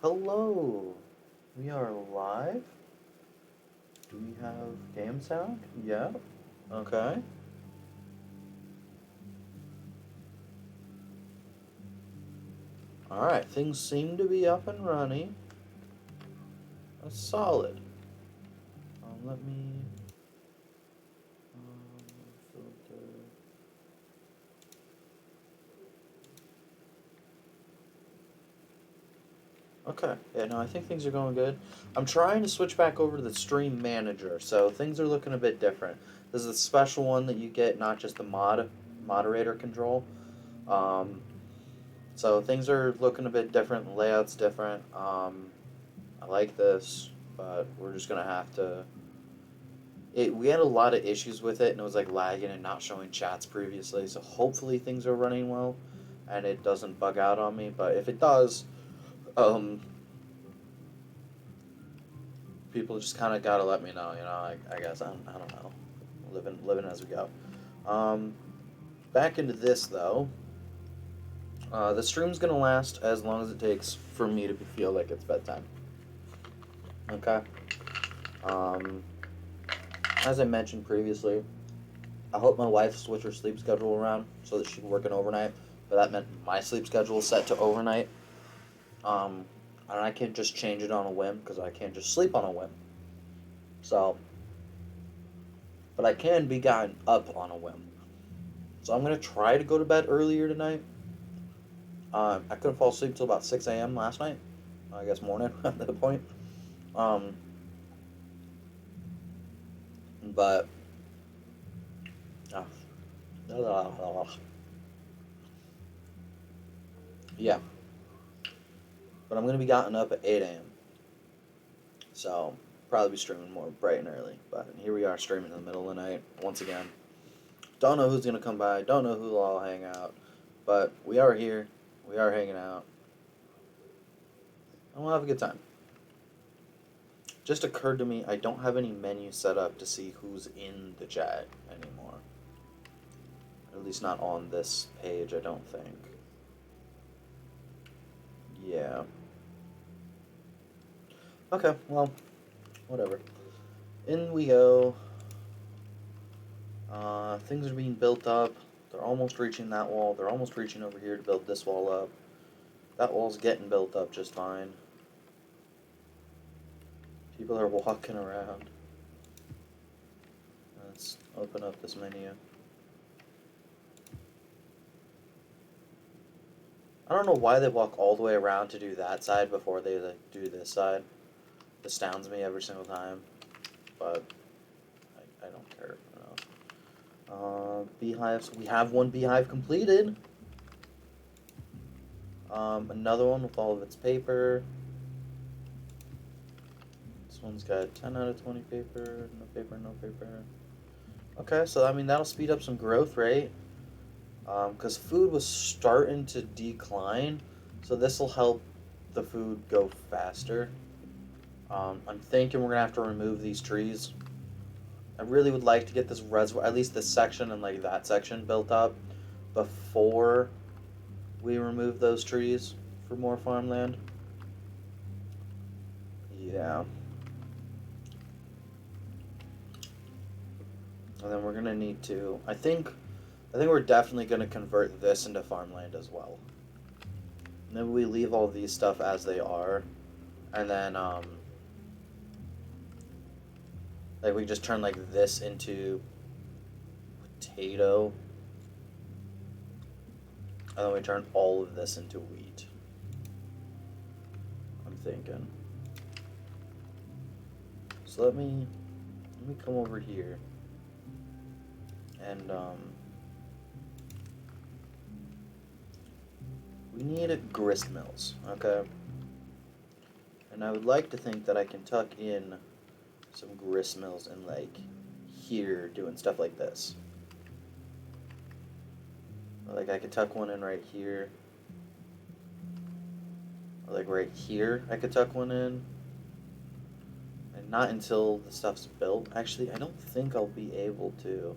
Hello. We are live. Do we have game sound? Yeah. Okay. Alright, things seem to be up and running. That's solid. Let me filter. Okay, yeah, no, I think things are going good. I'm trying to switch back over to the stream manager, so things are looking a bit different. This is a special one that you get, not just the moderator control. Um, so things are looking a bit different. The layout's different. I like this, but we're just gonna have to. We had a lot of issues with it, and it was like lagging and not showing chats previously. So hopefully things are running well, and it doesn't bug out on me. But if it does, um, people just kind of gotta let me know. I guess I don't know. Living as we go. Um, Back into this though. The stream's gonna last as long as it takes for me to feel like it's bedtime. Okay. Um, as I mentioned previously, I hope my wife switched her sleep schedule around so that she can work an overnight. But that meant my sleep schedule is set to overnight. Um, and I can't just change it on a whim because I can't just sleep on a whim. So, but I can be gotten up on a whim. So I'm gonna try to go to bed earlier tonight. I couldn't fall asleep till about 6 a.m. last night. I guess morning at that point. Um, but uh, yeah. But I'm gonna be gotten up at 8 a.m. So probably be streaming more bright and early. But here we are streaming in the middle of the night once again. Don't know who's gonna come by. Don't know who'll all hang out. But we are here. We are hanging out. And we'll have a good time. Just occurred to me I don't have any menu set up to see who's in the chat anymore. At least not on this page, I don't think. Yeah. Okay, well, whatever. In we go. Things are being built up. They're almost reaching that wall. They're almost reaching over here to build this wall up. That wall's getting built up just fine. People are walking around. Let's open up this menu. I don't know why they walk all the way around to do that side before they do this side. It astounds me every single time, but I don't care. Beehives. We have one beehive completed. Another one with all of its paper. This one's got 10 out of 20 paper. No paper, no paper. Okay, so I mean that'll speed up some growth rate. Because food was starting to decline, so this will help the food go faster. I'm thinking we're gonna have to remove these trees. I really would like to get this reservoir, at least this section and like that section built up before we remove those trees for more farmland. Yeah. And then we're gonna need to, I think we're definitely gonna convert this into farmland as well. Maybe we leave all these stuff as they are, and then like we just turn like this into potato, and then we turn all of this into wheat. I'm thinking. So let me come over here, and we need grist mills, okay? And I would like to think that I can tuck in some grist mills in like here doing stuff like this. Like I could tuck one in right here. Or like right here I could tuck one in. And not until the stuff's built. Actually, I don't think I'll be able to.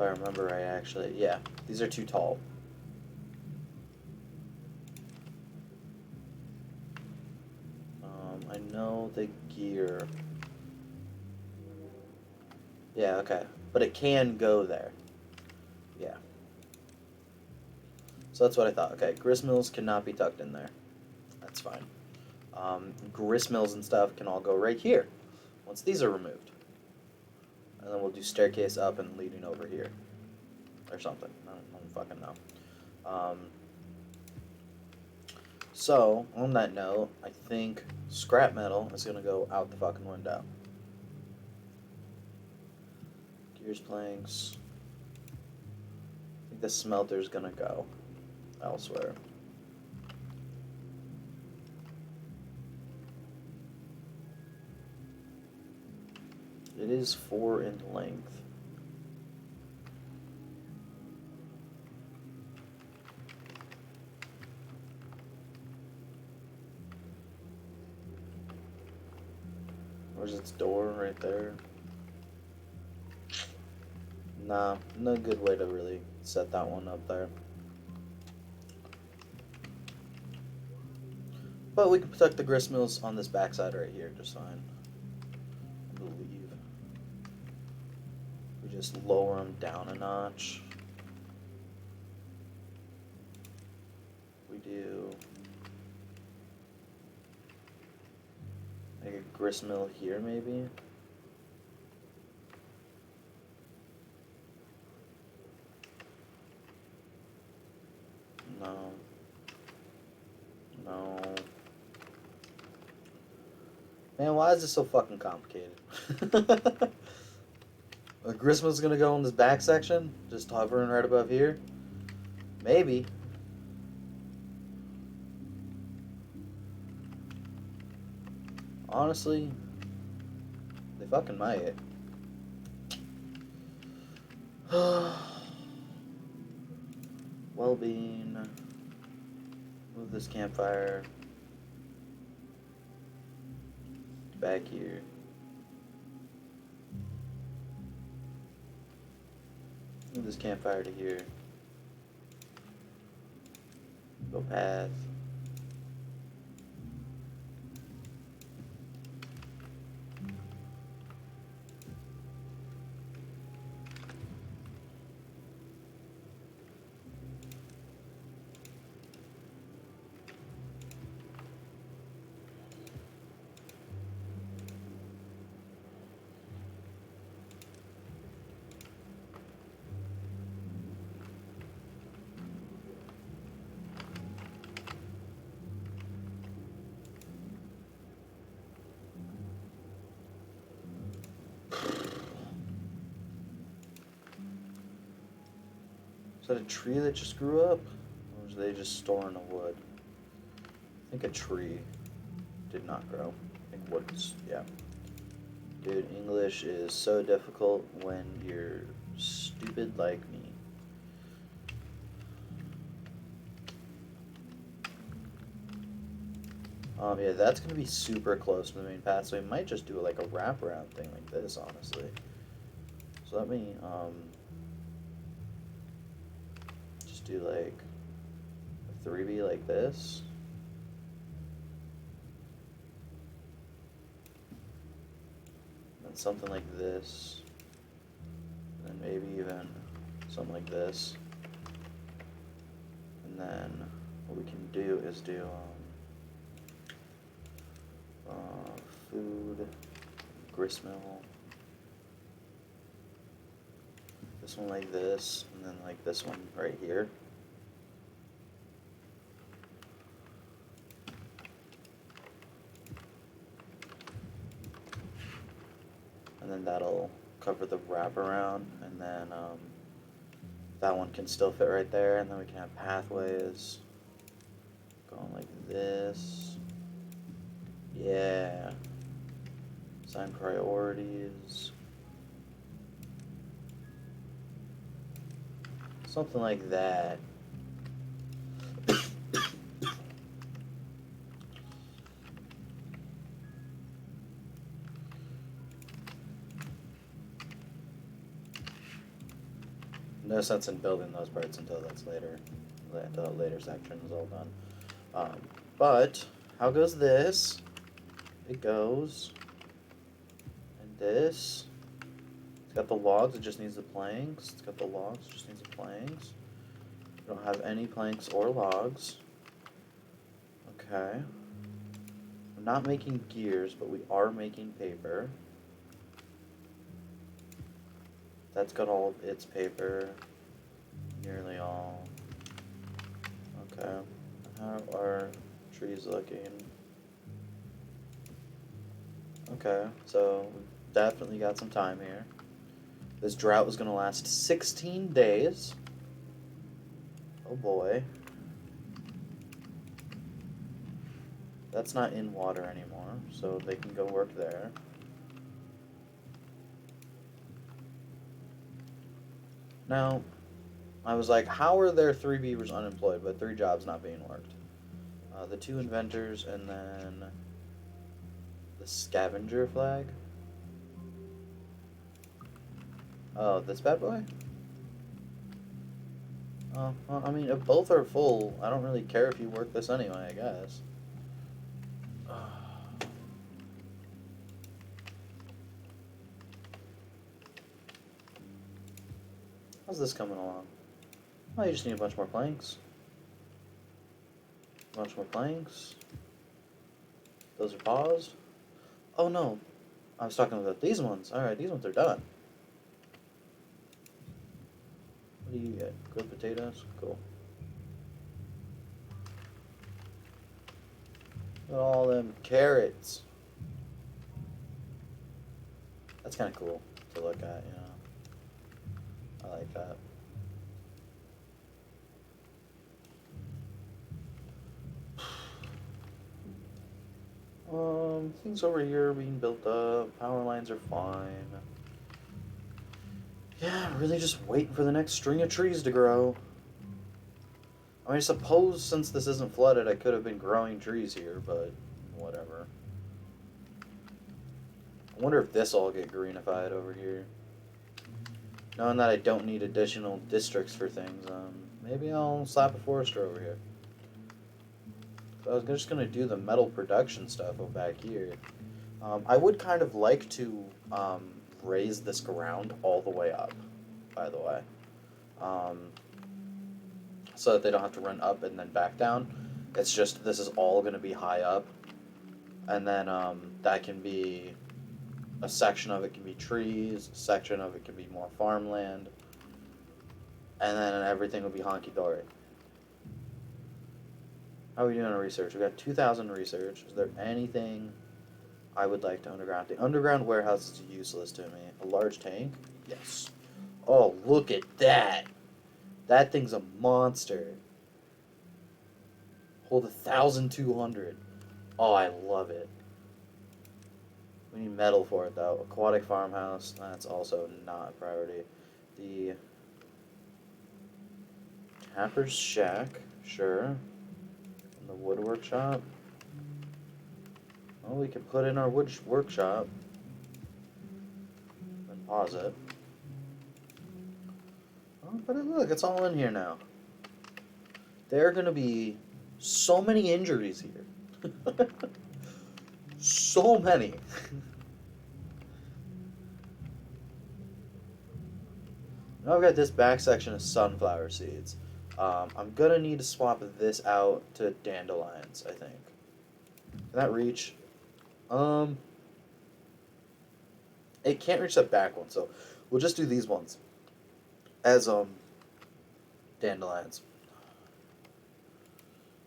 I remember right, actually. Yeah, these are too tall. I know the gear. Yeah, okay. But it can go there. Yeah. So that's what I thought. Okay, grist mills cannot be tucked in there. That's fine. Grist mills and stuff can all go right here once these are removed. And then we'll do staircase up and leading over here. Or something. I don't fucking know. So, on that note, I think scrap metal is going to go out the fucking window. Gears, planks. I think the smelter's going to go elsewhere. It is 4 in length. Where's its door? Right there. Nah, no good way to really set that one up there. But we can protect the grist mills on this backside right here just fine. I believe. We just lower them down a notch. We do like a grist mill here maybe. No. No. Man, why is this so fucking complicated? A grist mill's gonna go in this back section, just hovering right above here. Maybe. Honestly, they fucking might. Well-being. Move this campfire back here. Move this campfire to here. Go path. Is that a tree that just grew up? Or was they just storing the wood? I think a tree did not grow. I think wood's, yeah. Dude, English is so difficult when you're stupid like me. Yeah, that's gonna be super close to the main path, so we might just do like a wraparound thing like this, honestly. So let me, just do like a 3B like this. And something like this. And maybe even something like this. And then what we can do is do, food, gristmill, this one like this, and then like this one right here. And then that'll cover the wraparound, and then that one can still fit right there, and then we can have pathways going like this. Yeah. Assign priorities. Something like that. no sense in building those parts until that's later, until the later section is all done. But how goes this? It goes, and this. It's got the logs. It just needs the planks. It's got the logs. It just needs the planks. We don't have any planks or logs. Okay. We're not making gears, but we are making paper. That's got all of its paper. Nearly all. Okay. How are trees looking? Okay, so we've definitely got some time here. This drought was going to last 16 days. Oh boy. That's not in water anymore, so they can go work there. Now, I was like, how are there 3 beavers unemployed, but 3 jobs not being worked? The 2 inventors, and then the scavenger flag. Oh, this bad boy? Oh, well, I mean, if both are full, I don't really care if you work this anyway, I guess. How's this coming along? Oh, you just need a bunch more planks. A bunch more planks. Those are paused. Oh no, I was talking about these ones. Alright, these ones are done. What do you get? Grilled potatoes? Cool. Look at all them carrots. That's kind of cool to look at, you know. I like that. Things over here are being built up. Power lines are fine. Yeah, really just waiting for the next string of trees to grow. I mean, I suppose since this isn't flooded, I could have been growing trees here, but whatever. I wonder if this will get greenified over here. Knowing that I don't need additional districts for things, maybe I'll slap a forester over here. I was just going to do the metal production stuff over back here. I would kind of like to raise this ground all the way up, by the way. So that they don't have to run up and then back down. It's just, this is all going to be high up. And then that can be, a section of it can be trees, a section of it can be more farmland. And then everything will be honky-dory. How are we doing on research? We got 2,000 research. Is there anything I would like to underground? The underground warehouse is useless to me. A large tank? Yes. Oh, look at that! That thing's a monster. Hold 1,200. Oh, I love it. We need metal for it, though. Aquatic farmhouse, that's also not a priority. The Tapper's Shack, sure. And the wood workshop. Well, we can put in our wood workshop. And pause it. Oh, but look, it's all in here now. There are going to be so many injuries here. So many. Now I've got this back section of sunflower seeds. I'm gonna need to swap this out to dandelions, I think. Can that reach? It can't reach that back one, so we'll just do these ones as dandelions.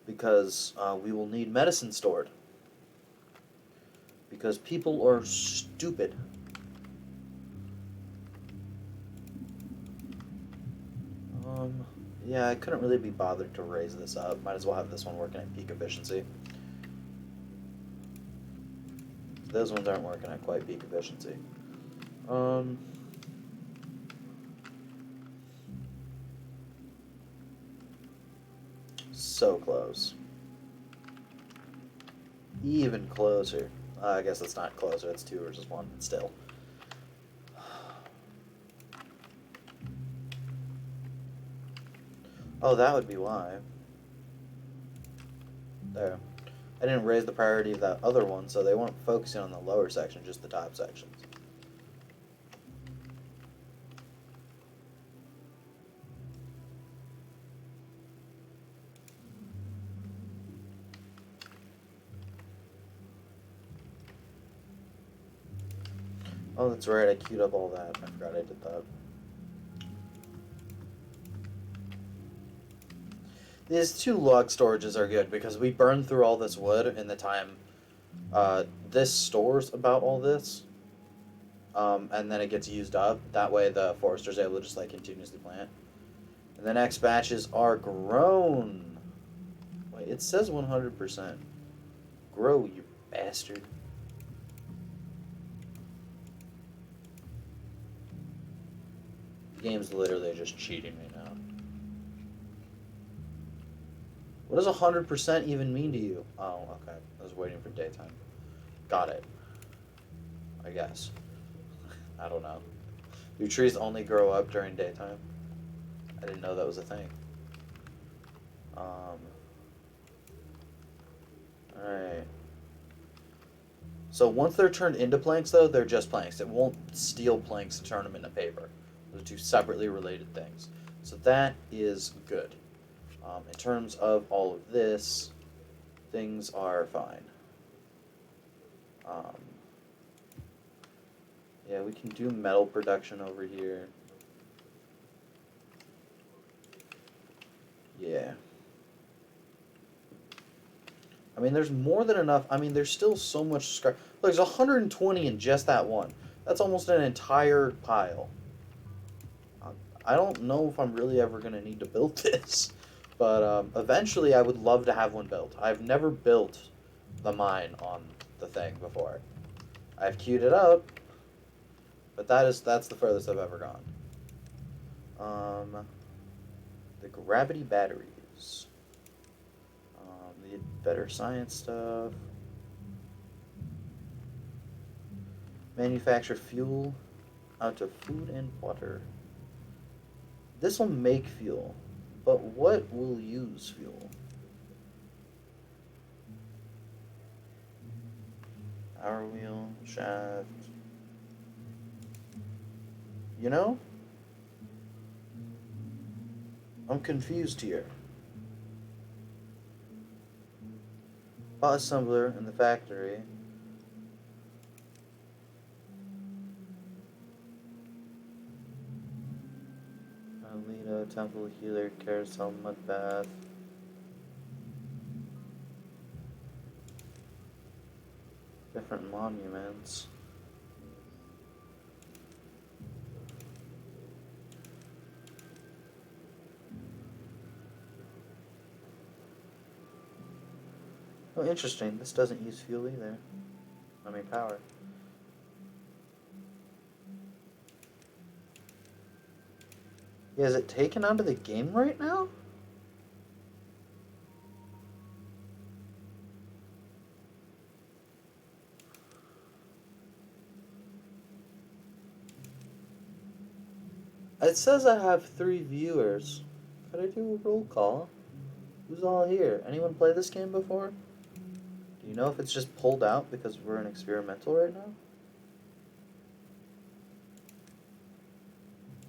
Because we will need medicine stored. Because people are stupid. Yeah, I couldn't really be bothered to raise this up. Might as well have this one working at peak efficiency. Those ones aren't working at quite peak efficiency. So close. Even closer. I guess it's not closer, it's 2 versus 1, but still. Oh, that would be why. There. I didn't raise the priority of that other one, so they weren't focusing on the lower section, just the top sections. Oh, that's right, I queued up all that. I forgot I did that. These 2 log storages are good because we burned through all this wood in the time this stores about all this, and then it gets used up. That way the forester's able to just like continuously plant. And the next batches are grown. Wait, it says 100%. Grow, you bastard. The game's literally just cheating me now. What does 100% even mean to you? Oh, okay. I was waiting for daytime. Got it. I guess. I don't know. Do trees only grow up during daytime? I didn't know that was a thing. Alright. So once they're turned into planks, though, they're just planks. It won't steal planks and turn them into paper. Those are 2 separately related things. So that is good. In terms of all of this, things are fine. Yeah, we can do metal production over here. Yeah. I mean, there's more than enough. I mean, there's still so much scrap. There's 120 in just that one. That's almost an entire pile. I don't know if I'm really ever going to need to build this. But eventually I would love to have one built. I've never built the mine on the thing before. I've queued it up, but that's the furthest I've ever gone. The gravity batteries. The better science stuff. Manufacture fuel out of food and water. This will make fuel, but what will use fuel? Power wheel, shaft. You know? I'm confused here. Bought assembler in the factory. Alito, temple healer, carousel, mud bath. Different monuments. Oh, interesting. This doesn't use fuel either. I mean, power. Yeah, is it taken out of the game right now? It says I have 3 viewers. Could I do a roll call? Who's all here? Anyone play this game before? Do you know if it's just pulled out because we're in experimental right now?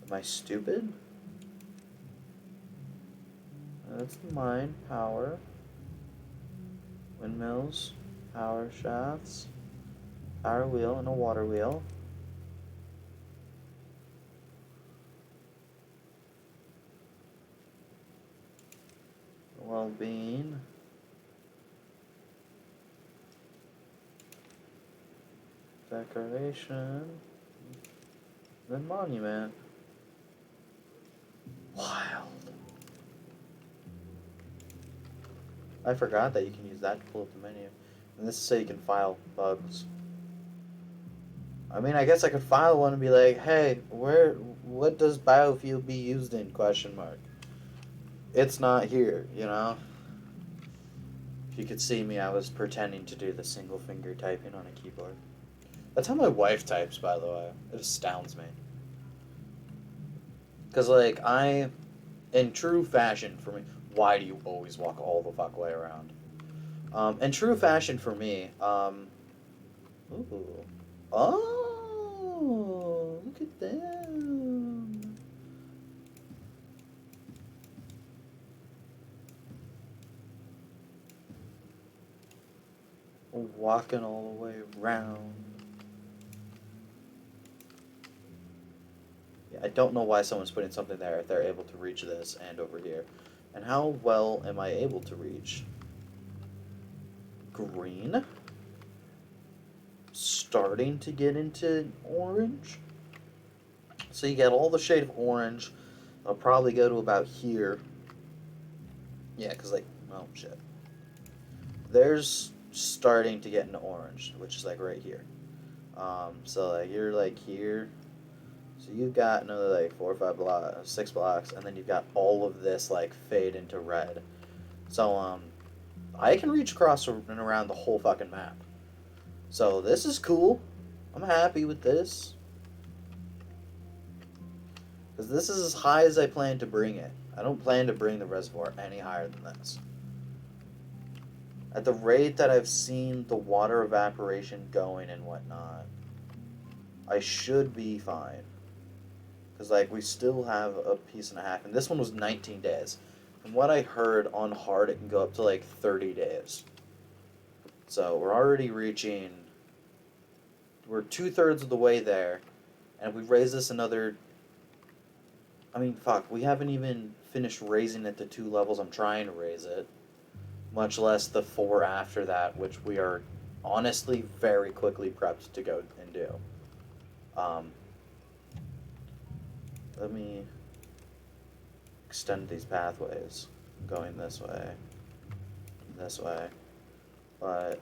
Am I stupid? That's the mine. Power. Windmills. Power shafts. Power wheel and a water wheel. Well-being. Decoration. Then monument. Wild. I forgot that you can use that to pull up the menu. And this is so you can file bugs. I mean, I guess I could file one and be like, hey, what does biofuel be used in, question mark. It's not here, you know? If you could see me, I was pretending to do the single finger typing on a keyboard. That's how my wife types, by the way. It astounds me. Because, like, I in true fashion for me. Why do you always walk all the fuck way around? In true fashion for me, ooh, oh, look at them. Walking all the way around. Yeah, I don't know why someone's putting something there if they're able to reach this and over here. And how well am I able to reach? Green. Starting to get into orange. So you get all the shade of orange. I'll probably go to about here. Yeah, because like, oh shit. There's starting to get into orange, which is like right here. So like you're like here. So you've got another like 4 or 5 blocks, 6 blocks, and then you've got all of this like fade into red. So I can reach across and around the whole fucking map. So this is cool. I'm happy with this. Because this is as high as I plan to bring it. I don't plan to bring the reservoir any higher than this. At the rate that I've seen the water evaporation going and whatnot, I should be fine. Because, like, we still have a piece and a half. And this one was 19 days. From what I heard, on hard, it can go up to, like, 30 days. So, we're already reaching... We're 2/3 of the way there. And if we raise this another... I mean, fuck, we haven't even finished raising it to 2 levels I'm trying to raise it. Much less the 4 after that, which we are honestly very quickly prepped to go and do. Let me extend these pathways. Going this way. But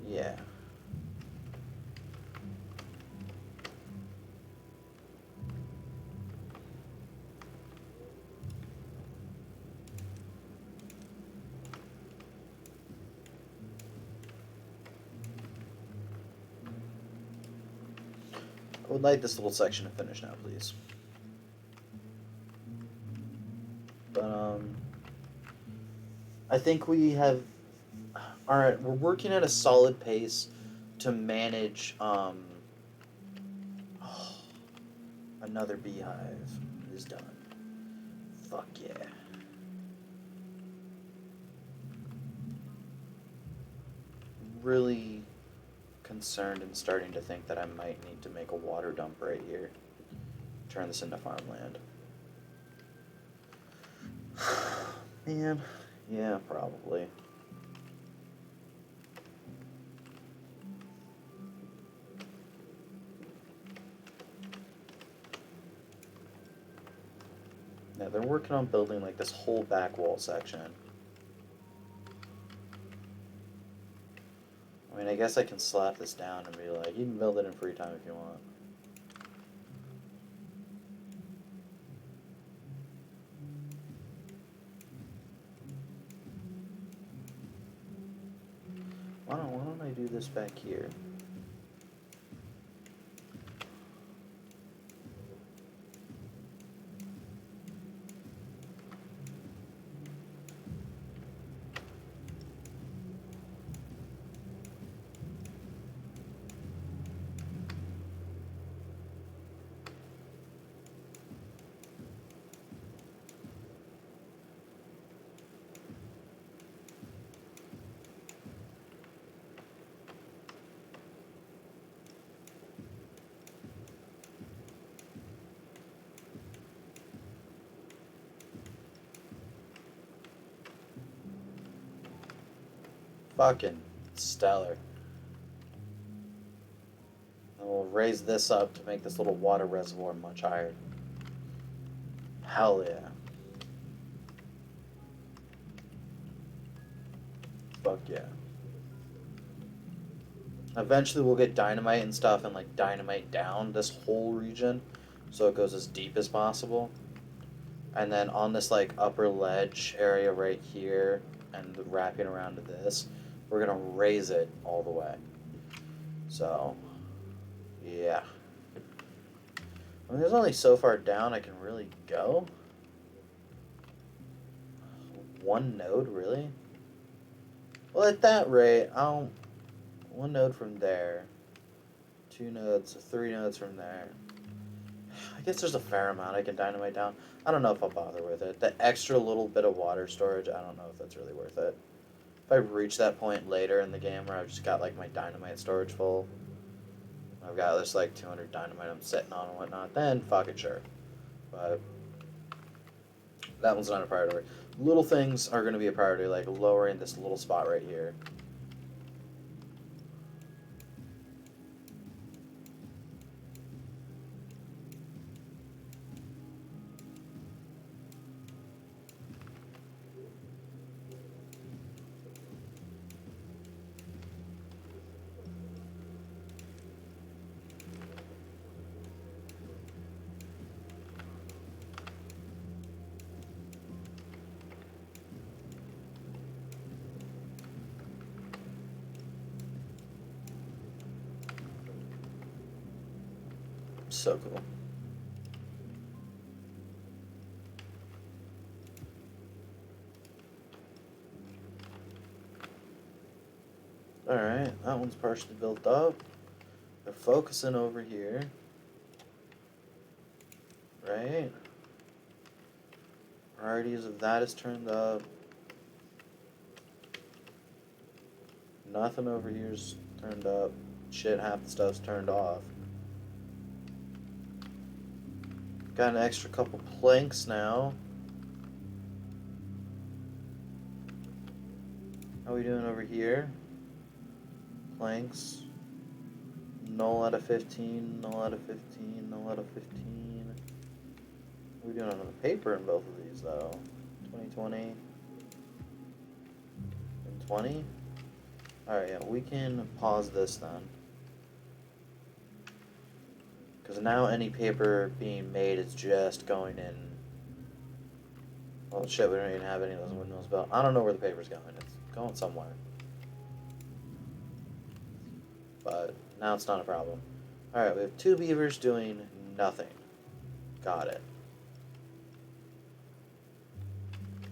yeah. I would like this little section to finish now, please. But I think we have... Alright, we're working at a solid pace to manage, another beehive is done. Fuck yeah. Really concerned and starting to think that I might need to make a water dump right here. Turn this into farmland. Man, yeah, probably. Yeah, they're working on building like this whole back wall section. I mean, I guess I can slap this down and be like, you can build it in free time if you want. Why don't I do this back here? Fucking stellar. And we'll raise this up to make this little water reservoir much higher. Hell yeah. Fuck yeah. Eventually we'll get dynamite and stuff and like dynamite down this whole region so it goes as deep as possible. And then on this like upper ledge area right here and wrapping around to this, we're gonna raise it all the way. So, yeah. I mean, there's only so far down I can really go. One node, really? Well, at that rate, I'll... One node from there. 2 nodes, 3 nodes from there. I guess there's a fair amount I can dynamite down. I don't know if I'll bother with it. The extra little bit of water storage, I don't know if that's really worth it. If I reach that point later in the game where I've just got like my dynamite storage full, I've got this like 200 dynamite I'm sitting on and whatnot, then fuck it, sure. But that one's not a priority. Little things are going to be a priority, like lowering this little spot right here. So cool. Alright, that one's partially built up. They're focusing over here. Right? Priorities of that is turned up. Nothing over here's turned up. Shit, half the stuff's turned off. Got an extra couple planks now. How are we doing over here? Planks. Null out of 15, null out of 15, null out of 15. What are we doing on the paper in both of these, though? 2020 and 20? Alright, yeah, we can pause this then. Because now any paper being made is just going in. Well, shit, we don't even have any of those windmills built. I don't know where the paper's going. It's going somewhere. But now it's not a problem. Alright, we have 2 beavers doing nothing. Got it.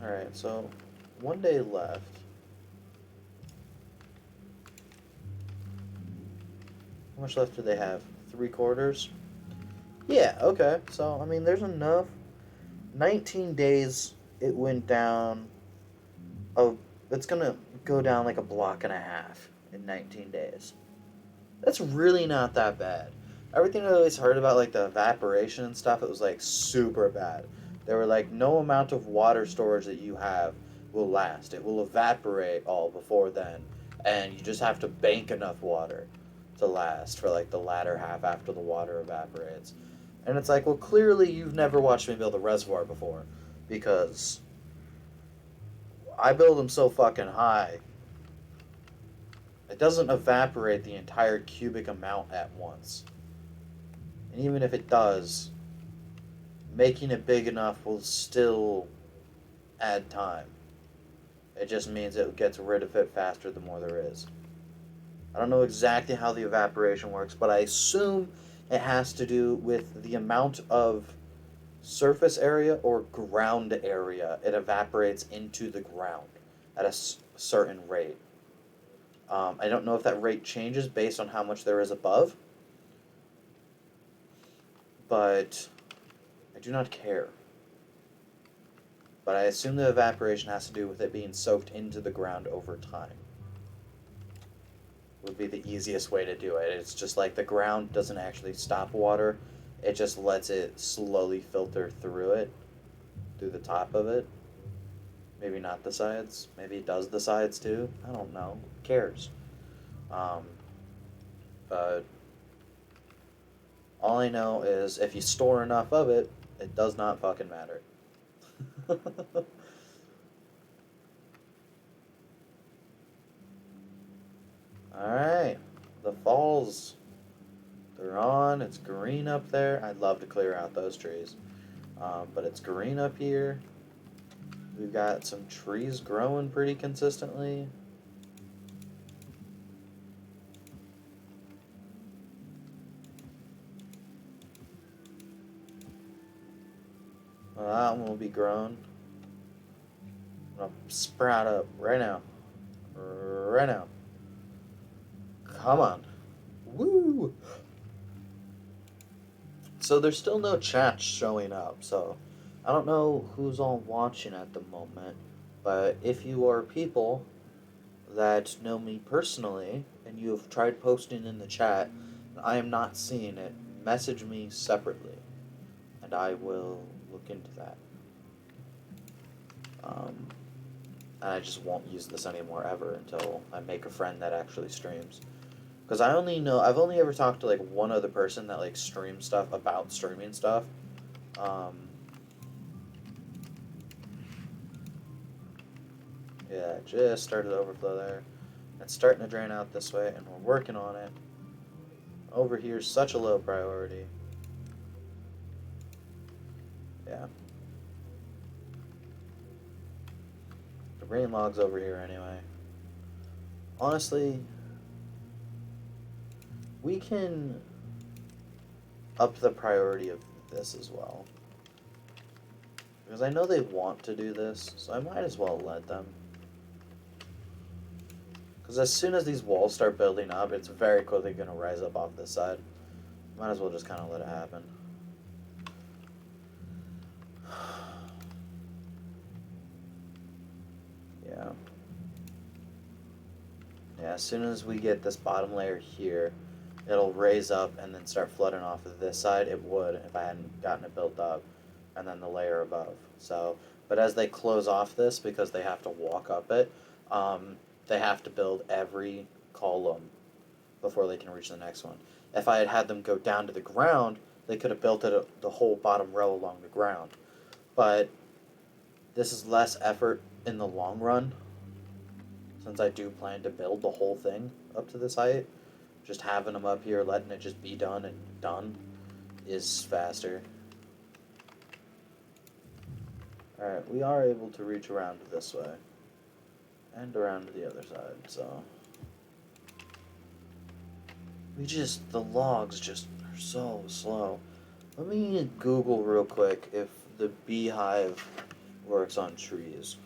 Alright, so 1 day left. How much left do they have? 3/4? Yeah, okay. So, I mean, there's enough. 19 days, it went down. Oh, it's gonna go down like a block and a half in 19 days. That's really not that bad. Everything I always heard about, like, the evaporation and stuff, it was, like, super bad. They were like, no amount of water storage that you have will last. It will evaporate all before then. And you just have to bank enough water to last for, like, the latter half after the water evaporates. And it's like, well, clearly you've never watched me build a reservoir before. Because I build them so fucking high, it doesn't evaporate the entire cubic amount at once. And even if it does, making it big enough will still add time. It just means it gets rid of it faster the more there is. I don't know exactly how the evaporation works, but I assume it has to do with the amount of surface area or ground area it evaporates into the ground at a certain rate. I don't know if that rate changes based on how much there is above, but I do not care. But I assume the evaporation has to do with it being soaked into the ground over time. Would be the easiest way to do it. It's just like the ground doesn't actually stop water. It just lets it slowly filter through it, through the top of it. Maybe not the sides. Maybe it does the sides too. I don't know. Who cares? But all I know is if you store enough of it, it does not fucking matter. Alright, the falls, they're on, it's green up there. I'd love to clear out those trees, but it's green up here. We've got some trees growing pretty consistently. That one will be grown. I'm gonna sprout up right now. Right now. Come on. Woo! So there's still no chat showing up, so I don't know who's all watching at the moment, but if you are people that know me personally and you have tried posting in the chat and I am not seeing it, message me separately and I will look into that. Um, and I just won't use this anymore ever until I make a friend that actually streams. Because I've only ever talked to like one other person that like streams stuff about streaming stuff. Um, yeah, just started to overflow there. It's starting to drain out this way, and we're working on it. Over here is such a low priority. Yeah. The rain log's over here anyway. Honestly, we can up the priority of this as well. Because I know they want to do this, so I might as well let them. Because as soon as these walls start building up, it's very quickly going to rise up off this side. Might as well just kind of let it happen. Yeah. Yeah, as soon as we get this bottom layer here, it'll raise up and then start flooding off of this side. It would if I hadn't gotten it built up. And then the layer above. So, but as they close off this, because they have to walk up it, they have to build every column before they can reach the next one. If I had had them go down to the ground, they could have built it the whole bottom row along the ground. But this is less effort in the long run, since I do plan to build the whole thing up to this height. Just having them up here, letting it just be done and done, is faster. Alright, we are able to reach around this way. And around to the other side, so... the logs just are so slow. Let me Google real quick if the beehive works on trees.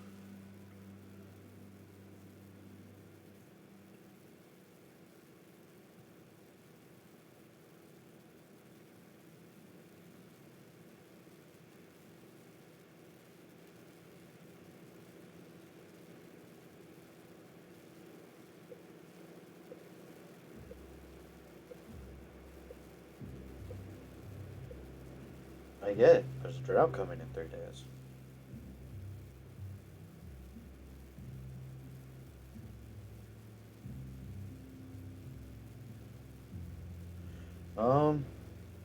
I get it. There's a drought coming in 3 days.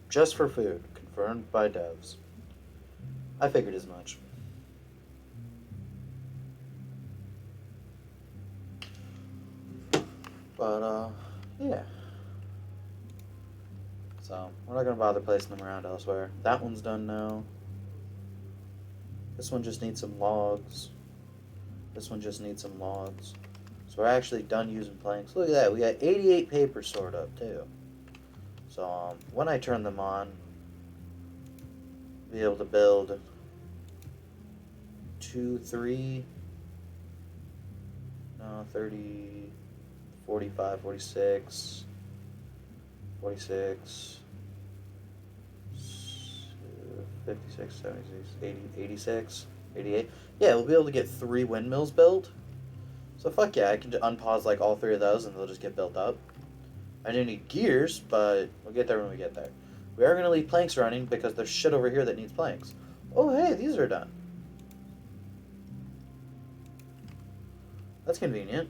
Just for food. Confirmed by devs. I figured as much. But, yeah. So, we're not going to bother placing them around elsewhere. That one's done now. This one just needs some logs. This one just needs some logs. So we're actually done using planks. Look at that, we got 88 paper stored up too. So when I turn them on, be able to build 2, 3, no, 30, 45, 46, 46, 56, 76, 80, 86, 88. Yeah, we'll be able to get 3 windmills built. So fuck yeah, I can unpause like all 3 of those and they'll just get built up. I do need gears, but we'll get there when we get there. We are going to leave planks running because there's shit over here that needs planks. Oh hey, these are done. That's convenient.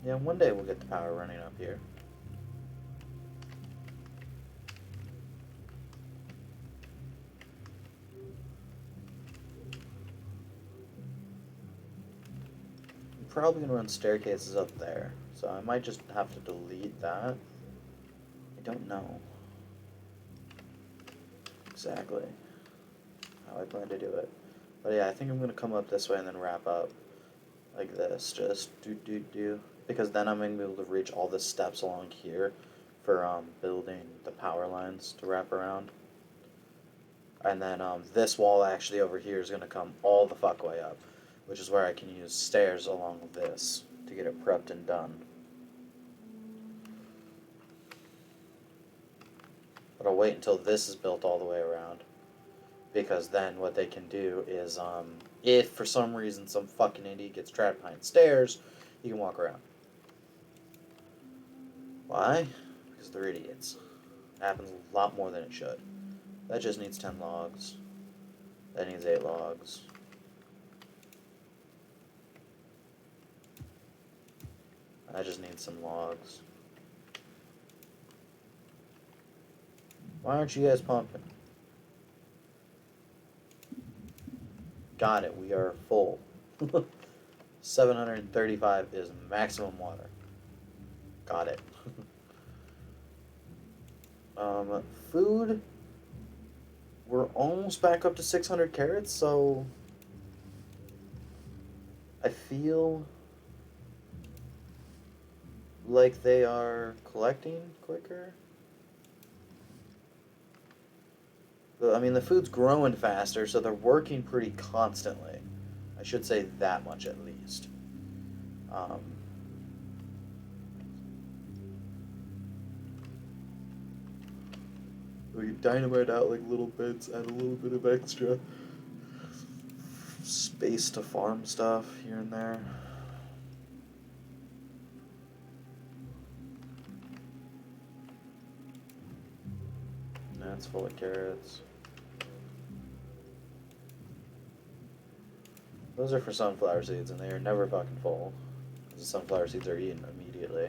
Yeah, one day we'll get the power running up here. I'm probably going to run staircases up there, so I might just have to delete that. I don't know exactly how I plan to do it. But yeah, I think I'm going to come up this way and then wrap up like this. Just do. Because then I'm going to be able to reach all the steps along here for building the power lines to wrap around. And then this wall actually over here is going to come all the fuck way up, which is where I can use stairs along this to get it prepped and done. But I'll wait until this is built all the way around, because then what they can do is, if for some reason some fucking idiot gets trapped behind stairs, you can walk around. Why? Because they're idiots. It happens a lot more than it should. That just needs 10 logs. That needs 8 logs. I just need some logs. Why aren't you guys pumping? Got it, we are full. 735 is maximum water. Got it. Food. We're almost back up to 600 carrots, so I feel like they are collecting quicker. I mean, the food's growing faster, so they're working pretty constantly. I should say that much at least. We dynamite out like little bits, add a little bit of extra space to farm stuff here and there. That's full of carrots. Those are for sunflower seeds, and they are never fucking full, because the sunflower seeds are eaten immediately.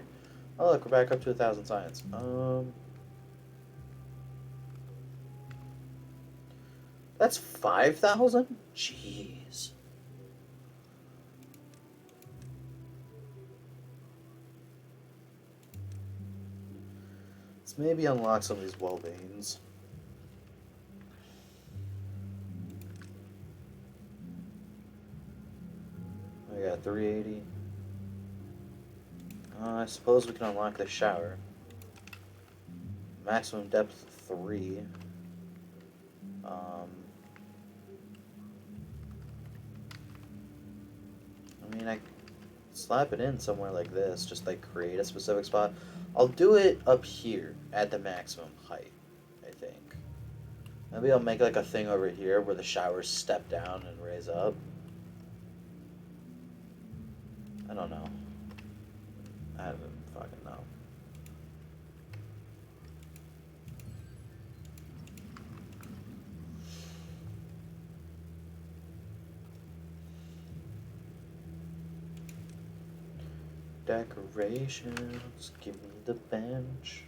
Oh look, we're back up to 1,000 science. That's 5,000? Jeez. Let's maybe unlock some of these well beans. I got 380. I suppose we can unlock the shower. Maximum depth 3. I mean, I slap it in somewhere like this, just like create a specific spot. I'll do it up here at the maximum height, I think. Maybe I'll make like a thing over here where the showers step down and raise up. I don't know. I don't fucking know. Decorations, give me the bench.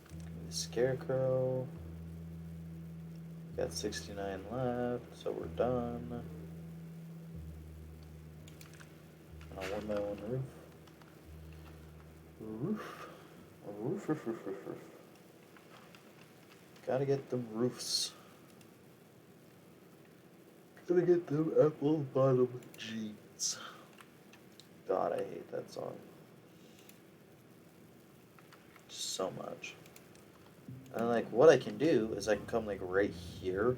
Give me the scarecrow. Got 69 left, so we're done. On a 1x1 roof. Roof. Gotta get them roofs. Gotta get them apple bottom jeans. God, I hate that song. So much. And like, what I can do is I can come like right here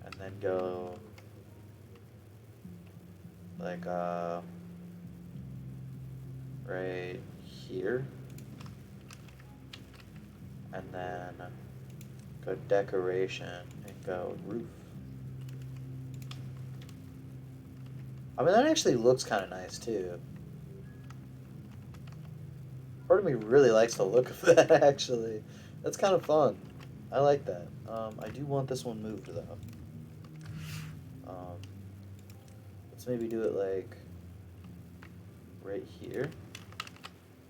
and then go like right here and then go decoration and go roof. I mean, that actually looks kind of nice too. Part of me really likes the look of that, actually. That's kind of fun. I like that. I do want this one moved, though. Let's maybe do it, like, right here.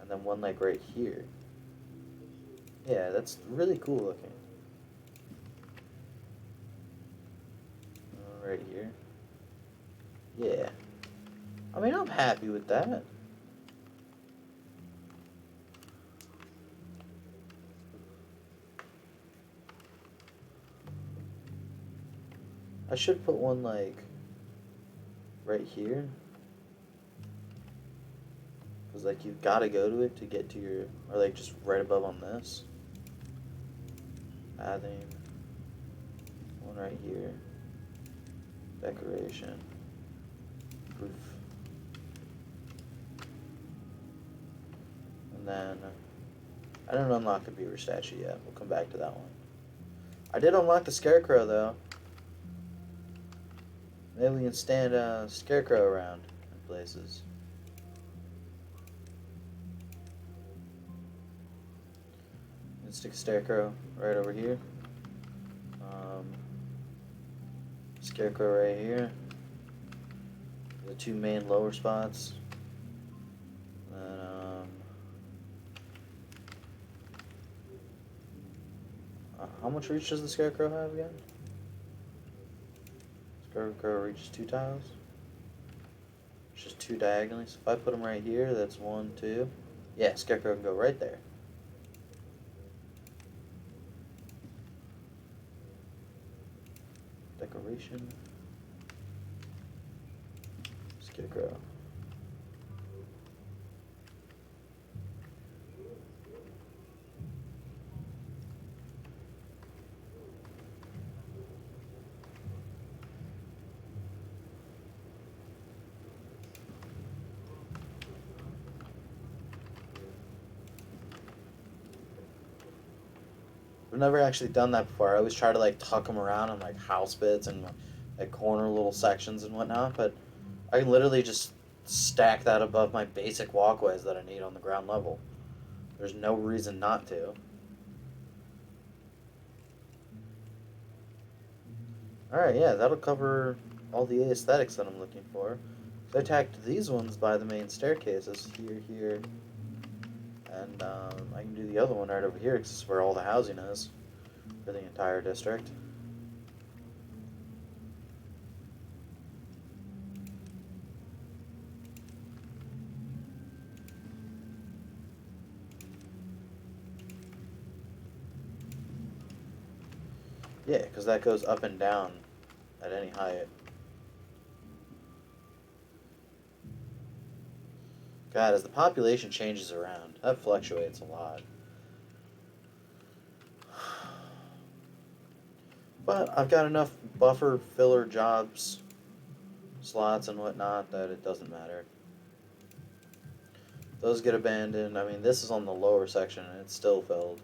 And then one, like, right here. Yeah, that's really cool looking. Right here. Yeah. I mean, I'm happy with that. I should put one, like, right here. Because like you've got to go to it to get to your, or like just right above on this. Bathing. One right here. Decoration. Roof. And then I didn't unlock the beaver statue yet. We'll come back to that one. I did unlock the scarecrow though. Maybe we can stand a scarecrow around in places. Let's stick a scarecrow right over here. Scarecrow right here. The two main lower spots. And, how much reach does the scarecrow have again? Scarecrow reaches 2 tiles. It's just 2 diagonally. So if I put them right here, that's 1, 2. Yeah, scarecrow can go right there. Decoration. Scarecrow. I've never actually done that before. I always try to like tuck them around in like house bits and like corner little sections and whatnot, but I can literally just stack that above my basic walkways that I need on the ground level. There's no reason not to. Alright, yeah, that'll cover all the aesthetics that I'm looking for. So I tacked these ones by the main staircases, here, and I can do the other one right over here because it's where all the housing is for the entire district. Yeah, because that goes up and down at any height. God, as the population changes around, that fluctuates a lot. But I've got enough buffer filler jobs, slots and whatnot that it doesn't matter. Those get abandoned. I mean, this is on the lower section and it's still filled.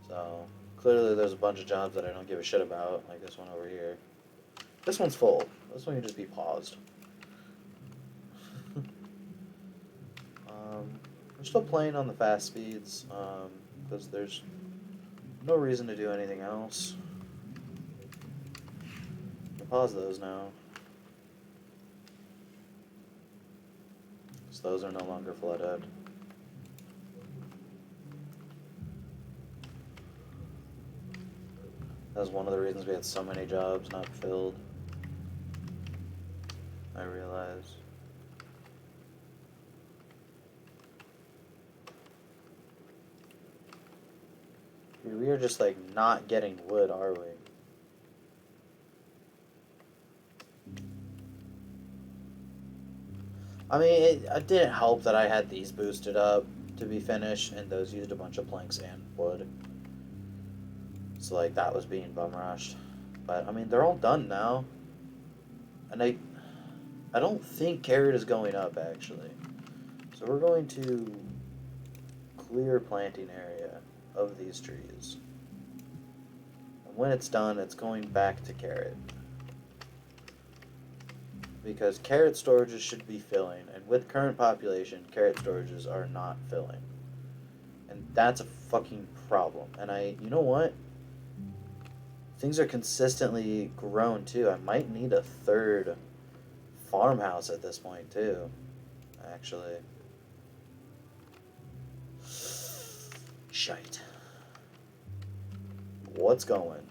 So, clearly there's a bunch of jobs that I don't give a shit about, like this one over here. This one's full. This one can just be paused. We're still playing on the fast speeds, because there's no reason to do anything else. I'll pause those now. So those are no longer flooded. That's one of the reasons we had so many jobs not filled. I realize. Dude, we are just like not getting wood, are we? I mean, it didn't help that I had these boosted up to be finished, and those used a bunch of planks and wood. So, like, that was being bum rushed. But, I mean, they're all done now. And I don't think carrot is going up, actually. So we're going to clear planting area of these trees. And when it's done, it's going back to carrot. Because carrot storages should be filling, and with current population, carrot storages are not filling. And that's a fucking problem. And you know what? Things are consistently grown too. I might need a 3rd farmhouse at this point too, actually. Shite. What's going?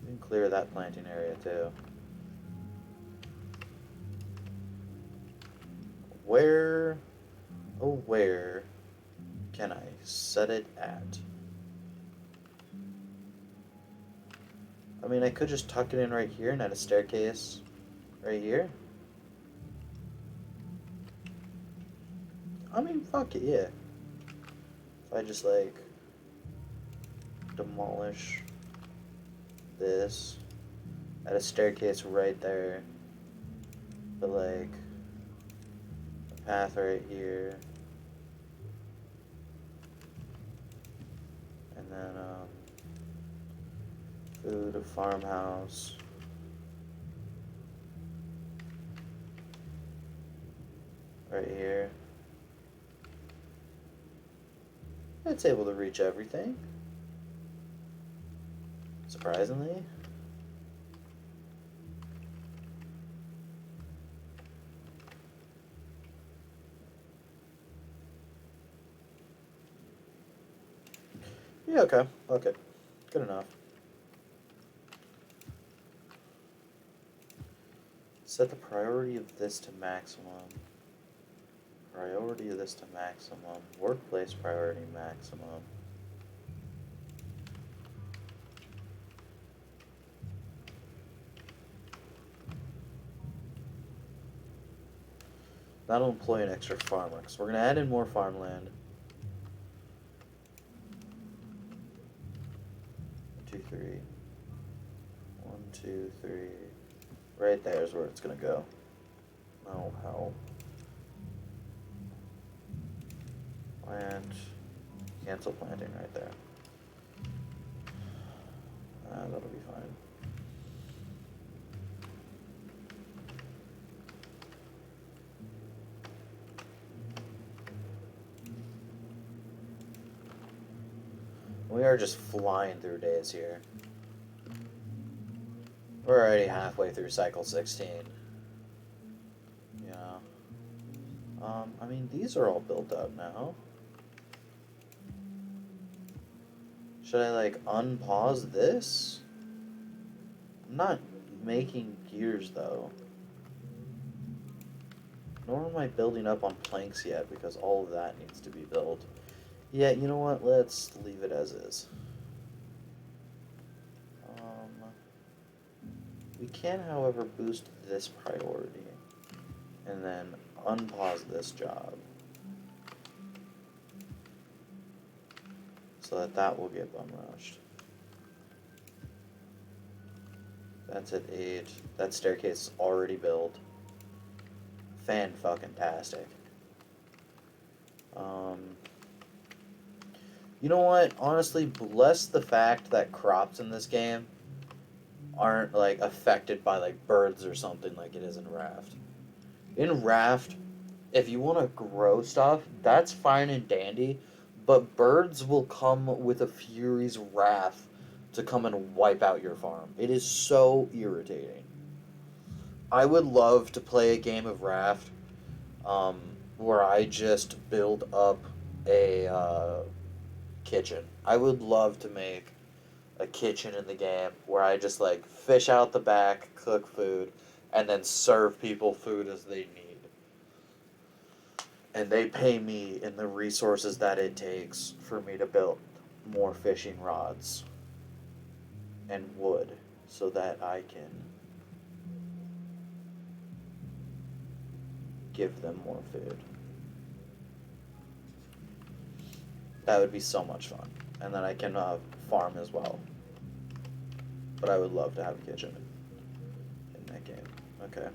We can clear that planting area too. Where, oh where can I set it at? I mean, I could just tuck it in right here and add a staircase Right here? I mean, fuck it, yeah. If I just, like, demolish this, add a staircase right there, but, like, a path right here, and then, food, a farmhouse, right here. It's able to reach everything. Surprisingly. Yeah, okay. Okay. Good enough. Set the priority of this to maximum. Priority of this to maximum. Workplace priority maximum. That'll employ an extra farmer, because we're going to add in more farmland. 1, 2, 3. 1, 2, 3. Right there is where it's going to go. Oh, hell. Plant. Cancel planting right there. That'll be fine. We are just flying through days here. We're already halfway through cycle 16. Yeah. I mean, these are all built up now. Should I, like, unpause this? I'm not making gears, though. Nor am I building up on planks yet, because all of that needs to be built. Yeah, you know what? Let's leave it as is. We can, however, boost this priority. And then unpause this job. So that will get bum rushed. That's at 8. That staircase is already built. Fan-fucking-tastic. You know what? Honestly, bless the fact that crops in this game aren't, like, affected by, like, birds or something like it is in Raft. In Raft, if you want to grow stuff, that's fine and dandy, but birds will come with a fury's wrath to come and wipe out your farm. It is so irritating. I would love to play a game of Raft where I just build up a kitchen. I would love to make a kitchen in the game where I just, like, fish out the back, cook food, and then serve people food as they need. And they pay me in the resources that it takes for me to build more fishing rods and wood so that I can give them more food. That would be so much fun. And then I can farm as well. But I would love to have a kitchen in that game. Okay.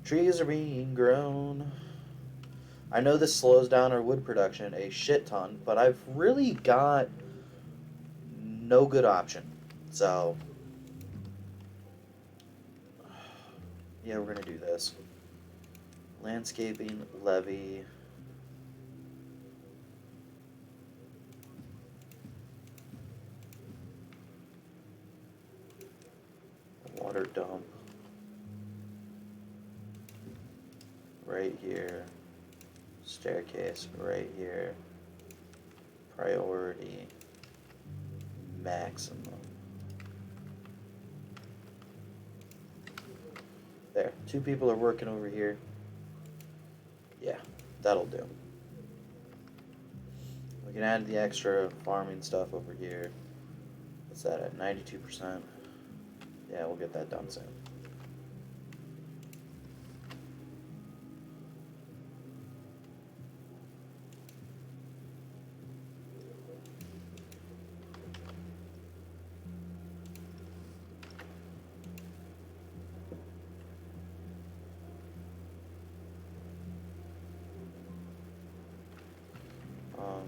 Trees are being grown. I know this slows down our wood production a shit ton, but I've really got no good option. So, yeah, we're going to do this. Landscaping, levee. Water dump. Right here. Staircase right here. Priority maximum. There. 2 people are working over here. Yeah, that'll do. We can add the extra farming stuff over here. What's that at? 92%. Yeah, we'll get that done soon. Um,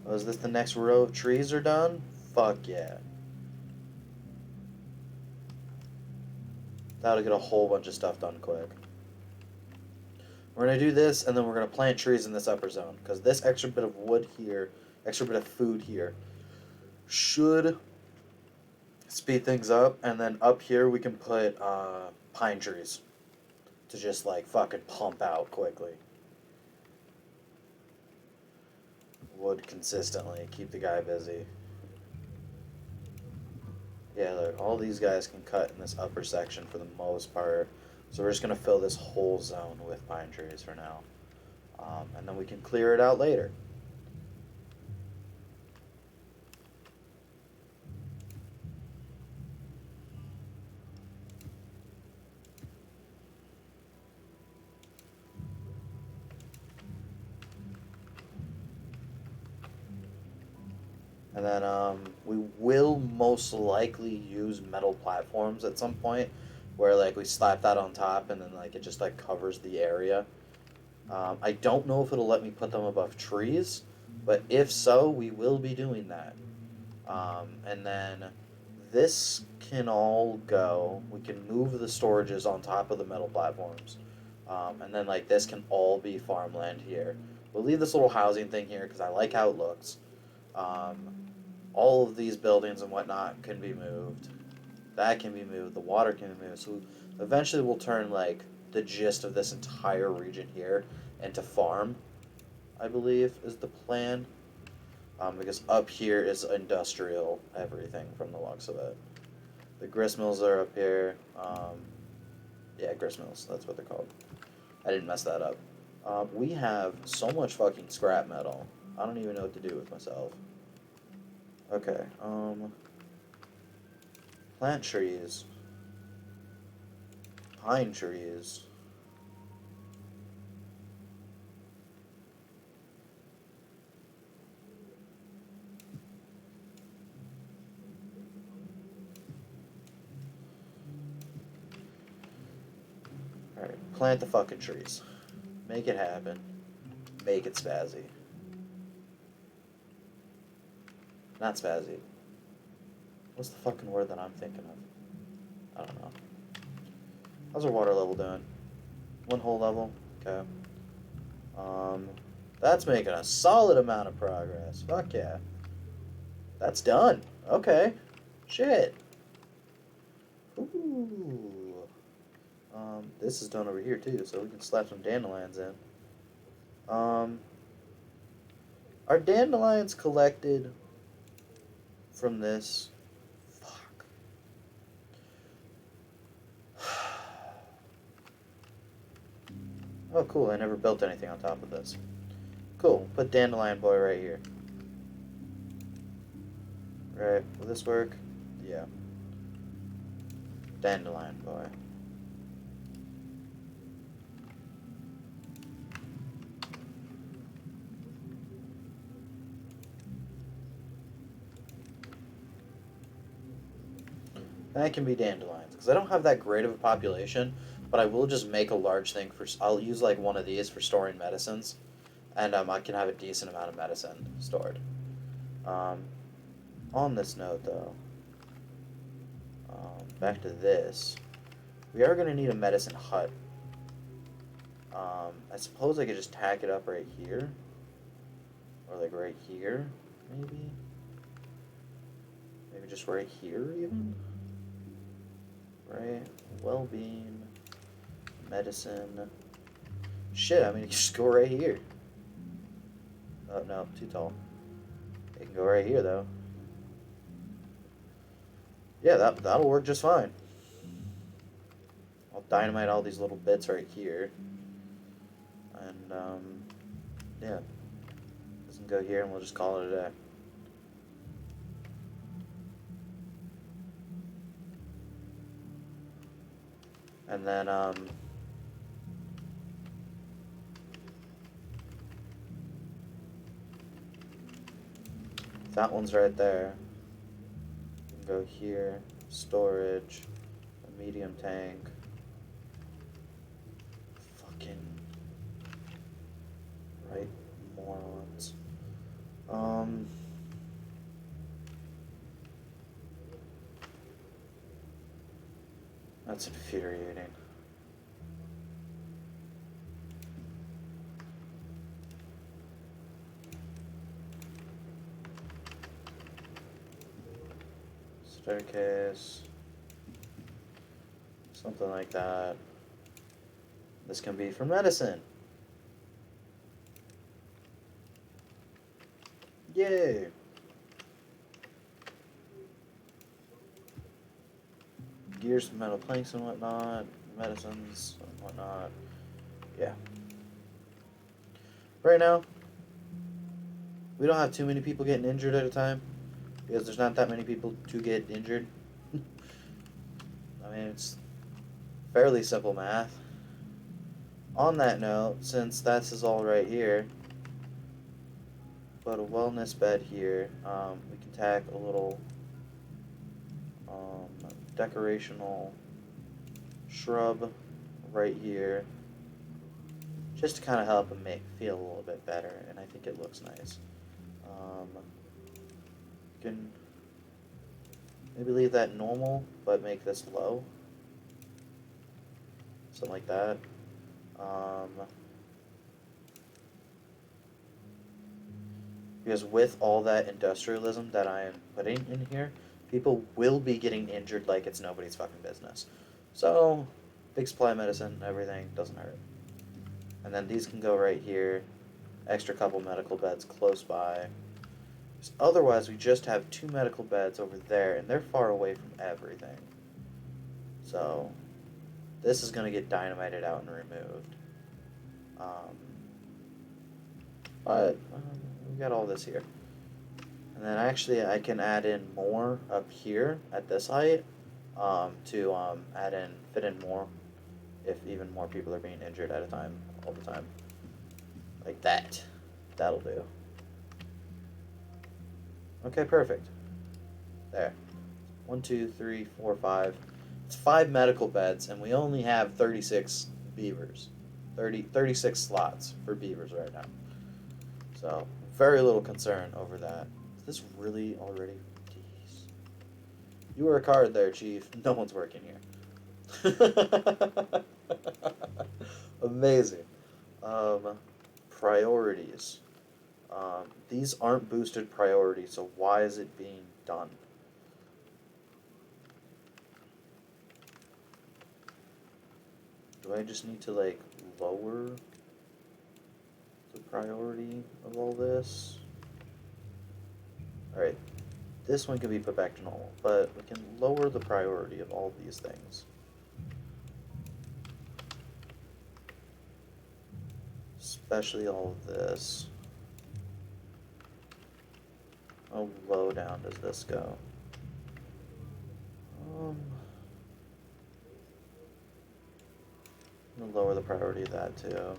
oh, is this the next row of trees are done? Fuck yeah. That'll get a whole bunch of stuff done quick. We're going to do this, and then we're going to plant trees in this upper zone. Because this extra bit of wood here, extra bit of food here, should speed things up. And then up here, we can put pine trees to just, like, fucking pump out quickly. Wood consistently. Keep the guy busy. Yeah, look, all these guys can cut in this upper section for the most part. So we're just going to fill this whole zone with pine trees for now. And then we can clear it out later. And then we will most likely use metal platforms at some point where like we slap that on top and then like it just like covers the area. I don't know if it'll let me put them above trees, but if so, we will be doing that. And then this can all go. We can move the storages on top of the metal platforms. And then like this can all be farmland here. We'll leave this little housing thing here because I like how it looks. All of these buildings and whatnot can be moved. That can be moved. The water can be moved. So eventually we'll turn like the gist of this entire region here into farm, I believe is the plan. Because up here is industrial everything from the looks of it. The grist mills are up here. Yeah, grist mills. That's what they're called. I didn't mess that up. We have so much fucking scrap metal. I don't even know what to do with myself. Okay, plant trees. Pine trees. Alright, plant the fucking trees. Make it happen. Make it spazzy. Not spazzy. What's the fucking word that I'm thinking of? I don't know. How's our water level doing? One whole level? Okay. That's making a solid amount of progress. Fuck yeah. That's done. Okay. Shit. Ooh. This is done over here too, so we can slap some dandelions in. Are dandelions collected from this? Fuck. Oh, cool. I never built anything on top of this. Cool. Put dandelion boy right here. Right. Will this work? Yeah. Dandelion boy. That can be dandelions. Because I don't have that great of a population, but I will just make a large thing for... I'll use like one of these for storing medicines. And I can have a decent amount of medicine stored. On this note, though, back to this. We are going to need a medicine hut. I suppose I could just tack it up right here. Or like right here, maybe? Maybe just right here, even? Right? Well-being. Medicine. Shit, I mean, you just go right here. Oh, no, too tall. It can go right here, though. Yeah, that'll work just fine. I'll dynamite all these little bits right here. And, yeah. This can go here, and we'll just call it a day. And then, that one's right there. Go here, storage, a medium tank. Fucking right That's infuriating. Staircase. Something like that. This can be for medicine. Yay! Gears, metal planks and whatnot, medicines and whatnot. Yeah. Right now, we don't have too many people getting injured at a time because there's not that many people to get injured. I mean, it's fairly simple math. On that note, since this is all right here, put a wellness bed here. We can tack a little decorational shrub right here, just to kind of help them feel a little bit better, and I think it looks nice. You can maybe leave that normal, but make this low, something like that. Because with all that industrialism that I am putting in here, people will be getting injured like it's nobody's fucking business. So, big supply of medicine, everything, doesn't hurt. And then these can go right here. Extra couple medical beds close by. Otherwise, we just have 2 medical beds over there, and they're far away from everything. So, this is going to get dynamited out and removed. But we got all this here. And then actually I can add in more up here at this height to fit in more if even more people are being injured at a time, all the time. Like that. That'll do. Okay, perfect. There. 1, 2, 3, 4, 5. It's 5 medical beds, and we only have 36 beavers. 36 slots for beavers right now. So, very little concern over that. Is this really already? Jeez. You were a card there, Chief. No one's working here. Amazing. Priorities. These aren't boosted priorities, so why is it being done? Do I just need to, like, lower the priority of all this? Alright, this one can be put back to normal, but we can lower the priority of all these things. Especially all of this. How low down does this go? I'm gonna lower the priority of that too.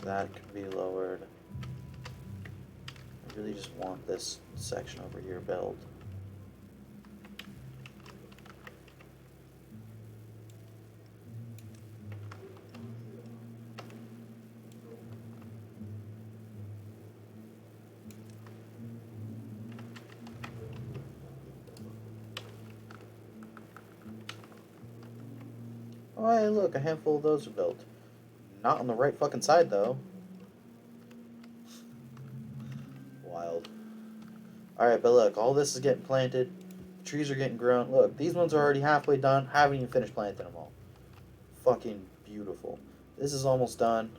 That can be lowered. I really just want this section over here built. Oh, hey, look, a handful of those are built. Not on the right fucking side, though. Wild. Alright, but look, all this is getting planted. The trees are getting grown. Look, these ones are already halfway done. Haven't even finished planting them all. Fucking beautiful. This is almost done.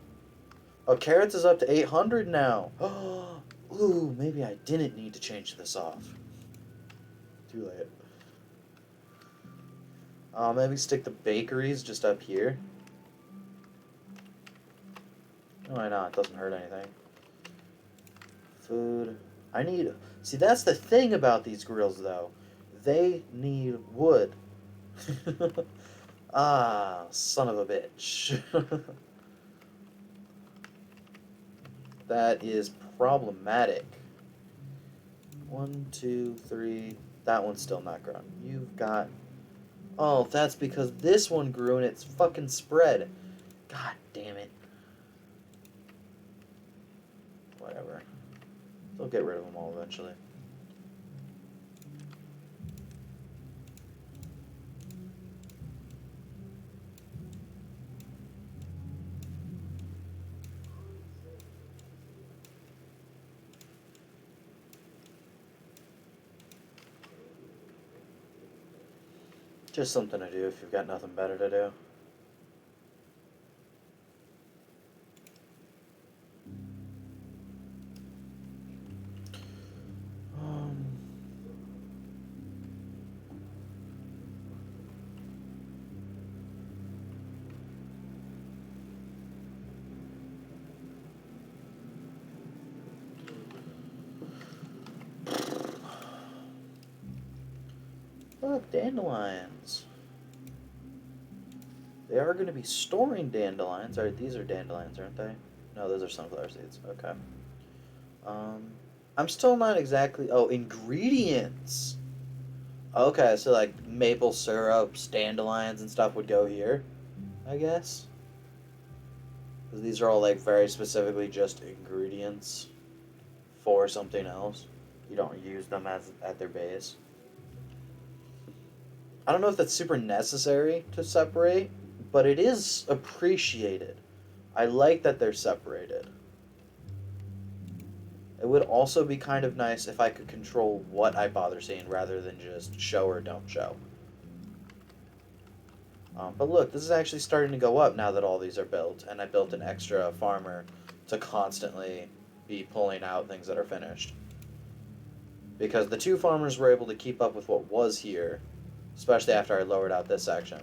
Oh, carrots is up to 800 now. Ooh, maybe I didn't need to change this off. Too late. Maybe stick the bakeries just up here. Why not? It doesn't hurt anything. Food. I need... See, that's the thing about these grills, though. They need wood. Ah, son of a bitch. That is problematic. 1, 2, 3. That one's still not grown. You've got... Oh, that's because this one grew and it's fucking spread. God damn it. Whatever. They'll get rid of them all eventually. Just something to do if you've got nothing better to do. Um, Look, dandelions. They are going to be storing dandelions. Alright, these are dandelions, aren't they? No, those are sunflower seeds. Okay. Um, I'm still not exactly. Oh, ingredients. Okay, so like maple syrups, dandelions, and stuff would go here, I guess. 'Cause these are all like very specifically just ingredients for something else. You don't use them as at their base. I don't know if that's super necessary to separate, but it is appreciated. I like that they're separated. It would also be kind of nice if I could control what I bother seeing rather than just show or don't show. But look, this is actually starting to go up now that all these are built, and I built an extra farmer to constantly be pulling out things that are finished. Because the two farmers were able to keep up with what was here, especially after I lowered out this section.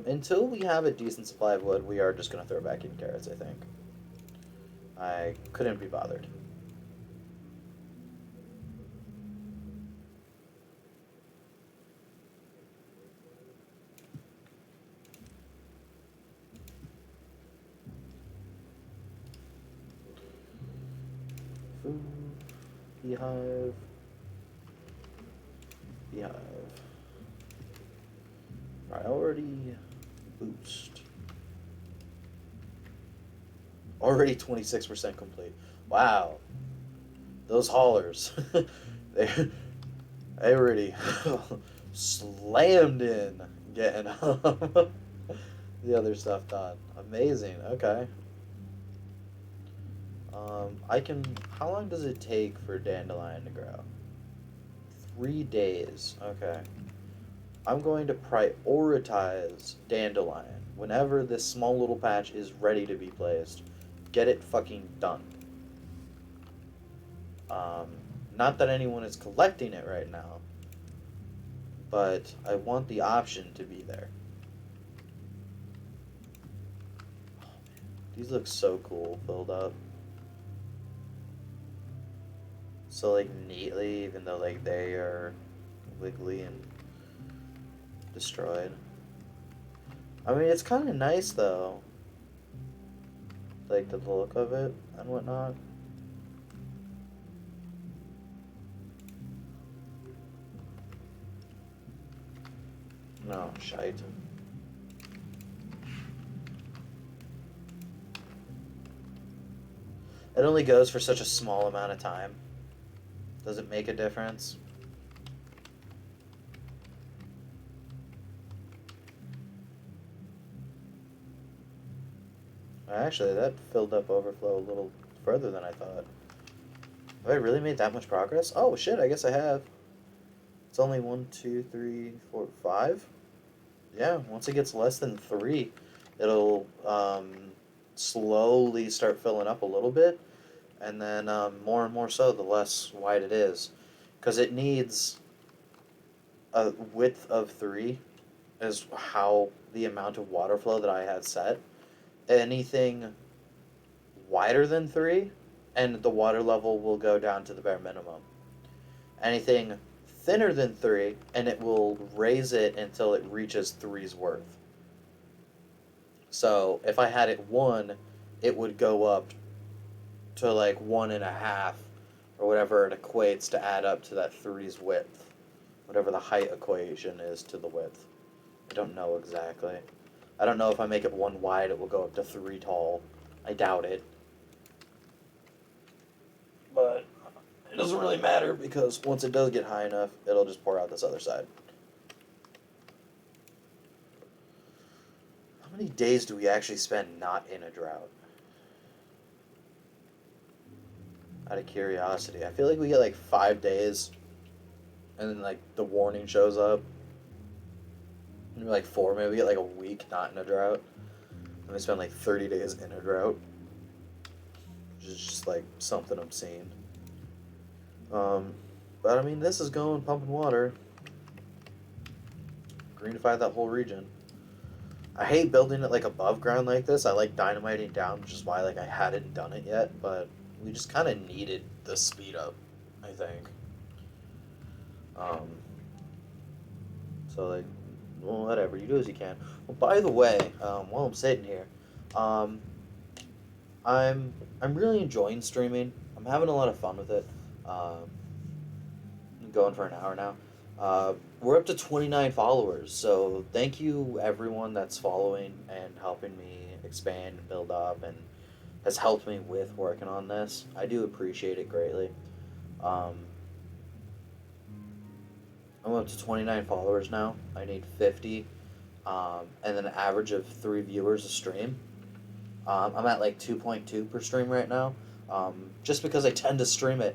Until we have a decent supply of wood, we are just going to throw back in carrots, I think. I couldn't be bothered. Food, beehive, beehive. Priority boost. Already 26% complete. Wow. Those haulers. they they already slammed in getting the other stuff done. Amazing. Okay. I can. How long does it take for dandelion to grow? 3 days. Okay. I'm going to prioritize dandelion. Whenever this small little patch is ready to be placed, get it fucking done. Um, Not that anyone is collecting it right now, but I want the option to be there. These look so cool, filled up. So like neatly, even though like they are wiggly and destroyed. I mean, it's kind of nice though, like the look of it and whatnot. No, shite. It only goes for such a small amount of time. Does it make a difference? Actually, that filled up overflow a little further than I thought. Have I really made that much progress? Oh shit, I guess I have. It's only 1, 2, 3, 4, 5. Yeah, once it gets less than 3, it'll slowly start filling up a little bit, and then more and more so the less wide it is. Because it needs a width of 3 is how the amount of water flow that I had set. Anything wider than 3, and the water level will go down to the bare minimum. Anything thinner than 3, and it will raise it until it reaches 3's worth. So if I had it 1, it would go up to like 1.5 or whatever it equates to add up to that 3's width. Whatever the height equation is to the width. I don't know exactly. I don't know if I make it 1 wide, it will go up to 3 tall. I doubt it. But it doesn't really matter because once it does get high enough, it'll just pour out this other side. How many days do we actually spend not in a drought? Out of curiosity. I feel like we get like 5 days and then like the warning shows up. Maybe like 4, maybe we get like a week not in a drought, and we spend like 30 days in a drought, which is just like something obscene. Um, but I mean, this is going pumping water, greenify that whole region. I hate building it like above ground like this. I like dynamiting down, which is why like I hadn't done it yet. But we just kind of needed the speed up, I think. Um, so like, well, whatever you do as you can. Well, by the way, while I'm sitting here, um, I'm really enjoying streaming. I'm having a lot of fun with it. I'm going for an hour now. We're up to 29 followers, so thank you everyone that's following and helping me expand and build up and has helped me with working on this. I do appreciate it greatly. Um, I'm up to 29 followers now. I need 50, and then an average of 3 viewers a stream. I'm at like 2.2 per stream right now, just because I tend to stream at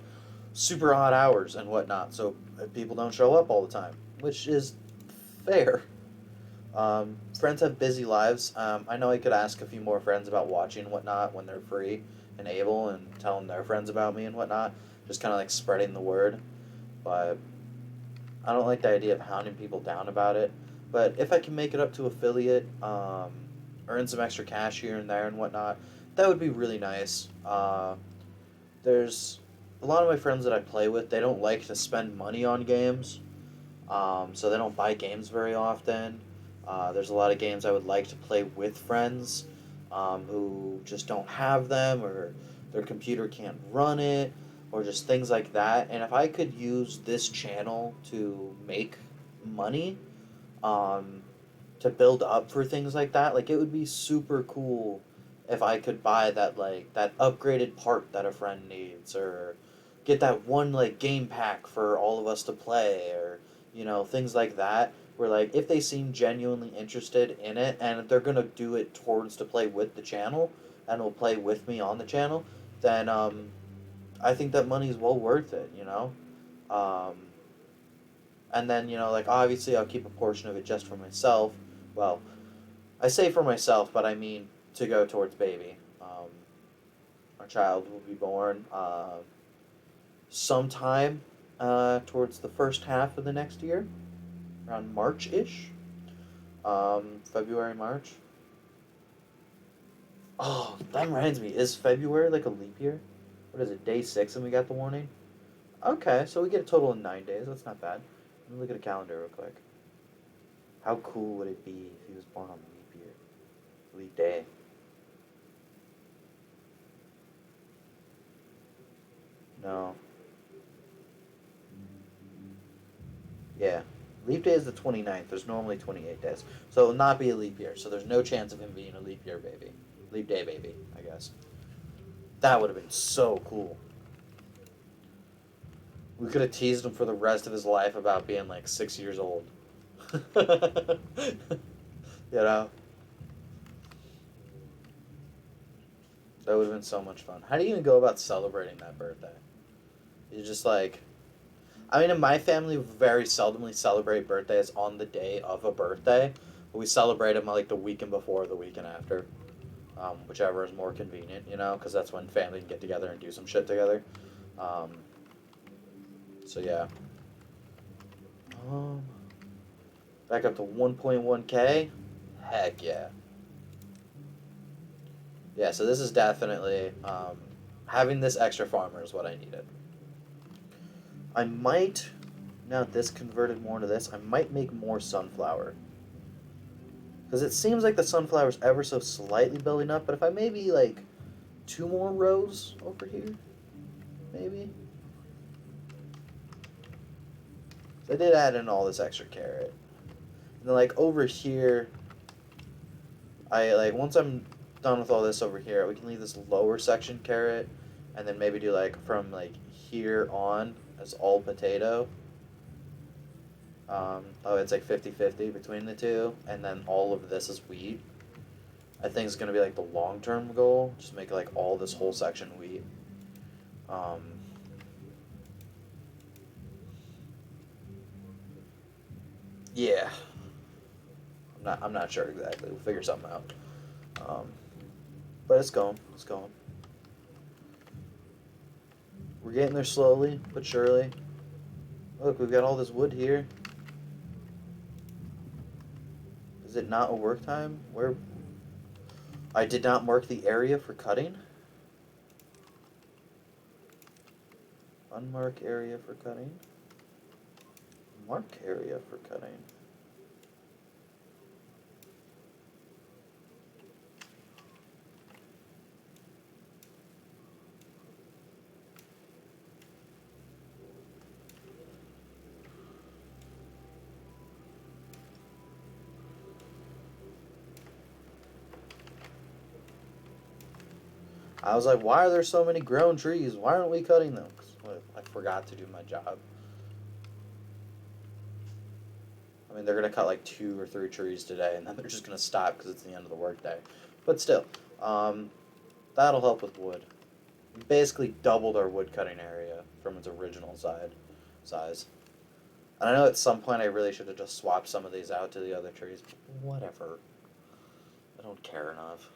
super odd hours and whatnot, so people don't show up all the time, which is fair. Friends have busy lives. I know I could ask a few more friends about watching and whatnot when they're free and able, and telling their friends about me and whatnot, just kind of like spreading the word. But I don't like the idea of hounding people down about it. But if I can make it up to affiliate, earn some extra cash here and there and whatnot, that would be really nice. There's a lot of my friends that I play with, they don't like to spend money on games, so they don't buy games very often. There's a lot of games I would like to play with friends who just don't have them, or their computer can't run it, or just things like that. And if I could use this channel to make money, um, to build up for things like that, like it would be super cool if I could buy that like that upgraded part that a friend needs, or get that one like game pack for all of us to play, or things like that, where like if they seem genuinely interested in it and they're gonna do it towards to play with the channel and will play with me on the channel, then I think that money is well worth it. um, and then like obviously I'll keep a portion of it just for myself. Well, I say for myself, but I mean to go towards baby. Our child will be born sometime towards the first half of the next year, around March-ish. February, March. Oh, that reminds me. Is February like a leap year? What is it, day 6 and we got the warning? Okay, so we get a total of 9 days. That's not bad. Let me look at a calendar real quick. How cool would it be if he was born on leap year? Leap day. No. Yeah. Leap day is the 29th. There's normally 28 days. So it will not be a leap year. So there's no chance of him being a leap year baby. Leap day baby, I guess. That would have been so cool. We could have teased him for the rest of his life about being like 6 years old. you know? That would have been so much fun. How do you even go about celebrating that birthday? You just like, I mean, in my family, we very seldomly celebrate birthdays on the day of a birthday. But we celebrate them like the weekend before or the weekend after, whichever is more convenient, because that's when family can get together and do some shit together. Um, so yeah. Um, Back up to 1.1K. Heck yeah. Yeah, so this is definitely having this extra farmer is what I needed. I might, now that this converted more into this, I might make more sunflower. Because it seems like the sunflower's ever so slightly building up, but if I maybe like 2 more rows over here, maybe. So I did add in all this extra carrot. And then like over here, I like once I'm done with all this over here, we can leave this lower section carrot, and then maybe do like from like here on as all potato. It's like 50-50 between the two, and then all of this is wheat. I think it's gonna be like the long-term goal, just make like all this whole section wheat. Um, Yeah. I'm not sure exactly. We'll figure something out. Um, but it's going. It's going. We're getting there slowly but surely. Look, we've got all this wood here. Is it not a work time? Where I did not mark the area for cutting? Unmark area for cutting. Mark area for cutting. I was like, why are there so many grown trees? Why aren't we cutting them? 'Cause I forgot to do my job. I mean, they're going to cut like 2 or 3 trees today, and then they're just going to stop because it's the end of the workday. But still, um, that'll help with wood. We basically doubled our wood cutting area from its original size. And I know at some point I really should have just swapped some of these out to the other trees. But whatever. I don't care enough.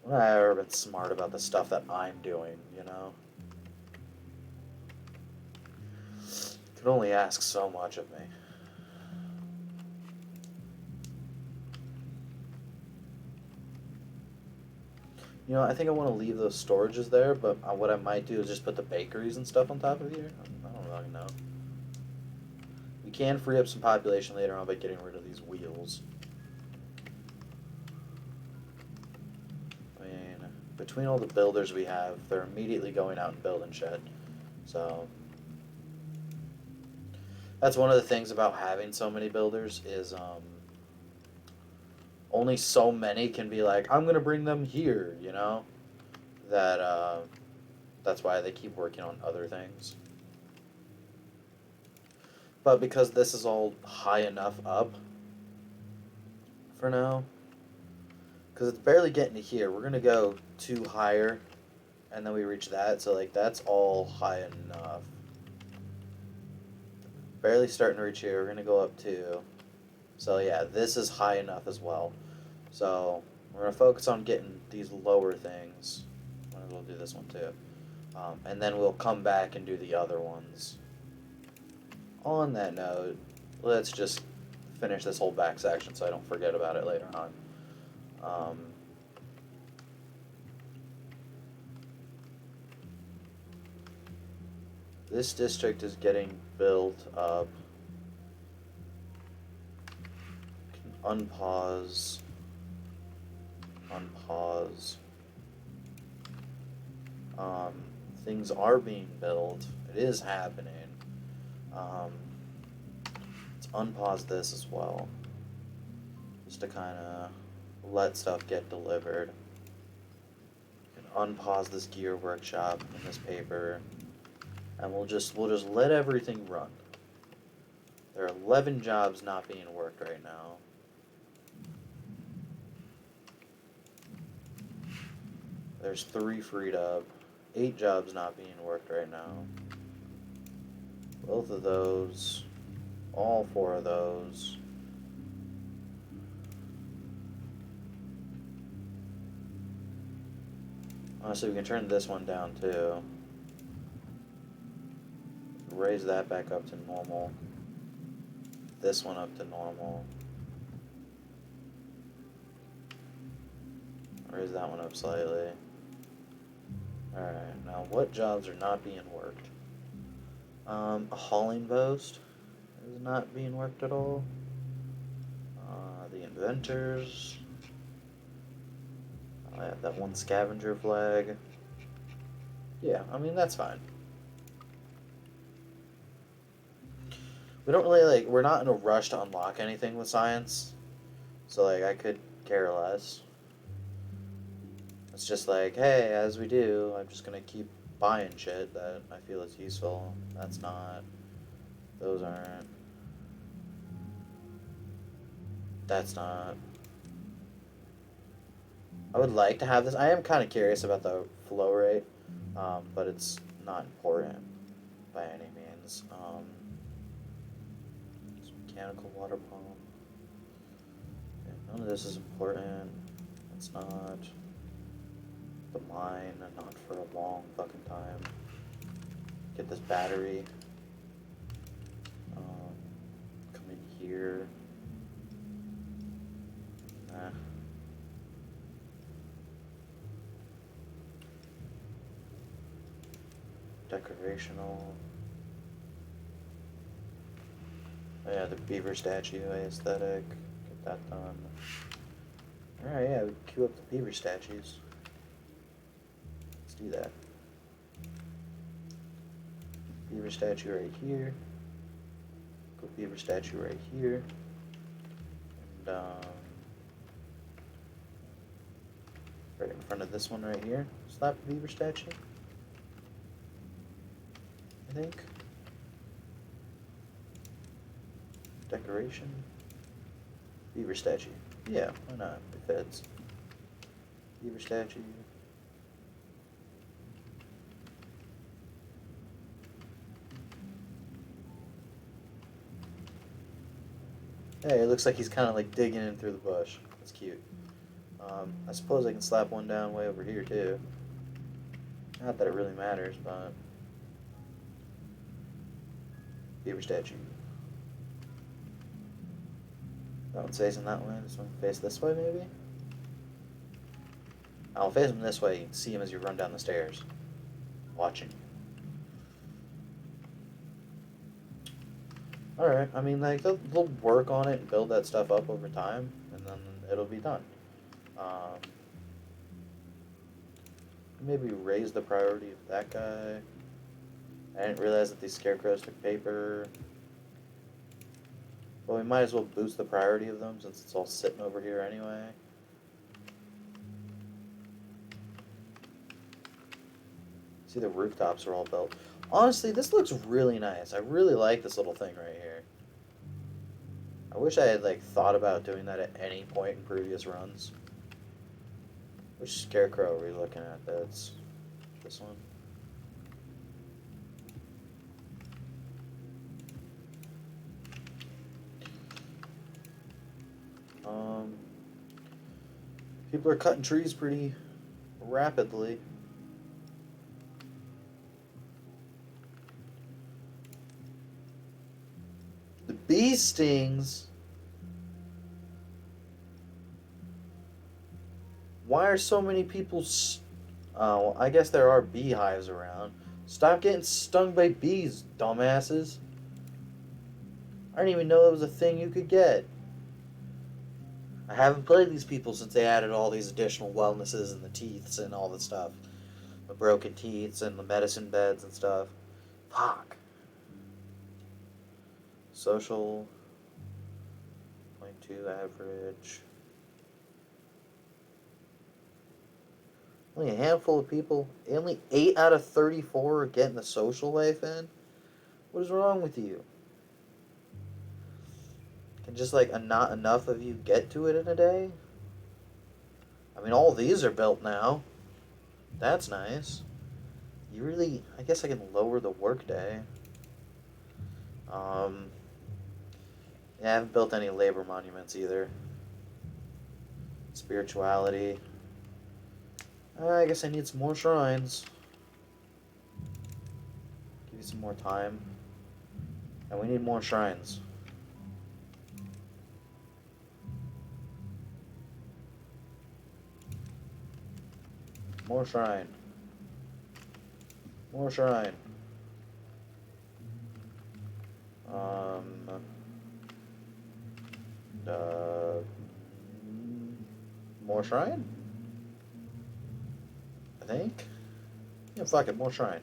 When have I ever been smart about the stuff that I'm doing, you know? Can only ask so much of me. You know, I think I want to leave those storages there, but what I might do is just put the bakeries and stuff on top of here. I don't really know. We can free up some population later on by getting rid of these wheels. I mean, between all the builders we have, they're immediately going out and building shit. So, that's one of the things about having so many builders is, only so many can be like, I'm gonna bring them here, you know? That, that's why they keep working on other things. But because this is all high enough up for now, because it's barely getting to here, we're gonna go 2 higher, and then we reach that, so like that's all high enough. Barely starting to reach here, we're gonna go up 2. So yeah, this is high enough as well. So we're gonna focus on getting these lower things. Might as well do this one too. And then we'll come back and do the other ones. On that note, let's just finish this whole back section so I don't forget about it later on. This district is getting built up. Unpause. Unpause. Things are being built. It is happening. Let's unpause this as well. Just to kind of let stuff get delivered. Unpause this gear workshop and this paper. And we'll just let everything run. There are 11 jobs not being worked right now. There's 3 freed up. 8 jobs not being worked right now. Both of those. All 4 of those. Honestly, we can turn this one down too. Raise that back up to normal. This one up to normal. Raise that one up slightly. Alright, now what jobs are not being worked? A hauling post is not being worked at all. The inventors. I have that one scavenger flag. Yeah, I mean, that's fine. We don't really, we're not in a rush to unlock anything with science. So, I could care less. It's just like, hey, as we do, I'm just gonna keep buying shit that I feel is useful. That's not. Those aren't. That's not. I would like to have this. I am kind of curious about the flow rate, but it's not important by any means. Let's Mechanical water pump. Okay, none of this is important. It's not. The mine, not for a long fucking time. Get this battery. Come in here. Nah. Decorational. Oh yeah, the beaver statue aesthetic. Get that done. Alright, yeah, we can queue up the beaver statues. Let's do that. Beaver statue right here. Go beaver statue right here. And right in front of this one right here. Slap the beaver statue. I think. Decoration. Beaver statue. Yeah, why not? It fits. Beaver statue. Hey, it looks like he's kind of like digging in through the bush. That's cute. I suppose I can slap one down way over here too. Not that it really matters, but beaver statue. That one's facing that way. This one face this way, maybe. I'll face him this way. You can see him as you run down the stairs, watching. Alright, I mean, like, they'll work on it and build that stuff up over time, and then it'll be done. Maybe raise the priority of that guy. I didn't realize that these scarecrows took paper. But we might as well boost the priority of them since it's all sitting over here anyway. See, the rooftops are all built. Honestly, this looks really nice. I really like this little thing right here. I wish I had, like, thought about doing that at any point in previous runs. Which scarecrow are we looking at? That's this one. People are cutting trees pretty rapidly. The bee stings. Why are so many people... well, I guess there are beehives around. Stop getting stung by bees, dumbasses. I didn't even know that was a thing you could get. I haven't played these people since they added all these additional wellnesses and the teeths and all the stuff. The broken teeths and the medicine beds and stuff. Fuck. Social. 0.2 average. Only a handful of people. Only 8 out of 34 are getting the social life in? What is wrong with you? Can just like not enough of you get to it in a day? I mean, all these are built now. That's nice. You really... I guess I can lower the workday. Yeah, I haven't built any labor monuments either. Spirituality. I guess I need some more shrines. Give you some more time. And we need more shrines. More shrine. More shrine. More shrine? I think? Yeah, fuck it, more shrine.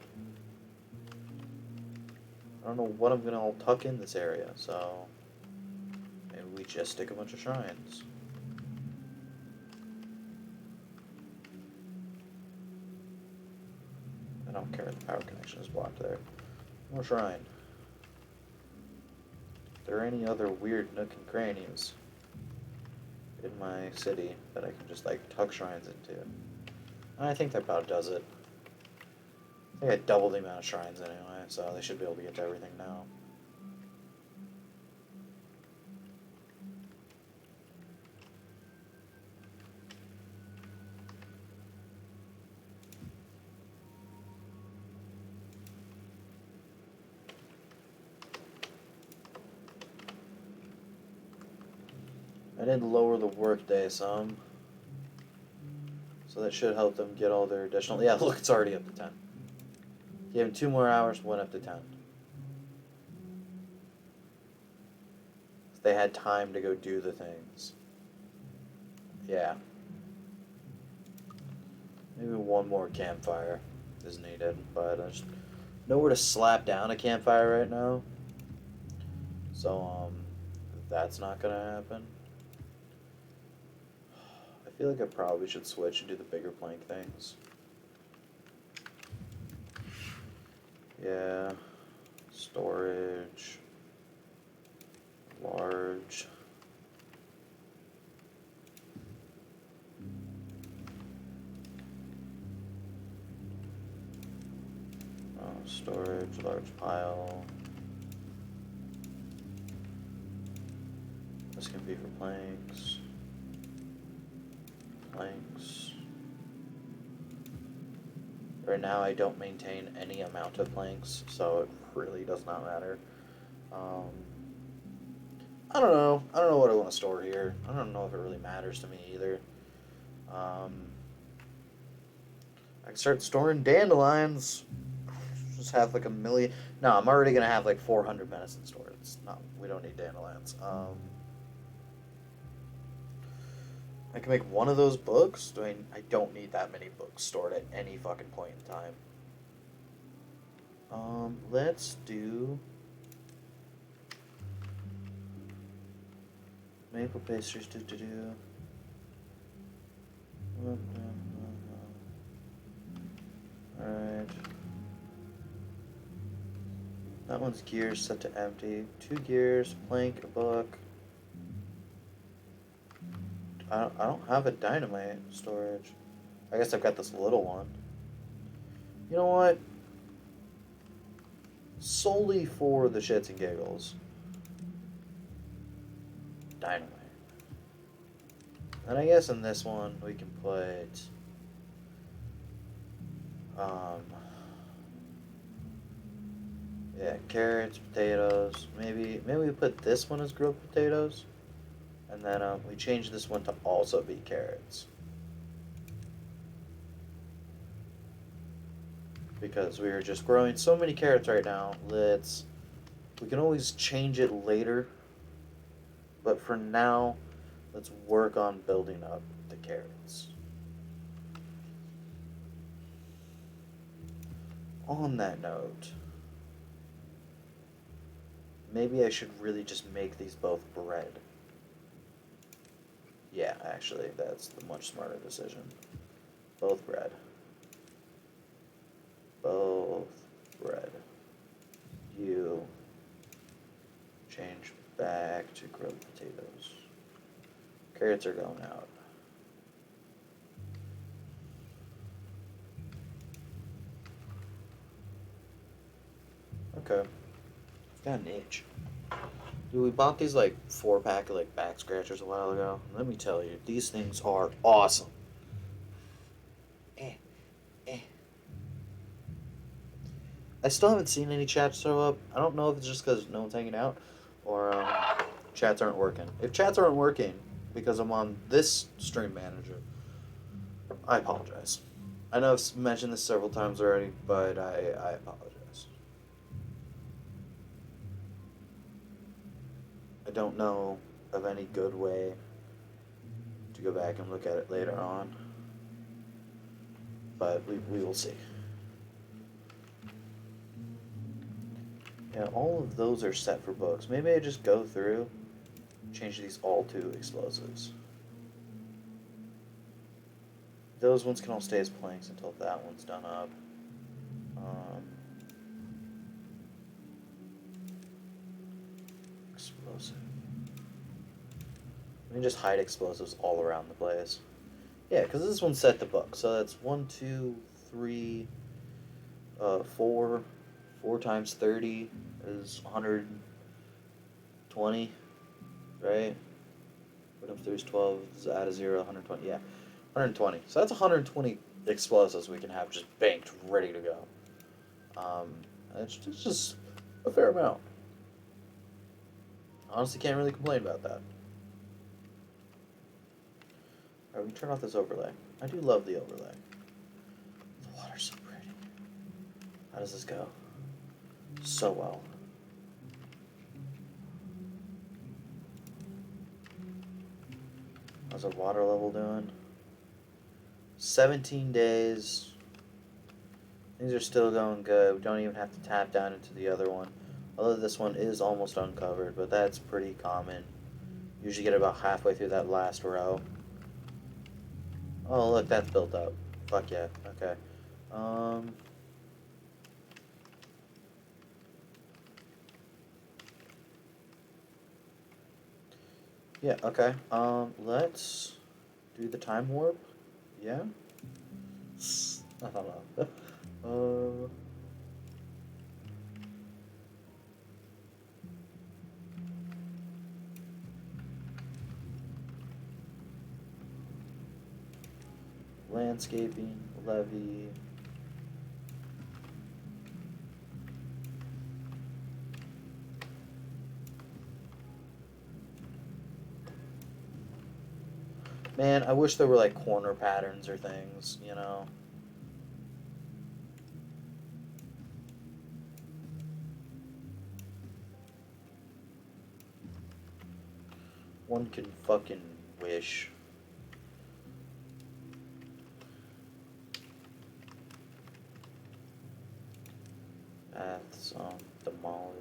I don't know what I'm gonna all tuck in this area, so maybe we just stick a bunch of shrines. I don't care if the power connection is blocked there. More shrine. Are there any other weird nook and crannies in my city that I can just like tuck shrines into? I think that about does it. I think I doubled the amount of shrines anyway, so they should be able to get to everything now. I did lower the workday some. So that should help them get all their additional... Yeah, look, it's already up to 10. Give them 2 more hours, went up to 10. They had time to go do the things. Yeah. Maybe 1 more campfire is needed, but I just nowhere to slap down a campfire right now. So, that's not gonna happen. I feel like I probably should switch and do the bigger plank things. Yeah. Storage. Large. Storage, large pile. This can be for planks. Planks. Right now I don't maintain any amount of planks, so it really does not matter. I don't know. I don't know what I want to store here. I don't know if it really matters to me either. I can start storing dandelions. Just have like a million. No, I'm already gonna have like 400 medicine stored. It's not. We don't need dandelions. I can make one of those books. I don't need that many books stored at any fucking point in time. Let's do maple pastries. Alright. That one's gears set to empty. 2 gears, plank, a book. I don't have a dynamite storage. I guess I've got this little one. You know what? Solely for the shits and giggles. Dynamite. And I guess in this one we can put yeah, carrots, potatoes. Maybe we put this one as grilled potatoes. And then we change this one to also be carrots. Because we are just growing so many carrots right now. We can always change it later. But for now, let's work on building up the carrots. On that note, maybe I should really just make these both bread. Yeah, actually, that's the much smarter decision. Both bread. Both bread. You change back to grilled potatoes. Carrots are going out. Okay. Got an itch. Dude, we bought these like 4-pack of like back scratchers a while ago. Let me tell you, these things are awesome. I still haven't seen any chats show up. I don't know if it's just because no one's hanging out or chats aren't working. If chats aren't working because I'm on this stream manager, I apologize. I know I've mentioned this several times already, but I apologize. I don't know of any good way to go back and look at it later on, but we will see. Yeah, all of those are set for books. Maybe I just go through, change these all to explosives. Those ones can all stay as planks until that one's done up. Explosive. We can just hide explosives all around the place. Yeah, because this one's set to book. So that's 1, 2, 3, 4. 4 times 30 is 120, right? 4 times 3 is 12. Is add a 0, 120. Yeah, 120. So that's 120 explosives we can have just banked, ready to go. It's just a fair amount. Honestly, can't really complain about that. Alright, we can turn off this overlay. I do love the overlay. The water's so pretty. How does this go? So well. How's our water level doing? 17 days. Things are still going good. We don't even have to tap down into the other one. Although this one is almost uncovered, but that's pretty common. Usually get about halfway through that last row. Oh, look, that's built up. Fuck yeah. Okay. Yeah, okay. Let's do the time warp. Yeah? I don't know. Landscaping, levee. Man, I wish there were like corner patterns or things, you know? One can fucking wish. Paths, demolish.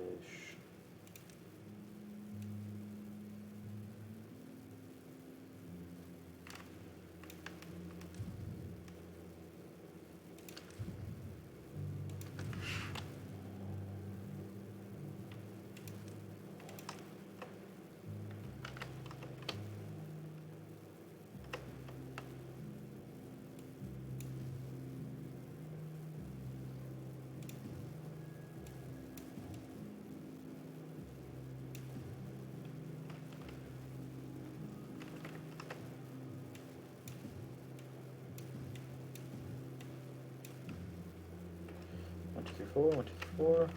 One, two, three, four, 1, 2, 3, 4.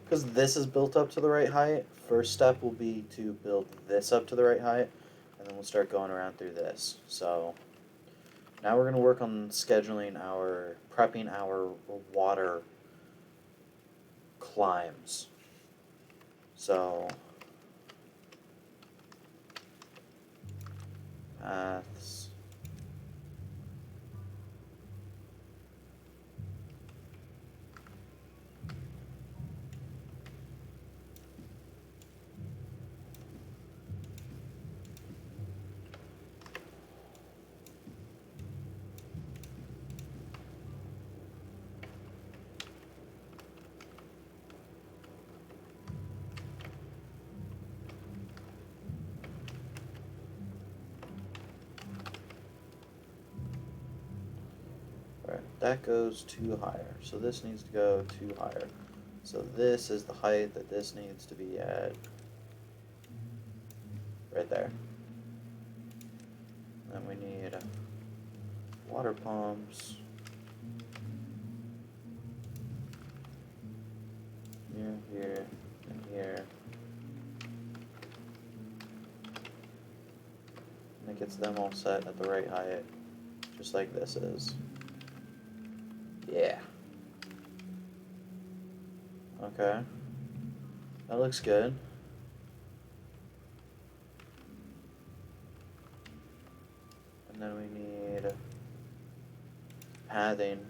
Because this is built up to the right height, first step will be to build this up to the right height, and then we'll start going around through this. So now we're going to work on scheduling prepping our water climbs. So, paths. That goes 2 higher, so this needs to go 2 higher. So this is the height that this needs to be at. Right there. Then we need water pumps. Here, here, and here. And it gets them all set at the right height, just like this is. Yeah. Okay. That looks good. And then we need pathing.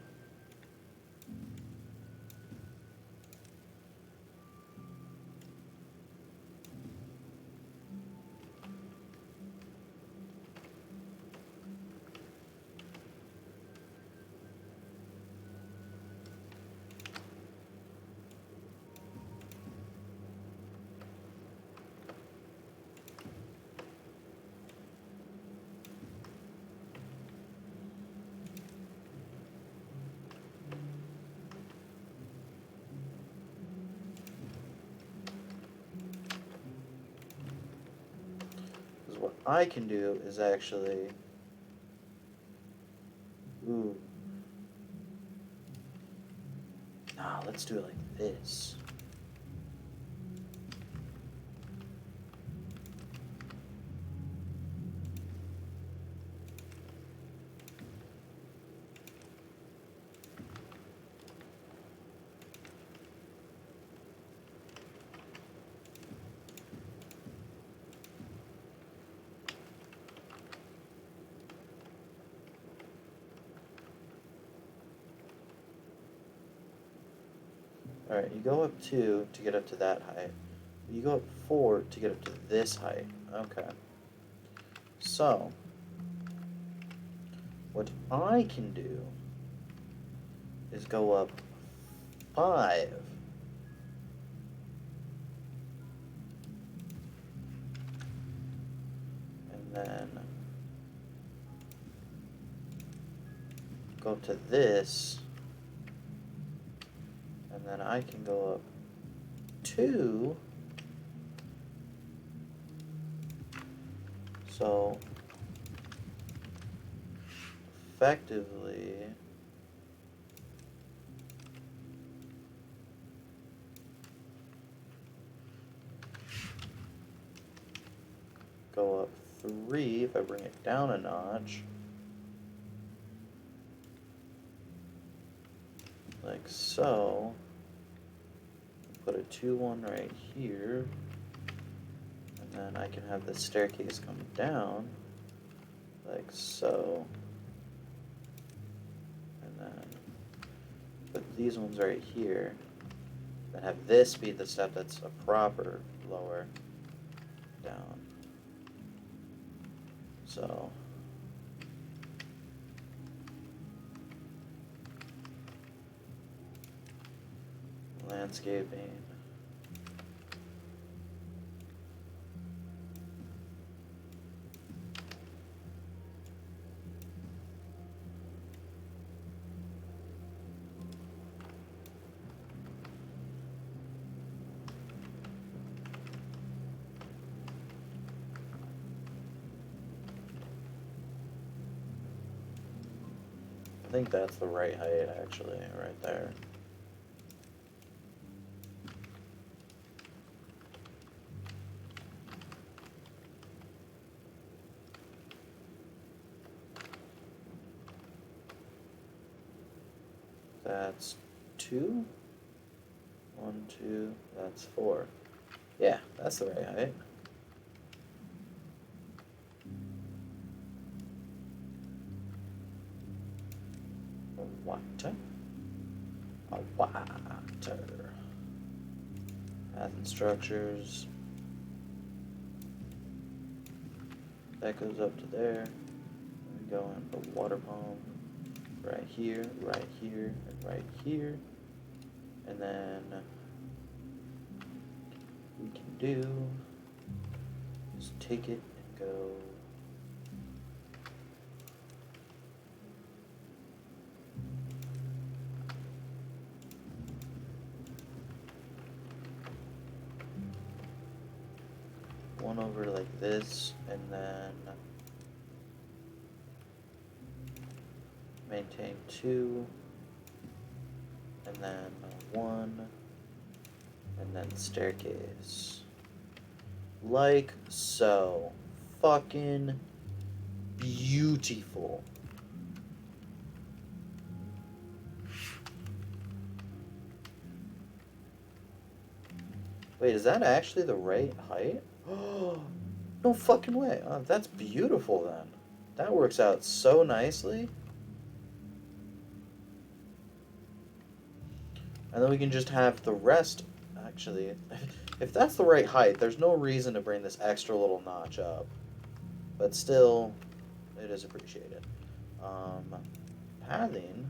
I can do is actually... Ooh. Nah, let's do it like this. Alright, you go up 2 to get up to that height. You go up 4 to get up to this height. Okay. So, what I can do is go up 5. And then go up to this. And then I can go up 2. So, effectively, go up 3 if I bring it down a notch. Like so. Put a 2-1 right here. And then I can have the staircase come down. Like so. And then put these ones right here. Then have this be the step that's a proper lower down. So landscaping. I think that's the right height, actually, right there. That's 2. 1, 2, that's 4. Yeah, that's the right height. Water. Water. Path and structures. That goes up to there. We go and put water pump right here, and right here. And then we can do is take it and go one over like this, and then maintain 2, and then 1, and then staircase. Like so. Fucking beautiful. Wait, is that actually the right height? No fucking way. Oh, that's beautiful then. That works out so nicely. And then we can just have the rest, actually, if that's the right height, there's no reason to bring this extra little notch up. But still, it is appreciated. Pathing,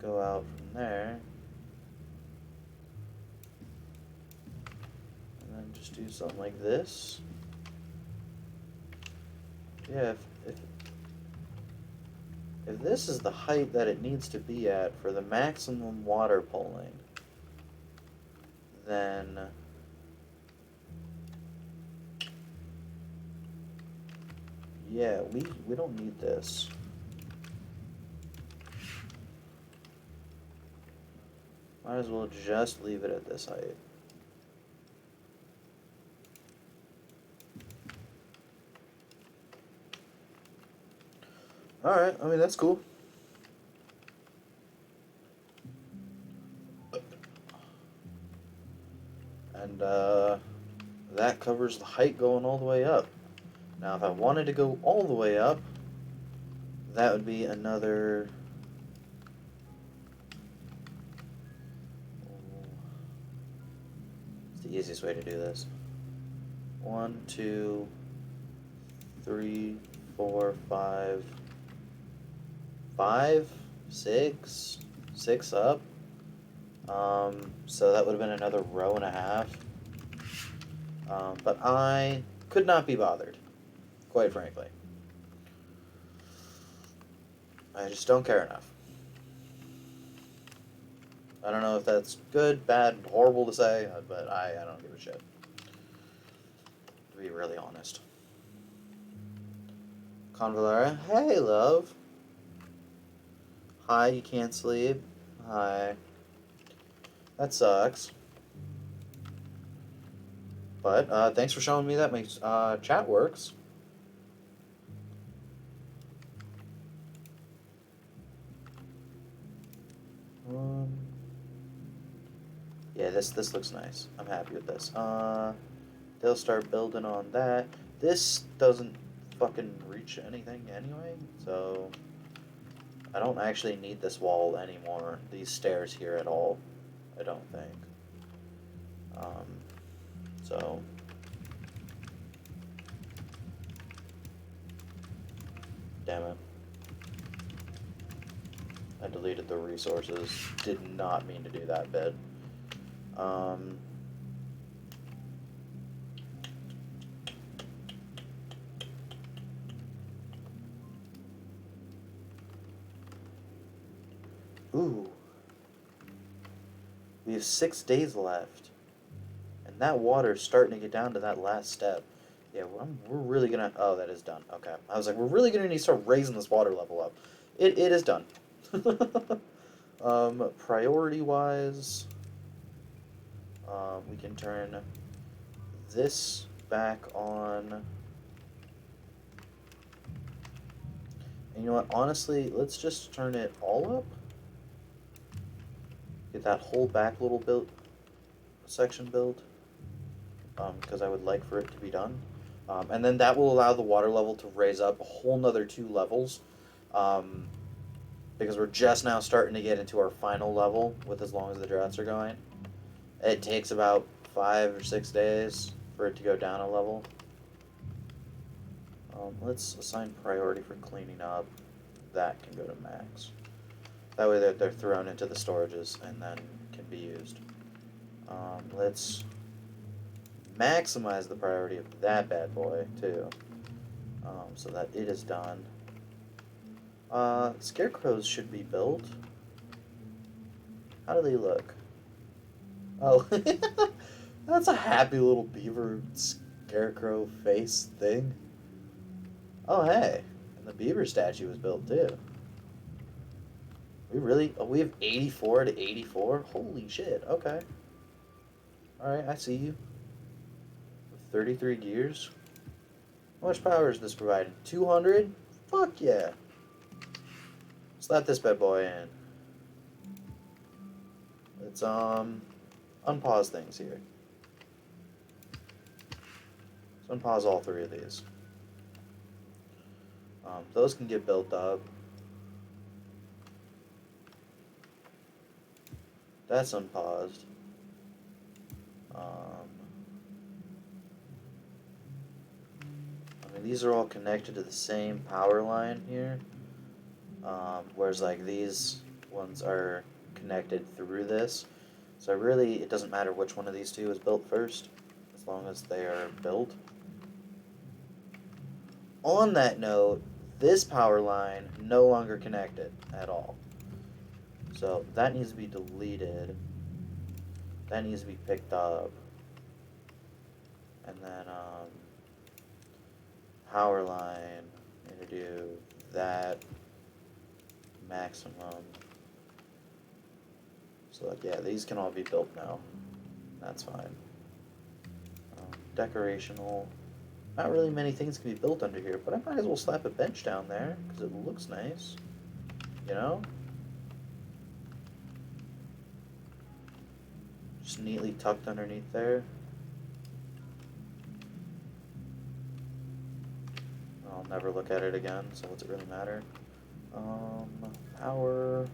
go out from there. And then just do something like this. Yeah, if this is the height that it needs to be at for the maximum water pulling, then yeah, we don't need this. Might as well just leave it at this height. Alright, I mean, that's cool. And, that covers the height going all the way up. Now, if I wanted to go all the way up, that would be another... It's the easiest way to do this. 1, 2, 3, 4, 5... 5, 6, 6 up. So that would have been another row and a half. But I could not be bothered, quite frankly. I just don't care enough. I don't know if that's good, bad, horrible to say, but I don't give a shit. To be really honest. Convalera, hey, love. Hi, you can't sleep. Hi. That sucks. But, thanks for showing me that my chat works. Yeah, this looks nice. I'm happy with this. They'll start building on that. This doesn't fucking reach anything anyway, so... I don't actually need this wall anymore, these stairs here at all, I don't think. So... Damn it. I deleted the resources. Did not mean to do that bit. Ooh. We have 6 days left. And that water's starting to get down to that last step. Yeah, we're really gonna... Oh, that is done. Okay. I was like, we're really gonna need to start raising this water level up. It is done. Priority-wise... we can turn this back on. And you know what? Honestly, let's just turn it all up. Get that whole back little section built. Because I would like for it to be done. And then that will allow the water level to raise up a whole nother 2 levels. Because we're just now starting to get into our final level with as long as the droughts are going. It takes about 5 or 6 days for it to go down a level. Let's assign priority for cleaning up. That can go to max. That way they're thrown into the storages and then can be used. Let's maximize the priority of that bad boy, too. So that it is done. Scarecrows should be built. How do they look? Oh, that's a happy little beaver scarecrow face thing. Oh, hey. And the beaver statue was built, too. We really... Oh, we have 84 to 84? Holy shit, okay. Alright, I see you. 33 gears. How much power is this providing? 200? Fuck yeah. Slap this bad boy in. Let's, unpause things here. Let's unpause all 3 of these. Those can get built up. That's unpaused. I mean, these are all connected to the same power line here. Whereas, like, these ones are connected through this. So really, it doesn't matter which one of these 2 is built first, as long as they are built. On that note, this power line no longer connected at all. So that needs to be deleted. That needs to be picked up. And then, power line. need to do that maximum. So like, yeah, these can all be built now. That's fine. Decorational. Not really many things can be built under here, but I might as well slap a bench down there because it looks nice. You know? Just neatly tucked underneath there. I'll never look at it again, so what's it really matter? Power.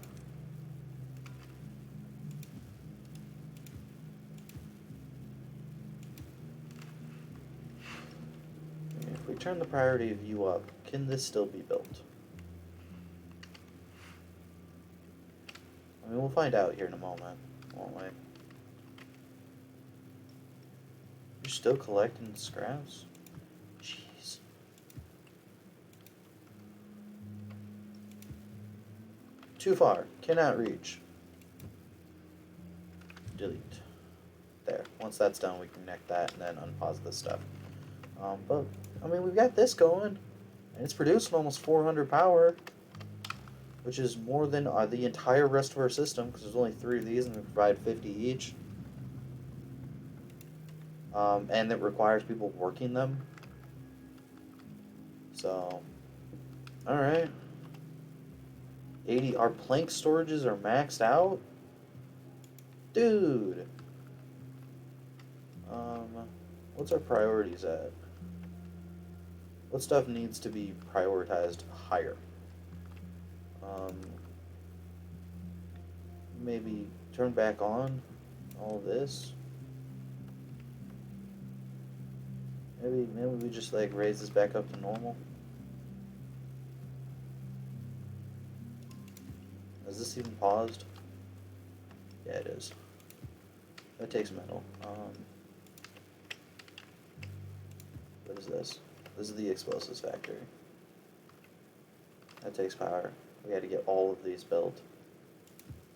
If we turn the priority of you up, can this still be built? I mean, we'll find out here in a moment, won't we? You're still collecting scraps? Jeez. Too far. Cannot reach. Delete. There. Once that's done, we can connect that and then unpause this stuff. But, I mean, we've got this going. And it's producing almost 400 power. Which is more than the entire rest of our system, because there's only 3 of these and we provide 50 each. And it requires people working them. So, alright. 80. Our plank storages are maxed out? Dude! What's our priorities at? What stuff needs to be prioritized higher? Maybe turn back on all of this. Maybe we just like raise this back up to normal. Is this even paused? Yeah, it is. That takes metal. What is this? This is the explosives factory. That takes power. We had to get all of these built.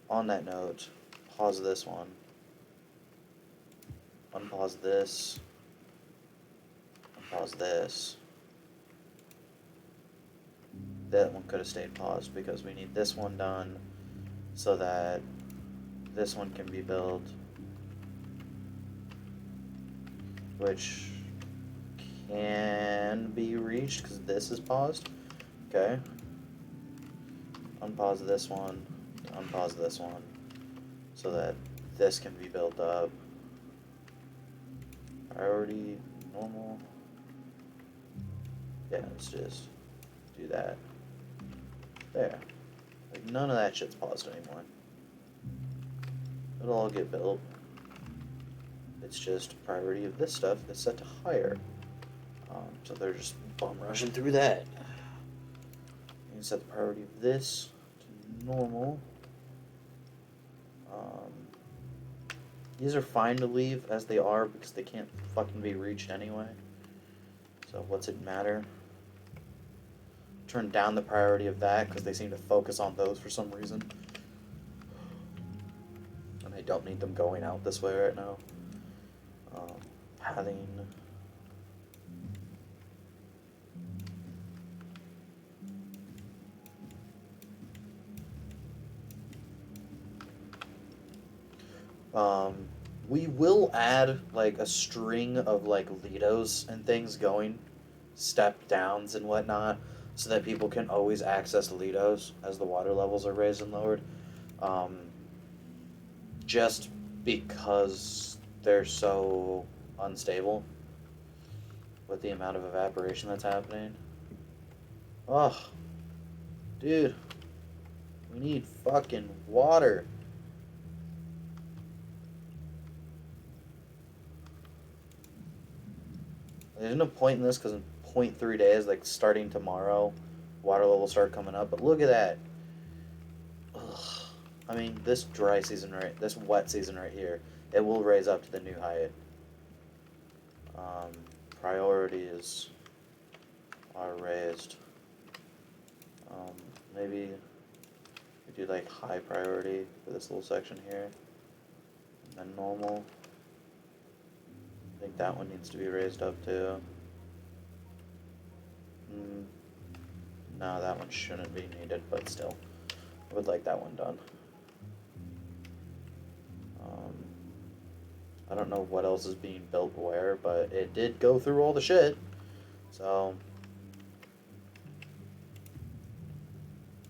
On that note, pause this one. Unpause this. Unpause this. That one could have stayed paused because we need this one done so that this one can be built, which can be reached because this is paused. Okay. Unpause this one, unpause this one, so that this can be built up. Priority, normal. Yeah, let's just do that. There. Like, none of that shit's paused anymore. It'll all get built. It's just priority of this stuff is set to higher. So they're just bum rushing through that. You can set the priority of this to normal. These are fine to leave as they are because they can't fucking be reached anyway. So what's it matter? Turn down the priority of that because they seem to focus on those for some reason. And I don't need them going out this way right now. Padding. We will add like a string of like Lidos and things going, step downs and whatnot, so that people can always access Lidos as the water levels are raised and lowered. Just because they're so unstable with the amount of evaporation that's happening. Ugh. Dude. We need fucking water. There's no point in this because in 0.3 days, like starting tomorrow, water levels start coming up. But look at that. Ugh. I mean, this dry season this wet season right here, it will raise up to the new height. Priorities are raised. Maybe we do like high priority for this little section here, and then normal. I think that one needs to be raised up too. No, that one shouldn't be needed, but still. I would like that one done. I don't know what else is being built where, but it did go through all the shit. So,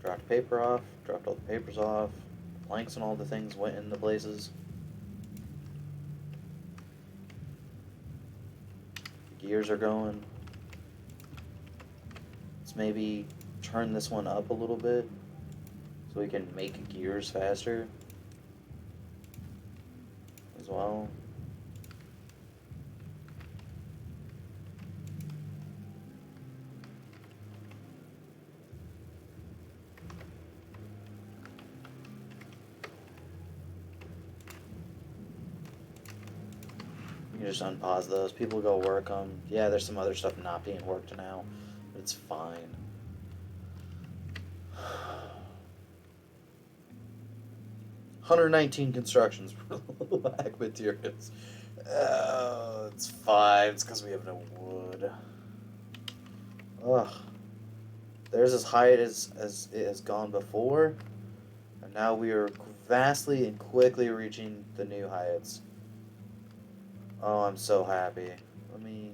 dropped paper off, dropped all the papers off, planks and all the things went in the places. The gears are going. Let's maybe turn this one up a little bit so we can make gears faster as well. You can just unpause those. People go work them. Yeah, there's some other stuff not being worked now, but it's fine. 119 constructions for lack materials. Oh, it's fine. It's because we have no wood. Ugh. There's as high as it has gone before, and now we are vastly and quickly reaching the new heights. Oh, I'm so happy. Let me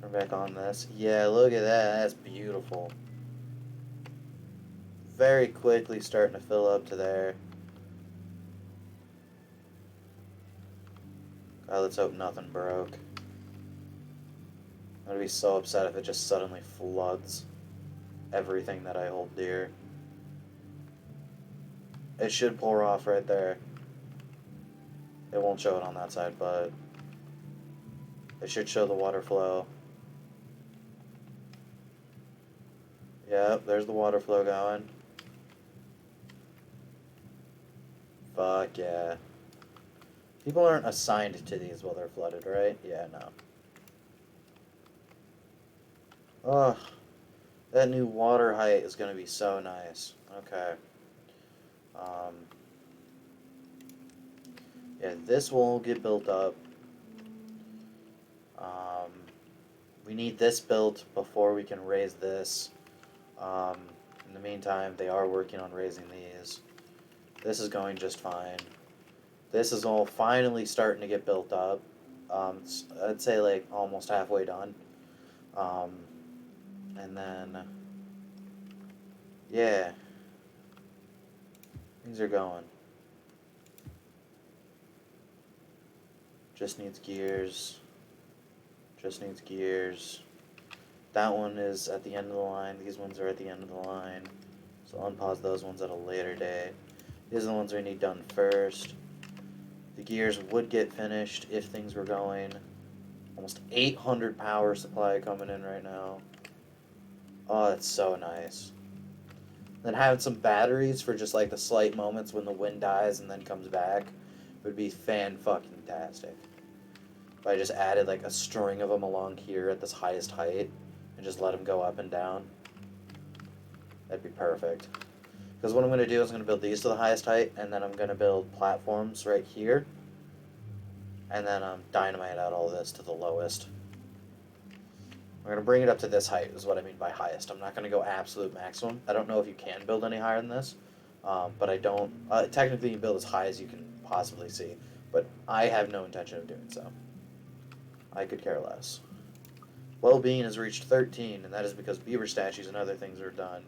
turn back on this. Yeah, look at that. That's beautiful. Very quickly starting to fill up to there. God, let's hope nothing broke. I'm gonna be so upset if it just suddenly floods everything that I hold dear. It should pour off right there. It won't show it on that side, but it should show the water flow. Yep, there's the water flow going. Fuck yeah. People aren't assigned to these while they're flooded, right? Yeah, no. Ugh. That new water height is gonna be so nice. Okay. Um, yeah, this will get built up. We need this built before we can raise this. In the meantime, they are working on raising these. This is going just fine. This is all finally starting to get built up. I'd say like almost halfway done. And then, yeah, things are going. Just needs gears. Just needs gears. That one is at the end of the line. These ones are at the end of the line. So unpause those ones at a later date. These are the ones we need done first. The gears would get finished if things were going. Almost 800 power supply coming in right now. Oh, that's so nice. Then having some batteries for just like the slight moments when the wind dies and then comes back would be fan-fucking-tastic. If I just added like a string of them along here at this highest height and just let them go up and down, that'd be perfect. Because what I'm going to do is I'm going to build these to the highest height, and then I'm going to build platforms right here, and then dynamite out all this to the lowest. We're going to bring it up to this height is what I mean by highest. I'm not going to go absolute maximum. I don't know if you can build any higher than this, but I don't. Technically, you can build as high as you can possibly see, but I have no intention of doing so. I could care less. Well-being has reached 13, and that is because beaver statues and other things are done,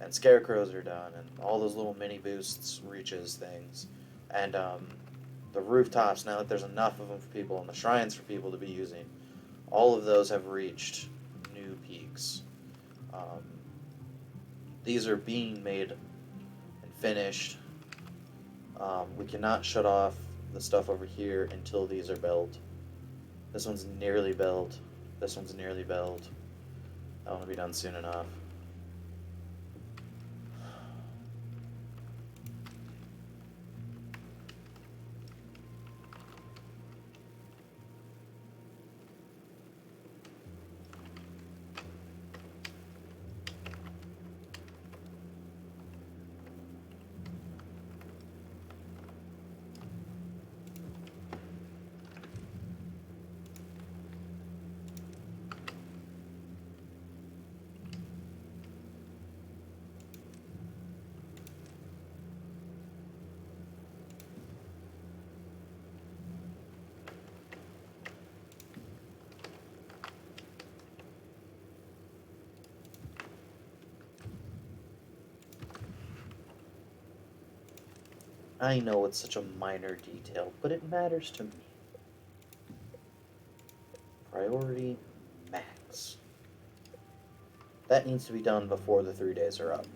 and scarecrows are done, and all those little mini boosts reaches things, and the rooftops, now that there's enough of them for people, and the shrines for people to be using, all of those have reached new peaks. These are being made and finished. We cannot shut off the stuff over here until these are built. This one's nearly built. This one's nearly built. That one will be done soon enough. I know it's such a minor detail, but it matters to me. Priority max. That needs to be done before the 3 days are up.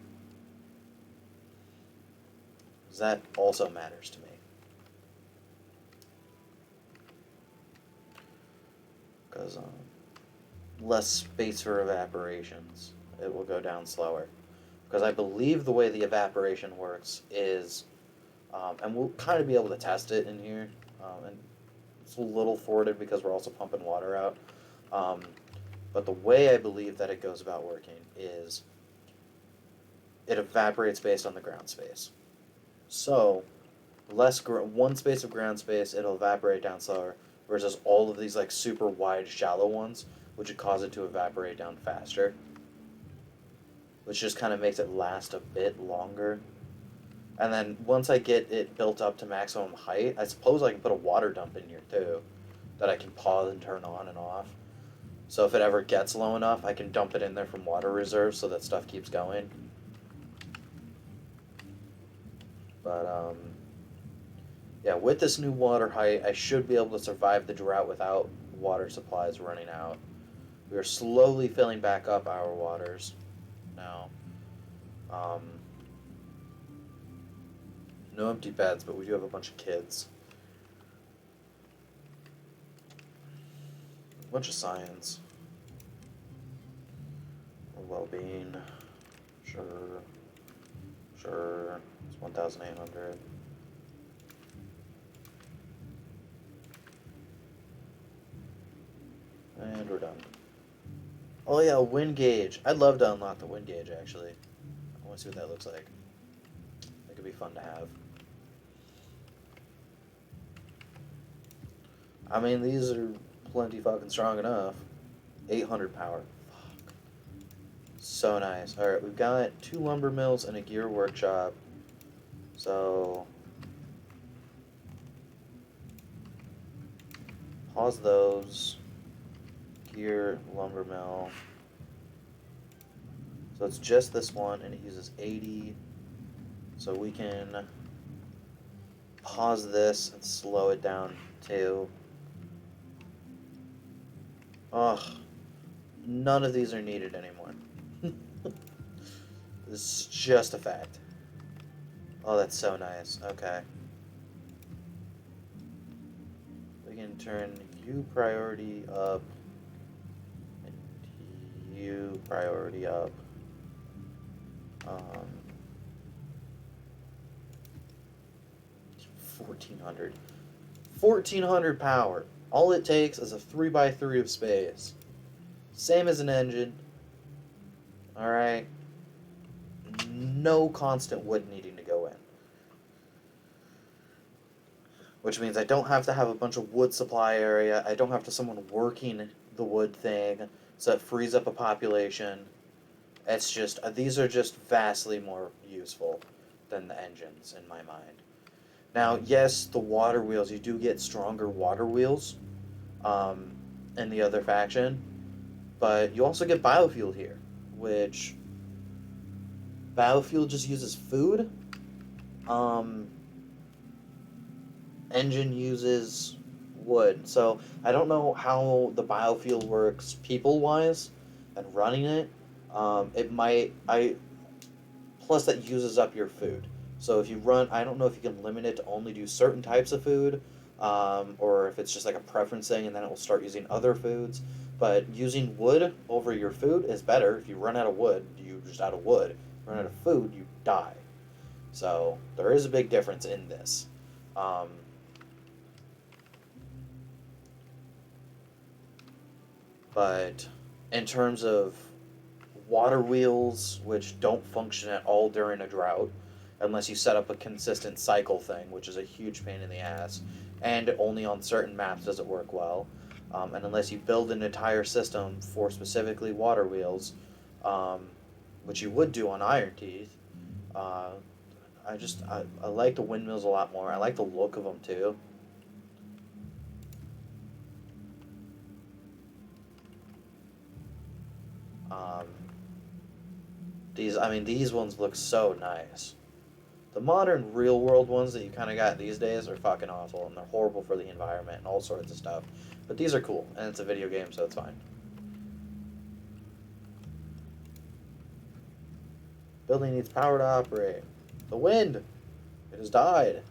Because that also matters to me. Because less space for evaporations. It will go down slower. Because I believe the way the evaporation works is, and we'll kind of be able to test it in here, and it's a little thwarted because we're also pumping water out. Um, but the way I believe that it goes about working is it evaporates based on the ground space. So, one space of ground space, it'll evaporate down slower, versus all of these like super wide, shallow ones, which would cause it to evaporate down faster, which just kind of makes it last a bit longer. And then once I get it built up to maximum height, I suppose I can put a water dump in here too, that I can pause and turn on and off. So if it ever gets low enough, I can dump it in there from water reserve so that stuff keeps going. But yeah, with this new water height, I should be able to survive the drought without water supplies running out. We are slowly filling back up our waters now. Um, no empty beds, but we do have a bunch of kids. A bunch of science. Well-being. Sure. Sure. It's 1,800. And we're done. Oh yeah, wind gauge. I'd love to unlock the wind gauge, actually. I want to see what that looks like. That could be fun to have. I mean, these are plenty fucking strong enough. 800 power. Fuck. So nice. Alright, we've got 2 lumber mills and a gear workshop. So... pause those. Gear, lumber mill. So it's just this one, and it uses 80. So we can pause this and slow it down too. Ugh. None of these are needed anymore. This is just a fact. Oh, that's so nice. Okay. We can turn U priority up and U priority up. 1400. 1400 power. All it takes is a 3x3 of space. Same as an engine. Alright. No constant wood needing to go in. Which means I don't have to have a bunch of wood supply area. I don't have to someone working the wood thing. So it frees up a population. It's just, these are just vastly more useful than the engines in my mind. Now, yes, the water wheels, you do get stronger water wheels in the other faction, but you also get biofuel here, which biofuel just uses food. Engine uses wood. So I don't know how the biofuel works people-wise and running it. Plus that uses up your food. So if you run, I don't know if you can limit it to only do certain types of food, or if it's just like a preference thing and then it will start using other foods. But using wood over your food is better. If you run out of wood, you're just out of wood. If you run out of food, you die. So there is a big difference in this. But in terms of water wheels, which don't function at all during a drought, unless you set up a consistent cycle thing, which is a huge pain in the ass, and only on certain maps does it work well. And unless you build an entire system for specifically water wheels, which you would do on Iron Teeth, I like the windmills a lot more. I like the look of them too. These ones look so nice. The modern real world ones that you kind of got these days are fucking awful, and they're horrible for the environment and all sorts of stuff. But these are cool, and it's a video game, so it's fine. Building needs power to operate. The wind! It has died.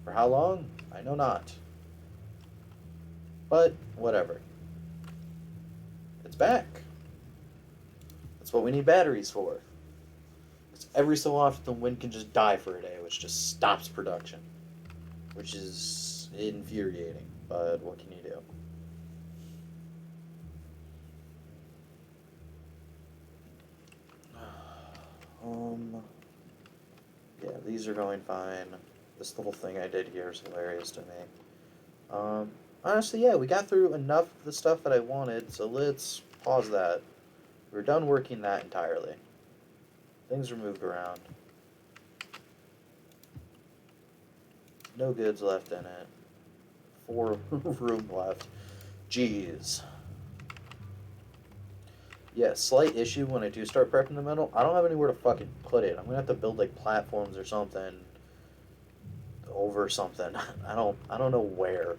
For how long? I know not. But, whatever. It's back. That's what we need batteries for. Because every so often the wind can just die for a day, which just stops production. Which is infuriating, but what can you do? Yeah, these are going fine. This little thing I did here is hilarious to me. Honestly, yeah, we got through enough of the stuff that I wanted, so let's pause that. We're done working that entirely. Things are moved around. No goods left in it. 4 room left. Jeez. Yeah, slight issue when I do start prepping the metal. I don't have anywhere to fucking put it. I'm gonna have to build like platforms or something over something. I don't know where.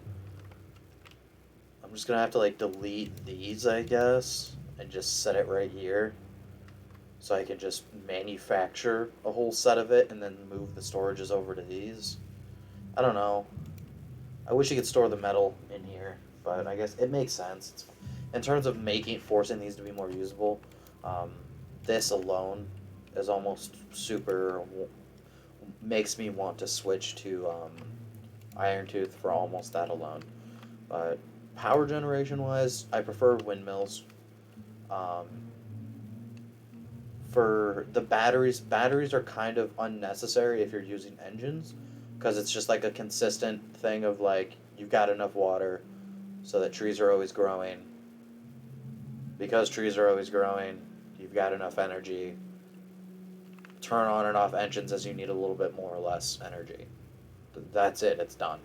I'm just gonna have to like delete these, I guess, and just set it right here. So I can just manufacture a whole set of it and then move the storages over to these. I don't know. I wish you could store the metal in here, but I guess it makes sense. In terms of forcing these to be more usable, this alone is almost super, makes me want to switch to Iron Tooth for almost that alone. But power generation wise, I prefer windmills. Um, for the batteries are kind of unnecessary if you're using engines, because it's just like a consistent thing of like you've got enough water so that trees are always growing. Because trees are always growing, you've got enough energy. Turn on and off engines as you need a little bit more or less energy. That's it. It's done.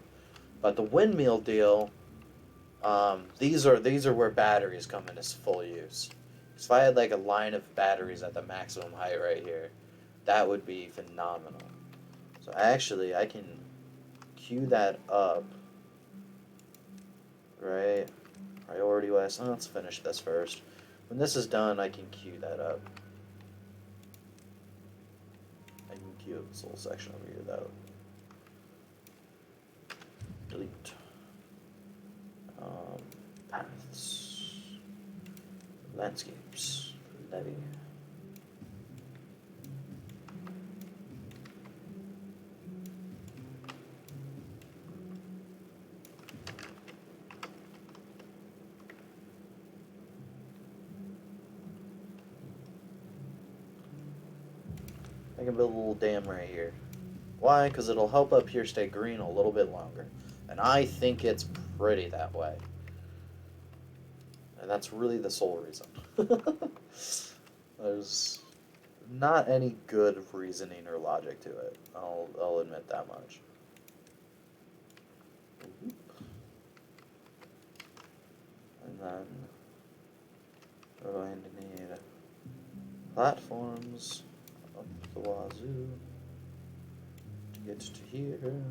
But the windmill deal, these are where batteries come into full use. If I had like a line of batteries at the maximum height right here, that would be phenomenal. So actually, I can queue that up. Right? Priority wise. Oh, let's finish this first. When this is done, I can queue that up. I can queue up this little section over here, though. Delete. Paths. Landscapes. Levy. I can build a little dam right here. Why? Because it'll help up here stay green a little bit longer. And I think it's pretty that way. And that's really the sole reason. There's not any good reasoning or logic to it. I'll admit that much. And then we're going to need platforms up the wazoo to get to here.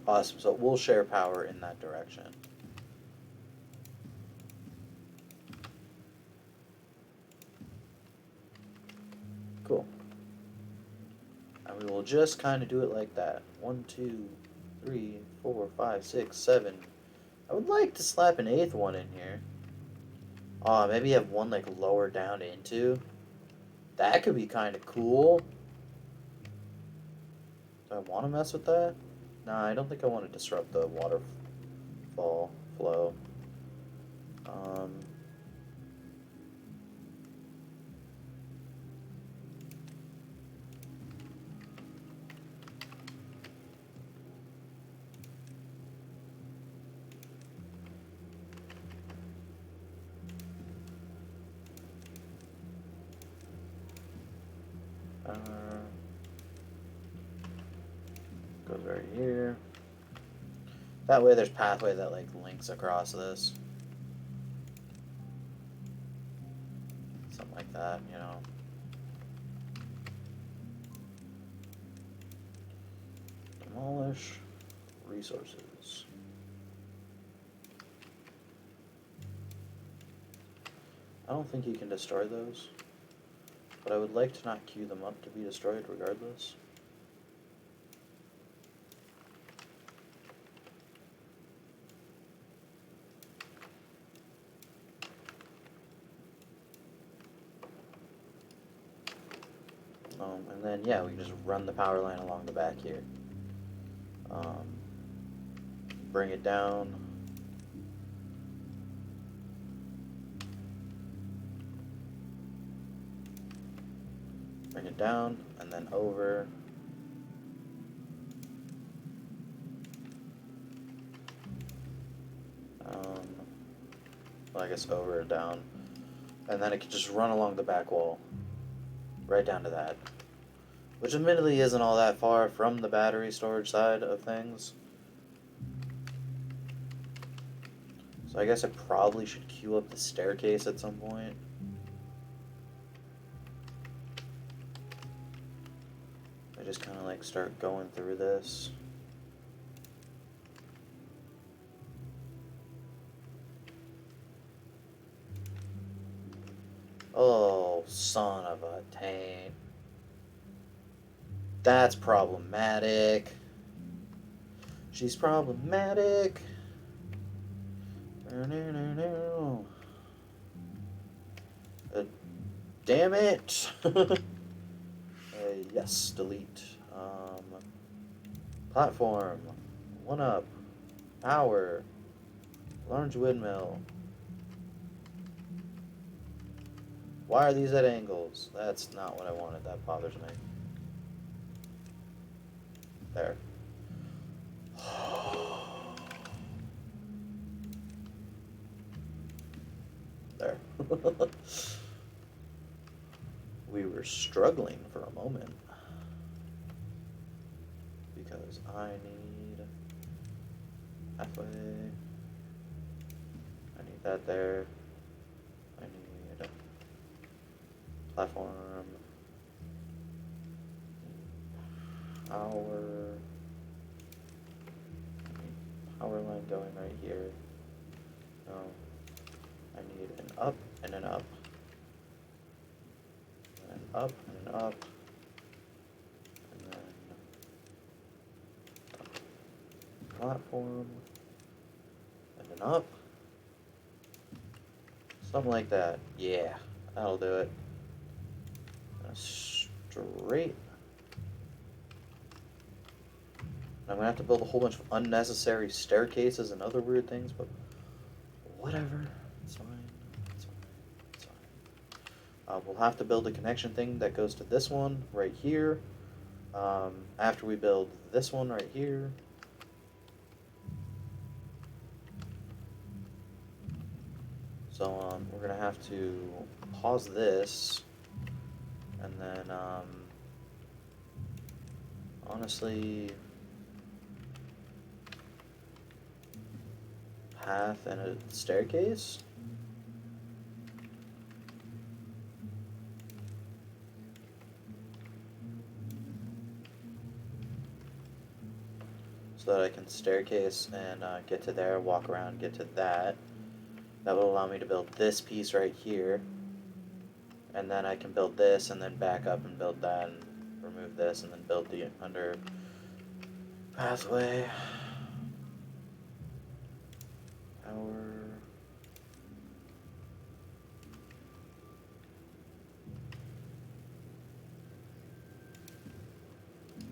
Awesome, so we'll share power in that direction. Cool. And we will just kind of do it like that. 1, 2, 3, 4, 5, 6, 7. I would like to slap an 8th one in here. Maybe have one like lower down into. That could be kind of cool. Do I want to mess with that? Nah, I don't think I want to disrupt the waterfall flow. Um, goes right here. That way there's pathway that like links across this. Something like that, you know. Demolish resources. I don't think you can destroy those, but I would like to not queue them up to be destroyed regardless. And then, yeah, we can just run the power line along the back here. Bring it down. Bring it down, and then over. Well, I guess over or down. And then it can just run along the back wall. Right down to that. Which admittedly isn't all that far from the battery storage side of things. So I guess I probably should queue up the staircase at some point. I just kind of like start going through this. Oh, son of a taint. That's problematic. She's problematic. Damn it. Yes, delete. Platform. 1-up. Power. Large windmill. Why are these at angles? That's not what I wanted. That bothers me. There. There. We were struggling for a moment. Because I need halfway. I need that there. I need platform. Power. Power line going right here. No. I need an up and an up. And an up and an up. And then platform. And an up. Something like that. Yeah, that'll do it. Straight. I'm gonna have to build a whole bunch of unnecessary staircases and other weird things, but whatever. It's fine. It's fine. It's fine. We'll have to build a connection thing that goes to this one right here. After we build this one right here. So we're gonna have to pause this, and then honestly, path and a staircase. So that I can staircase and get to there, walk around, get to that. That will allow me to build this piece right here. And then I can build this and then back up and build that and remove this and then build the under pathway. Power.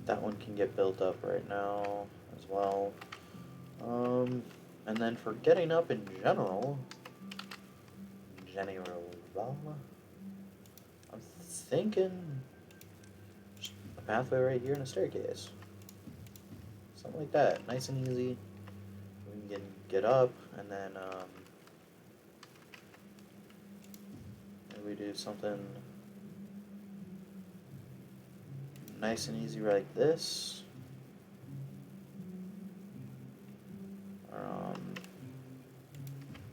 That one can get built up right now as well. And then for getting up in general, general. I'm thinking just a pathway right here and a staircase. Something like that. Nice and easy. We can get up and then maybe we do something nice and easy like this.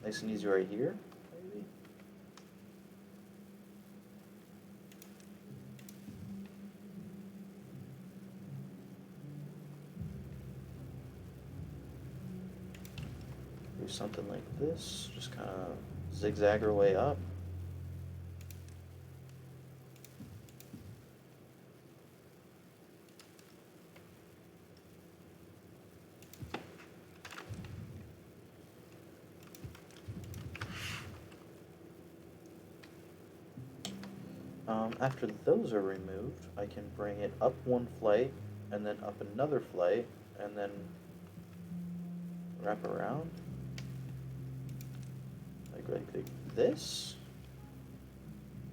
Nice and easy right here, maybe. Do something like this, just kind of zigzag our way up. After those are removed, I can bring it up one flight, and then up another flight, and then wrap around. Like this.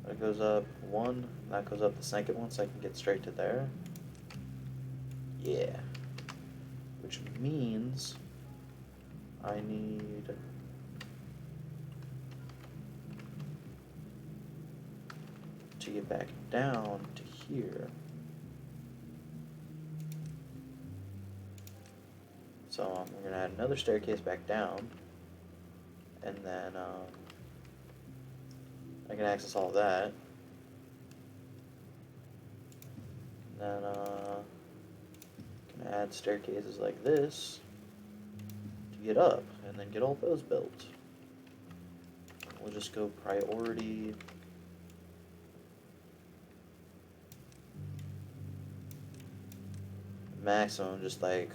That goes up one, that goes up the second one, so I can get straight to there. Yeah. Which means I need to get back down to here. So we're gonna add another staircase back down, and then I can access all of that. And then can add staircases like this to get up, and then get all those built. We'll just go priority. Maximum, just like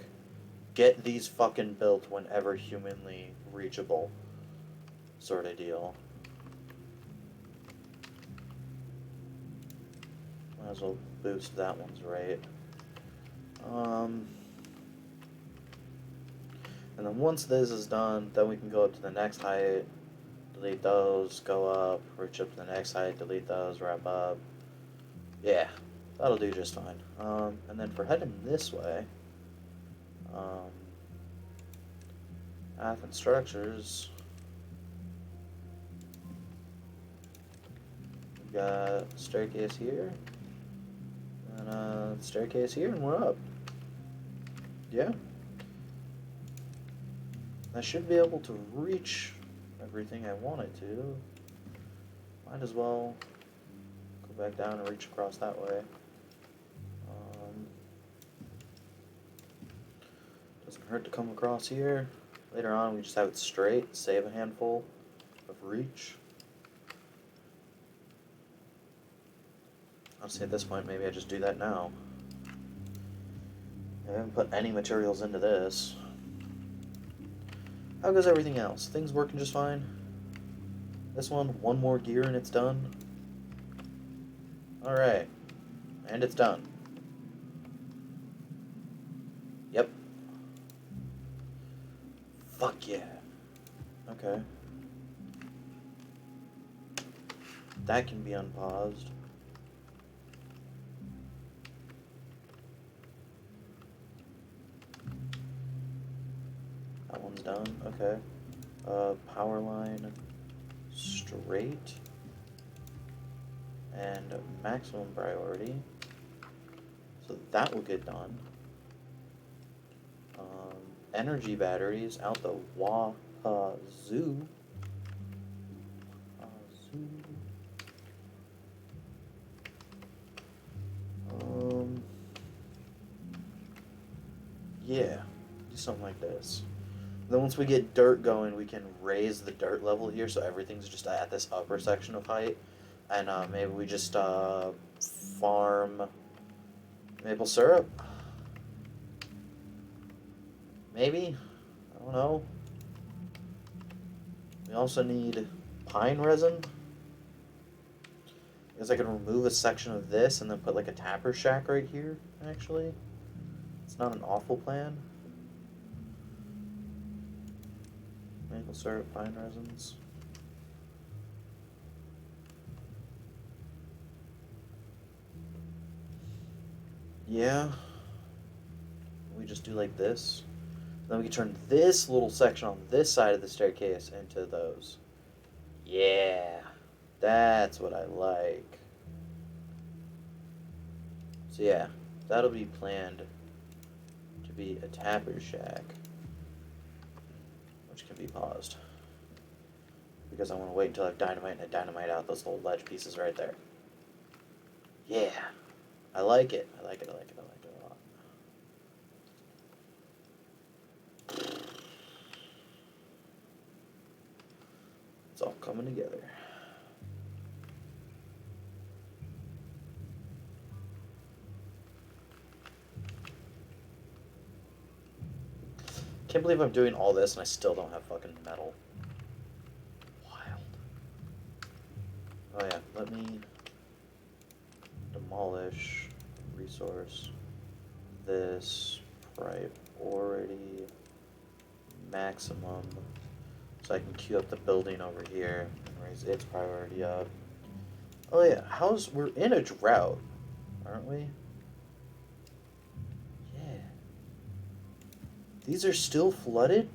get these fucking built whenever humanly reachable, sort of deal. Might as well boost that one's rate. And then once this is done, then we can go up to the next height, delete those, go up, reach up to the next height, delete those, wrap up. Yeah. That'll do just fine. And then for heading this way, path and structures, we've got staircase here, and staircase here, and we're up. Yeah. I should be able to reach everything I wanted to. Might as well go back down and reach across that way. Doesn't hurt to come across here. Later on, we just have it straight, save a handful of reach. Honestly, at this point, maybe I just do that now. I haven't put any materials into this. How goes everything else? Things working just fine? This one more gear and it's done. Alright. And it's done. Yep. Fuck yeah. Okay. That can be unpaused. That one's done. Okay. Power line straight. And maximum priority. So that will get done. Energy batteries out the wazoo. Yeah, do something like this. Then once we get dirt going, we can raise the dirt level here so everything's just at this upper section of height. And maybe we just farm maple syrup. Maybe? I don't know. We also need pine resin. I guess I could remove a section of this and then put like a tapper shack right here, actually. It's not an awful plan. Maple syrup, pine resins. Yeah. We just do like this. Then we can turn this little section on this side of the staircase into those. Yeah. That's what I like. So yeah, that'll be planned to be a tapper shack, which can be paused. Because I want to wait until I dynamite out those little ledge pieces right there. Yeah. I like it. I like it. I like it. I like it a lot. It's all coming together. Can't believe I'm doing all this and I still don't have fucking metal. Wild. Oh yeah, let me demolish resource this priority maximum so I can queue up the building over here and raise its priority up. Oh yeah, we're in a drought, aren't we? Yeah. These are still flooded?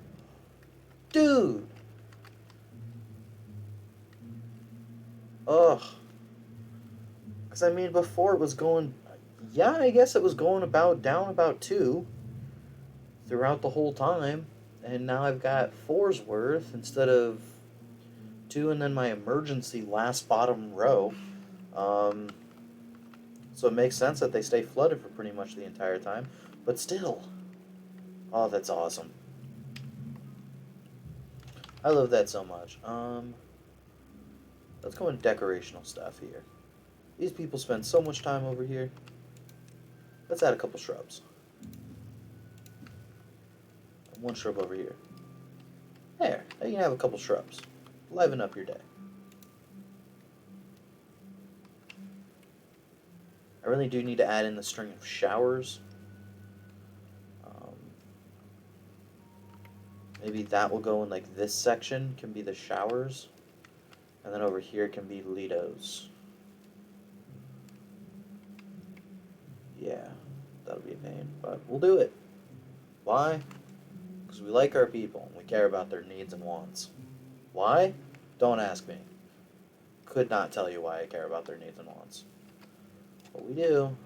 Dude! Ugh. Because, I mean, before it was going... Yeah, I guess it was going down about 2 throughout the whole time. And now I've got 4's worth instead of 2, and then my emergency last bottom row. So it makes sense that they stay flooded for pretty much the entire time. But still. Oh, that's awesome. I love that so much. Let's go into decorational stuff here. These people spend so much time over here. Let's add a couple shrubs. And 1 shrub over here. There, now you can have a couple shrubs. Liven up your day. I really do need to add in the string of showers. Maybe that will go in like this section, can be the showers. And then over here can be Lido's. Yeah, that'll be a pain, but we'll do it. Why? Because we like our people and we care about their needs and wants. Why? Don't ask me. Could not tell you why I care about their needs and wants. But we do.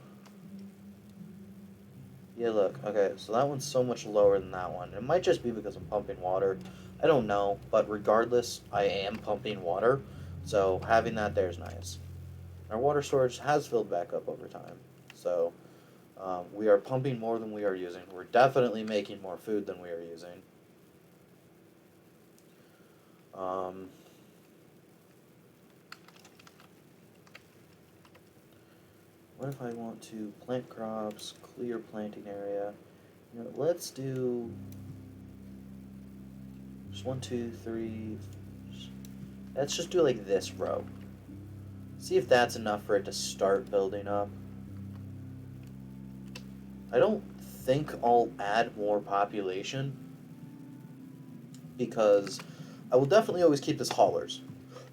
Yeah, look. Okay, so that one's so much lower than that one. It might just be because I'm pumping water. I don't know, but regardless, I am pumping water. So having that there is nice. Our water storage has filled back up over time. So we are pumping more than we are using. We're definitely making more food than we are using. What if I want to plant crops, clear planting area? You know, let's do just 1, 2, 3. Let's just do like this row. See if that's enough for it to start building up. I don't think I'll add more population because I will definitely always keep this haulers,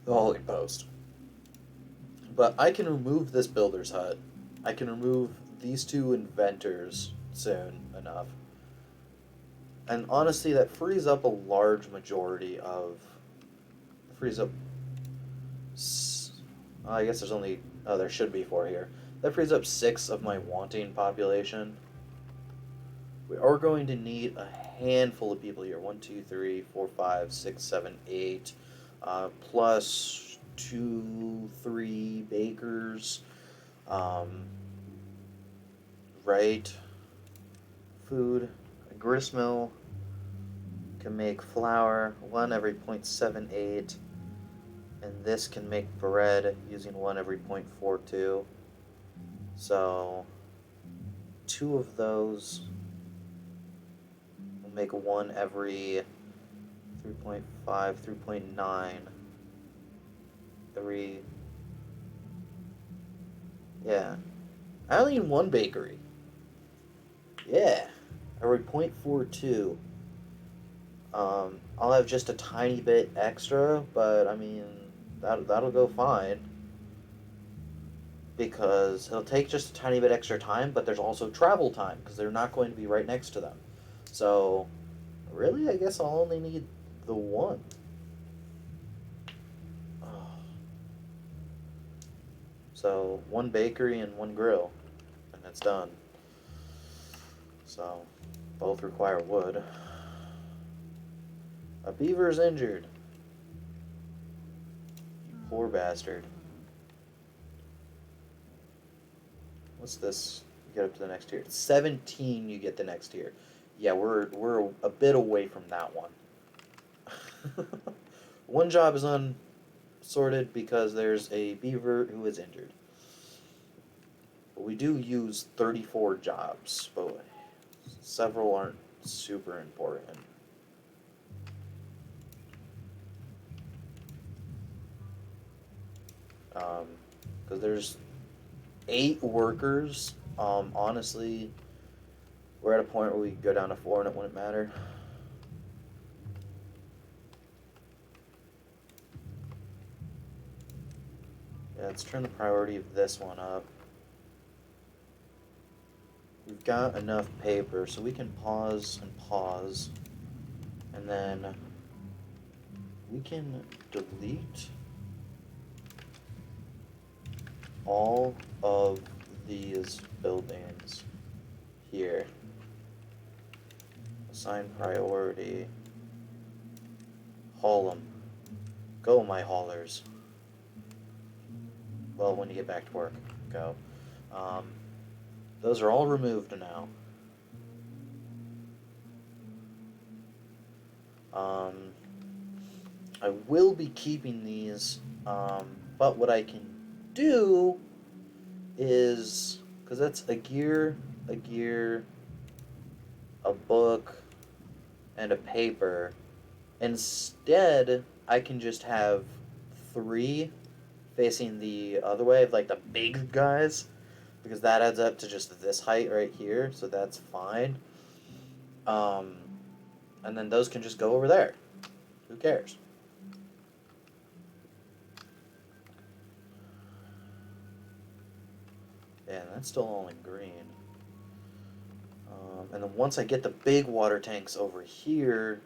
the hauling post. But I can remove this builder's hut. I can remove these 2 inventors soon enough. And honestly, that frees up a large majority of... Frees up... I guess there's only... Oh, there should be 4 here. That frees up 6 of my wanting population. We are going to need a handful of people here. 1, 2, 3, 4, 5, 6, 7, 8. Plus 2, 3 bakers. Right. Food. A grist mill can make flour 1 every 0.78. And this can make bread using 1 every 0.42. So 2 of those will make 1 every 3.5, 3.9, 3. Yeah. I only need 1 bakery. Yeah. Every 0.42. I'll have just a tiny bit extra, but I mean, that'll go fine. because it'll take just a tiny bit extra time, but there's also travel time because they're not going to be right next to them. So, really, I guess I'll only need the one. Oh. So, one bakery and one grill, and it's done. So, both require wood. A beaver's injured. You poor bastard. What's this? You get up to the next tier. 17, you get the next tier. Yeah, we're a bit away from that one. One job is unsorted because there's a beaver who is injured. But we do use 34 jobs, but several aren't super important. Because there's 8 workers. Honestly, we're at a point where we could go down to 4 and it wouldn't matter. Yeah, let's turn the priority of this one up. We've got enough paper, so we can pause and pause. And then we can delete all of these buildings here. Assign priority. Haul them. Go, my haulers. Well, when you get back to work, go. Those are all removed now. I will be keeping these, but what I can do is, because that's a gear, a book, and a paper. Instead, I can just have 3 facing the other way of like the big guys, because that adds up to just this height right here, so that's fine. And then those can just go over there. Who cares? Yeah, that's still all in green. And then once I get the big water tanks over here,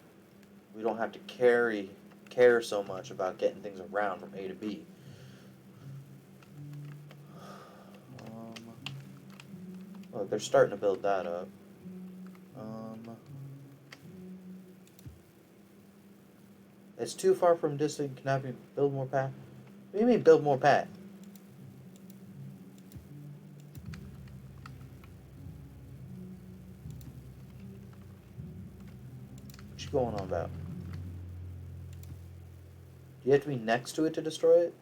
we don't have to care so much about getting things around from A to B. Look, they're starting to build that up. It's too far from distant. Can I build more pad? What do you mean build more pad? What you going on about? Do you have to be next to it to destroy it?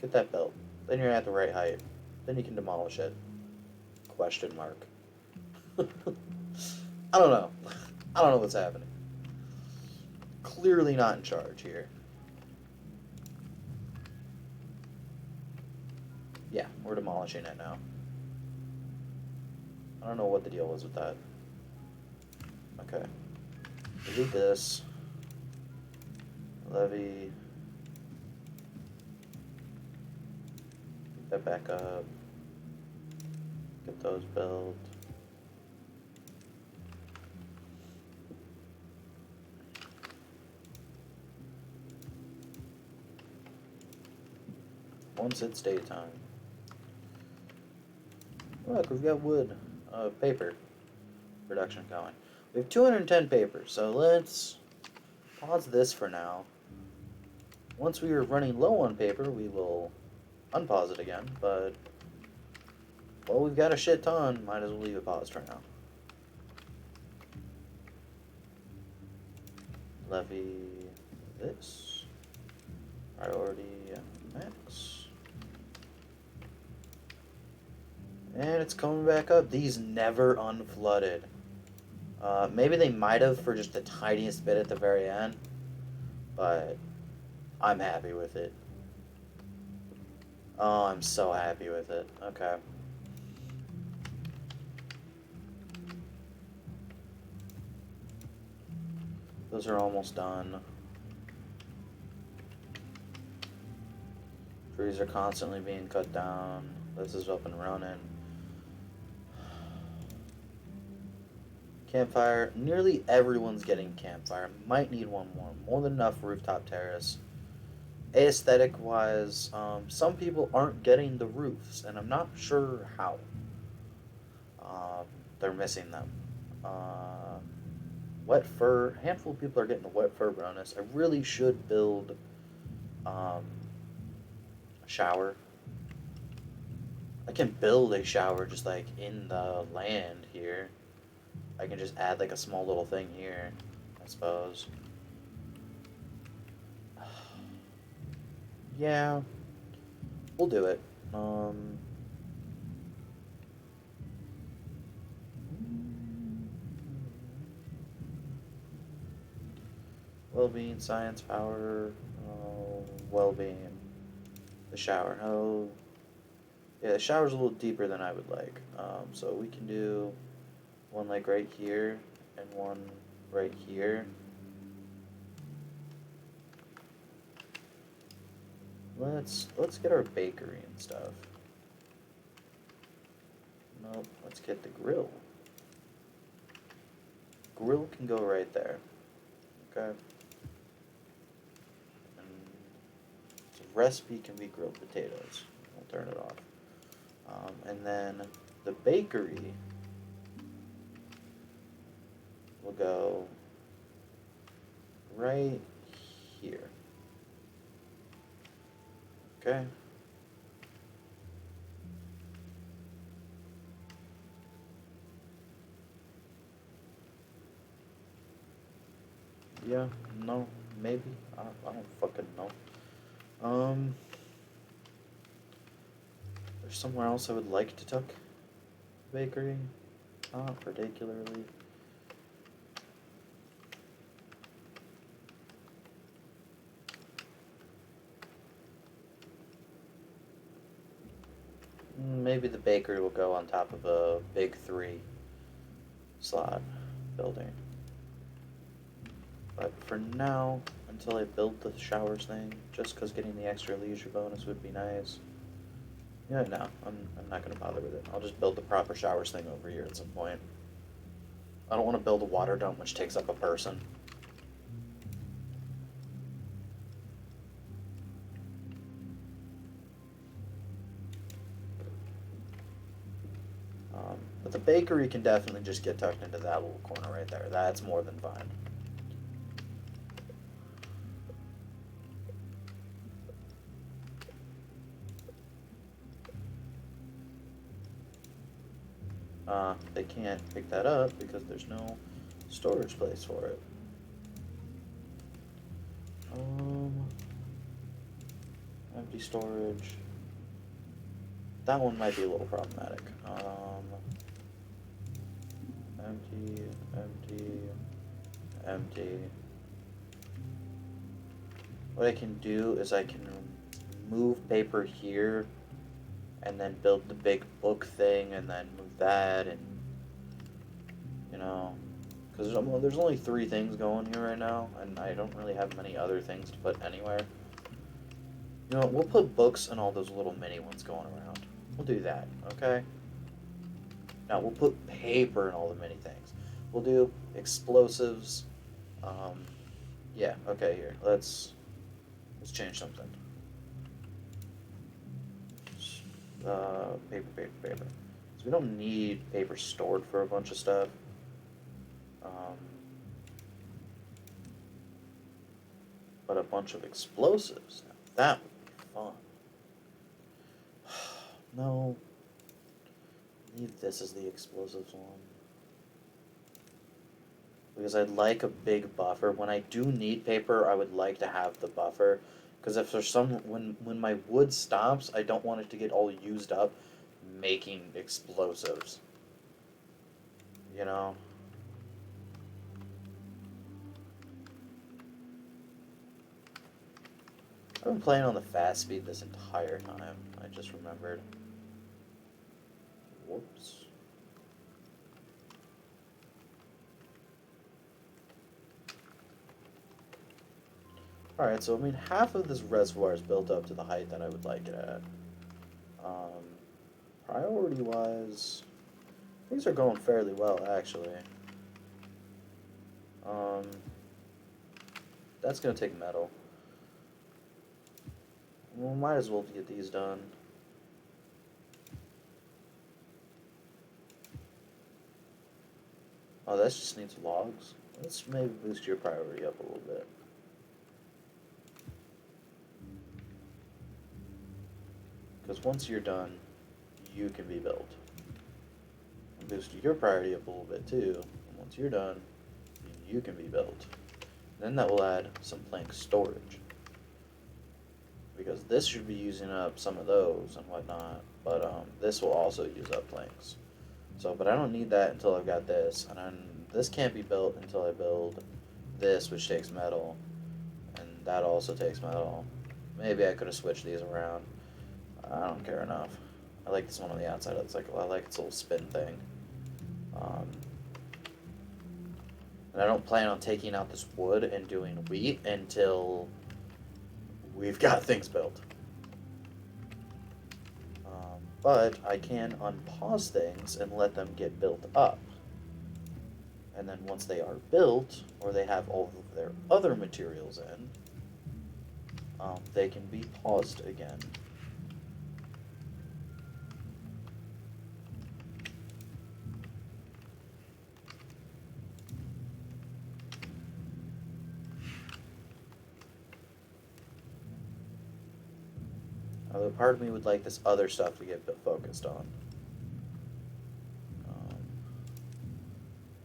Get that built. Then you're at the right height. Then you can demolish it. Question mark. I don't know. I don't know what's happening. Clearly not in charge here. Yeah, we're demolishing it now. I don't know what the deal was with that. Okay. Delete this. Levy. Get that back up. Get those built. Once it's daytime. Look, we've got wood, paper production going. We have 210 paper, so let's pause this for now. Once we are running low on paper, we will unpause it again, but, well, we've got a shit ton. Might as well leave it paused for now. Levy this. Priority max. And it's coming back up. These never unflooded. Maybe they might have for just the tiniest bit at the very end, but I'm happy with it. Oh, I'm so happy with it. Okay. Those are almost done. Trees are constantly being cut down. This is up and running. Campfire. Nearly everyone's getting campfire. Might need one more. More than enough rooftop terrace. Aesthetic wise, some people aren't getting the roofs, and I'm not sure how. Um, they're missing them. Uh, Wet fur. A handful of people are getting the wet fur bonus. I really should build a shower. I can build a shower just like in the land here. I can just add like a small little thing here, I suppose. Yeah, we'll do it. Well-being, science, power, well-being. The shower. Oh, yeah, the shower's a little deeper than I would like. So we can do one like right here and one right here. Let's get our bakery and stuff. Nope, let's get the grill. Grill can go right there. Okay. And the recipe can be grilled potatoes. We'll turn it off. And then the bakery will go right here. Okay. Yeah, no, maybe. I don't fucking know. There's somewhere else I would like to tuck the bakery. Not particularly. Maybe the bakery will go on top of a big 3 slot building. But for now, until I build the showers thing, just because getting the extra leisure bonus would be nice. Yeah, no, I'm not going to bother with it. I'll just build the proper showers thing over here at some point. I don't want to build a water dome which takes up a person. But the bakery can definitely just get tucked into that little corner right there. That's more than fine. They can't pick that up because there's no storage place for it. Empty storage. That one might be a little problematic. Empty, empty, empty. What I can do is I can move paper here and then build the big book thing and then move that and, you know, because there's only 3 things going here right now and I don't really have many other things to put anywhere. You know what, we'll put books and all those little mini ones going around. We'll do that, okay? Now, we'll put paper and all the mini things. We'll do explosives. Yeah, okay, here. Let's change something. Paper, paper, paper. So we don't need paper stored for a bunch of stuff. But a bunch of explosives. Now, that would be fun. No. Leave this as the explosives one. Because I'd like a big buffer. When I do need paper, I would like to have the buffer. Because if there's when my wood stops, I don't want it to get all used up making explosives. You know? I've been playing on the fast speed this entire time. I just remembered. Whoops. Alright, so I mean, half of this reservoir is built up to the height that I would like it at. Um, Priority-wise, things are going fairly well, actually. Um, that's gonna take metal. Well, might as well get these done. Oh, that just needs logs. Let's maybe boost your priority up a little bit. Because once you're done, you can be built. And boost your priority up a little bit too. And once you're done, you can be built. Then that will add some plank storage. Because this should be using up some of those and whatnot. But this will also use up planks. So, but I don't need that until I've got this. And then this can't be built until I build this, which takes metal. And that also takes metal. Maybe I could have switched these around. I don't care enough. I like this one on the outside. It's like, I like its little spin thing. And I don't plan on taking out this wood and doing wheat until we've got things built. But I can unpause things and let them get built up. And then once they are built, or they have all of their other materials in, they can be paused again. Although part of me would like this other stuff to get focused on.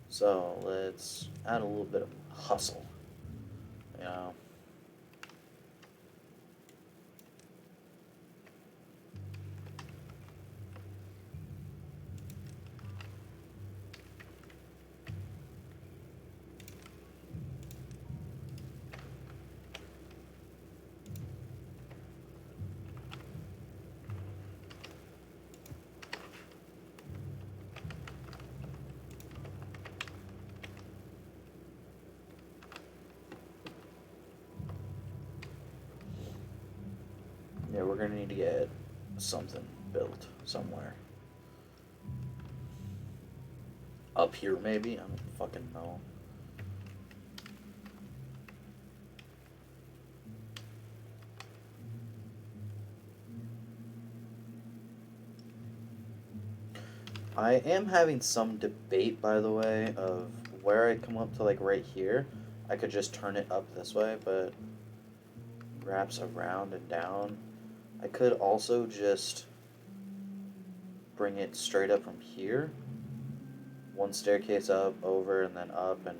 So let's add a little bit of hustle, you know. Yeah, we're gonna need to get something built somewhere. Up here, maybe? I don't fucking know. I am having some debate, by the way, of where I come up to, like, right here. I could just turn it up this way, but wraps around and down. I could also just bring it straight up from here. One staircase up, over, and then up, and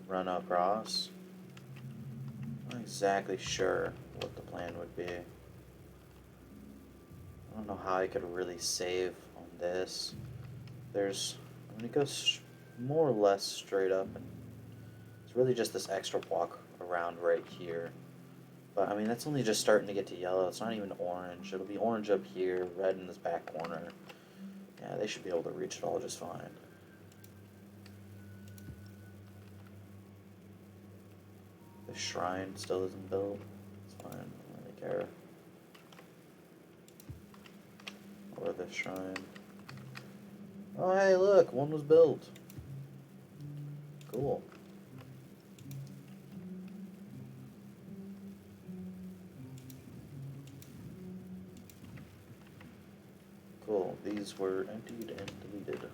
run across. I'm not exactly sure what the plan would be. I don't know how I could really save on this. I'm gonna go more or less straight up, and it's really just this extra walk around right here. But I mean, that's only just starting to get to yellow. It's not even orange. It'll be orange up here, red in this back corner. Yeah, they should be able to reach it all just fine. The shrine still isn't built. It's fine. I don't really care. Or the shrine. Oh, hey, look, one was built. Cool. Cool. These were emptied and deleted.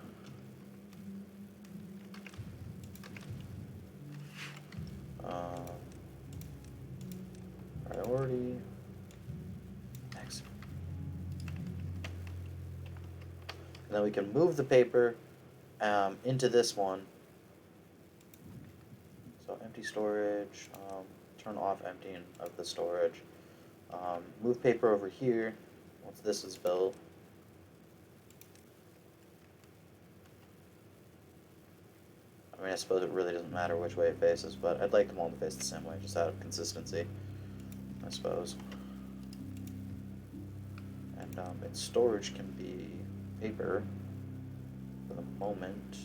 Priority. Excellent. And then we can move the paper into this one. So empty storage, turn off emptying of the storage. Move paper over here once this is built. I mean, I suppose it really doesn't matter which way it faces, but I'd like them all to face the same way, just out of consistency, I suppose. And its storage can be paper for the moment.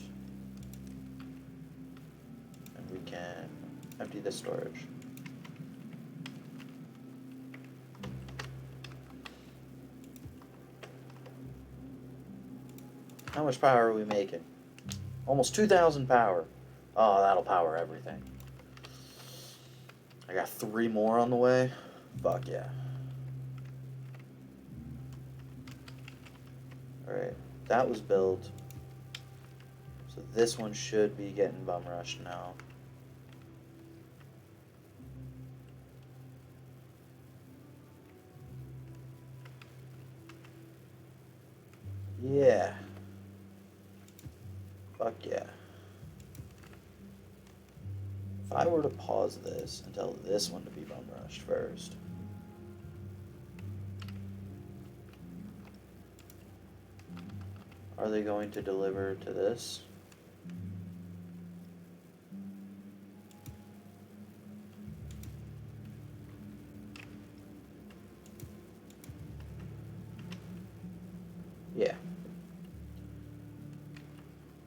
And we can empty this storage. How much power are we making? Almost 2,000 power. Oh, that'll power everything. I got 3 more on the way. Fuck yeah. Alright, that was built. So this one should be getting bum rushed now. Yeah. Fuck yeah. If I were to pause this and tell this one to be bum rushed first. Are they going to deliver to this? Yeah.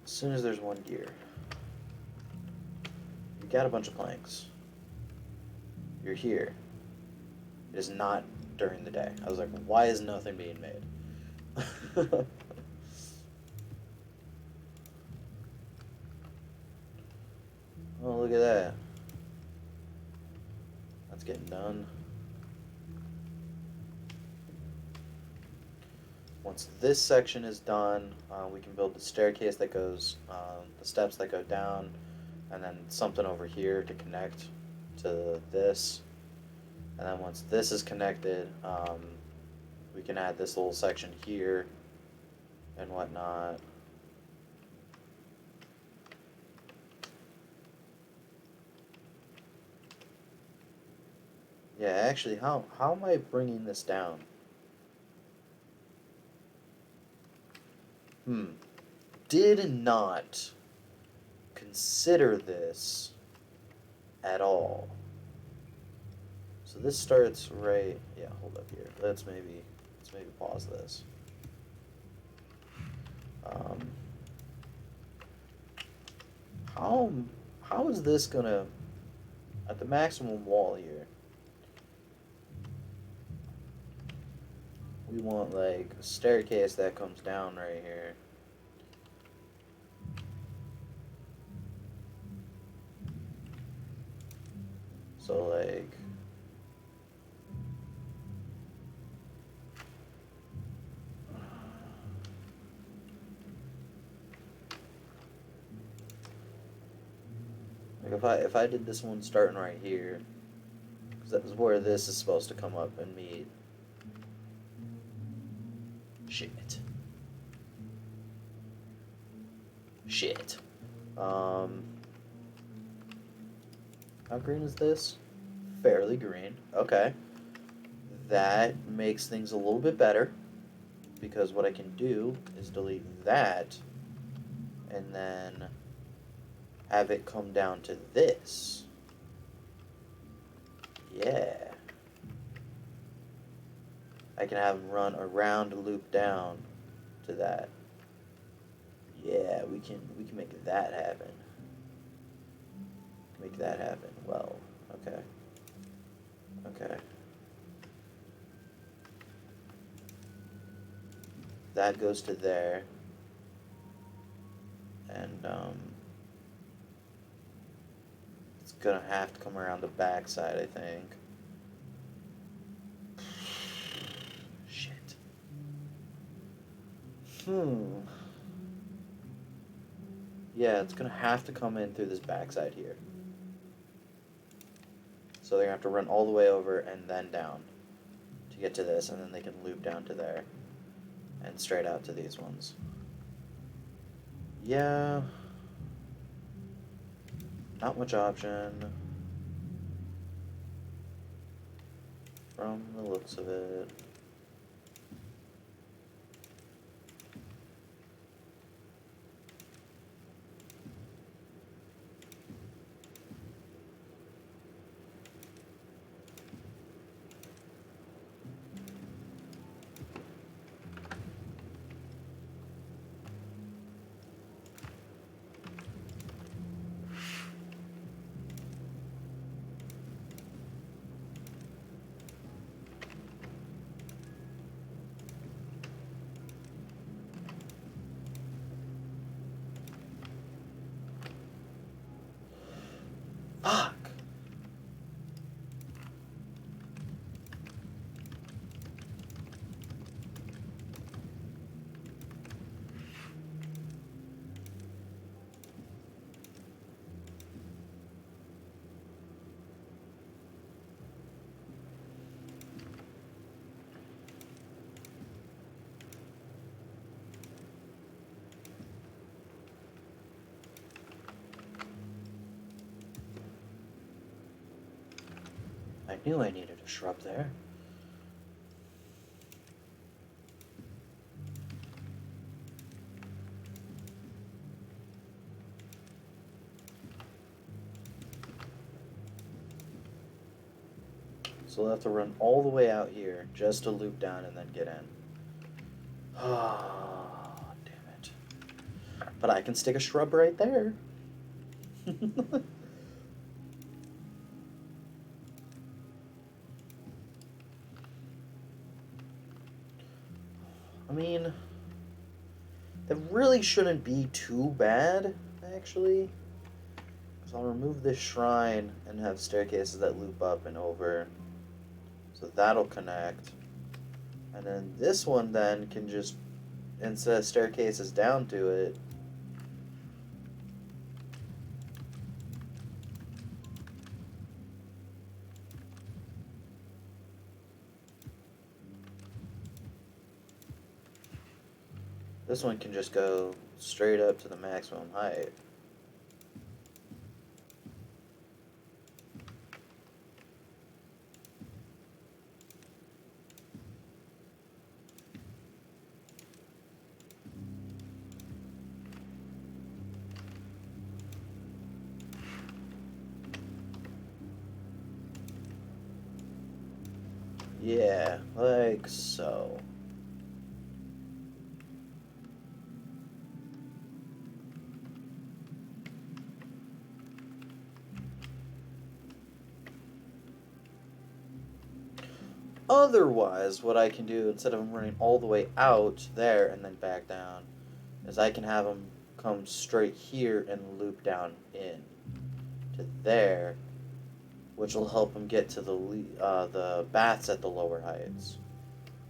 As soon as there's one gear. You got a bunch of planks. You're here. It is not during the day. I was like, why is nothing being made? Oh, look at that. That's getting done. Once this section is done, we can build the staircase that goes, the steps that go down, and then something over here to connect to this. And then once this is connected, we can add this little section here and whatnot. Yeah, actually, how am I bringing this down? Did not consider this at all. So this starts right, yeah, hold up here. Let's maybe pause this. How is this gonna, at the maximum wall here, we want like a staircase that comes down right here. So like, if I did this one starting right here, because that's where this is supposed to come up and meet. Shit. How green is this? Fairly green. Okay. That makes things a little bit better, because what I can do is delete that and then have it come down to this. Yeah. I can have them run around a loop down to that. Yeah, we can make that happen. Make that happen. Well, okay. Okay. That goes to there. And it's gonna have to come around the back side, I think. Shit. Yeah, it's gonna have to come in through this backside here. So they're gonna have to run all the way over and then down to get to this, and then they can loop down to there and straight out to these ones. Yeah. Not much option. From the looks of it. I knew I needed a shrub there. So we'll have to run all the way out here just to loop down and then get in. Oh, damn it. But I can stick a shrub right there. I mean, that really shouldn't be too bad, actually. So I'll remove this shrine and have staircases that loop up and over. So that'll connect. And then this one then can just, instead of staircases down to it, this one can just go straight up to the maximum height. Yeah, like so. Otherwise, what I can do, instead of them running all the way out there and then back down, is I can have them come straight here and loop down in to there, which will help them get to the baths at the lower heights.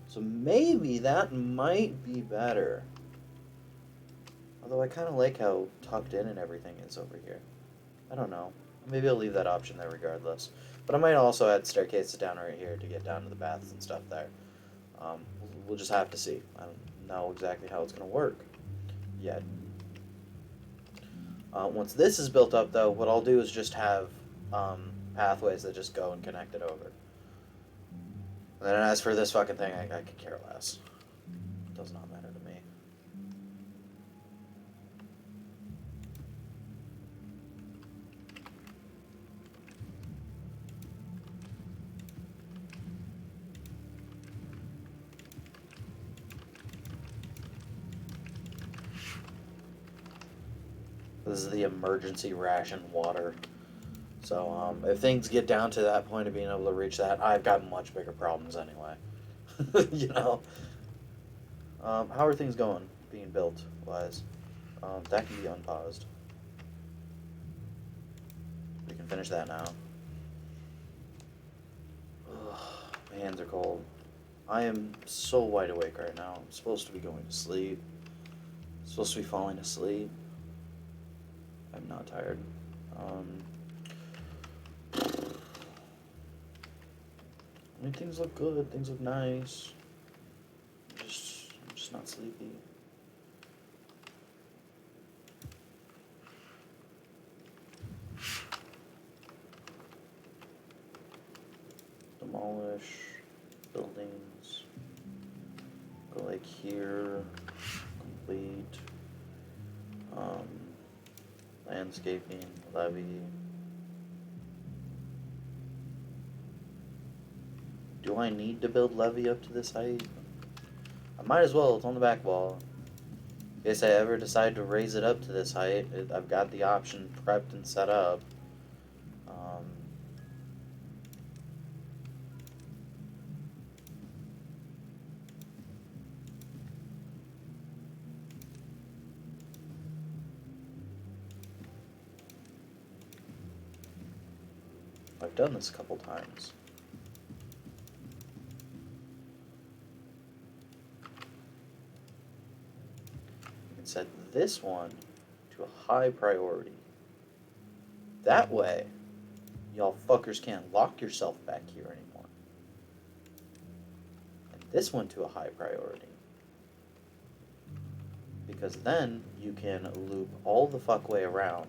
So maybe that might be better. Although I kind of like how tucked in and everything is over here. I don't know. Maybe I'll leave that option there regardless. But I might also add staircases down right here to get down to the baths and stuff there. We'll just have to see. I don't know exactly how it's going to work yet. Once this is built up, though, what I'll do is just have pathways that just go and connect it over. And then as for this fucking thing, I could care less. It does not matter to me. This is the emergency ration water. So, if things get down to that point of being able to reach that, I've got much bigger problems anyway. You know? How are things going, being built, wise? That can be unpaused. We can finish that now. Ugh, my hands are cold. I am so wide awake right now. I'm supposed to be going to sleep. I'm supposed to be falling asleep. I'm not tired. I mean, things look good. Things look nice. I'm just not sleepy. Demolish buildings. Go like here. Complete. Landscaping, levee. Do I need to build levee up to this height? I might as well, it's on the back wall. In case I ever decide to raise it up to this height, I've got the option prepped and set up. I've done this a couple times. And set this one to a high priority. That way, y'all fuckers can't lock yourself back here anymore. And this one to a high priority. Because then you can loop all the fuck way around.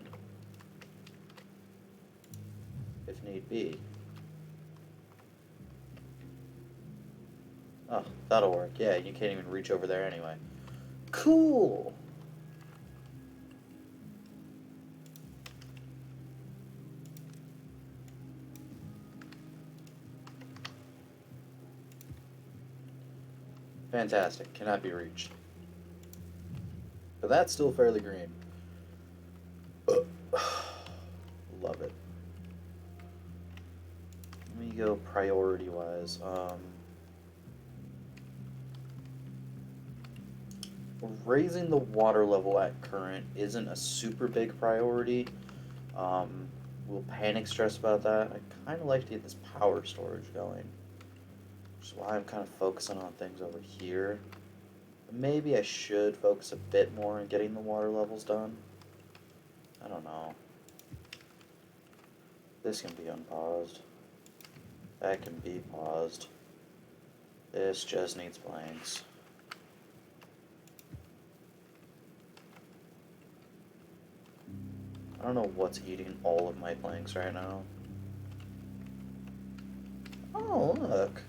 If need be. Oh, that'll work. Yeah, you can't even reach over there anyway. Cool! Fantastic. Cannot be reached. But that's still fairly green. Love it. Let me go priority-wise. Raising the water level at current isn't a super big priority. We'll panic stress about that. I kind of like to get this power storage going, which is why I'm kind of focusing on things over here. Maybe I should focus a bit more on getting the water levels done. I don't know. This can be unpaused. That can be paused. This just needs blanks. I don't know what's eating all of my planks right now. Oh, look.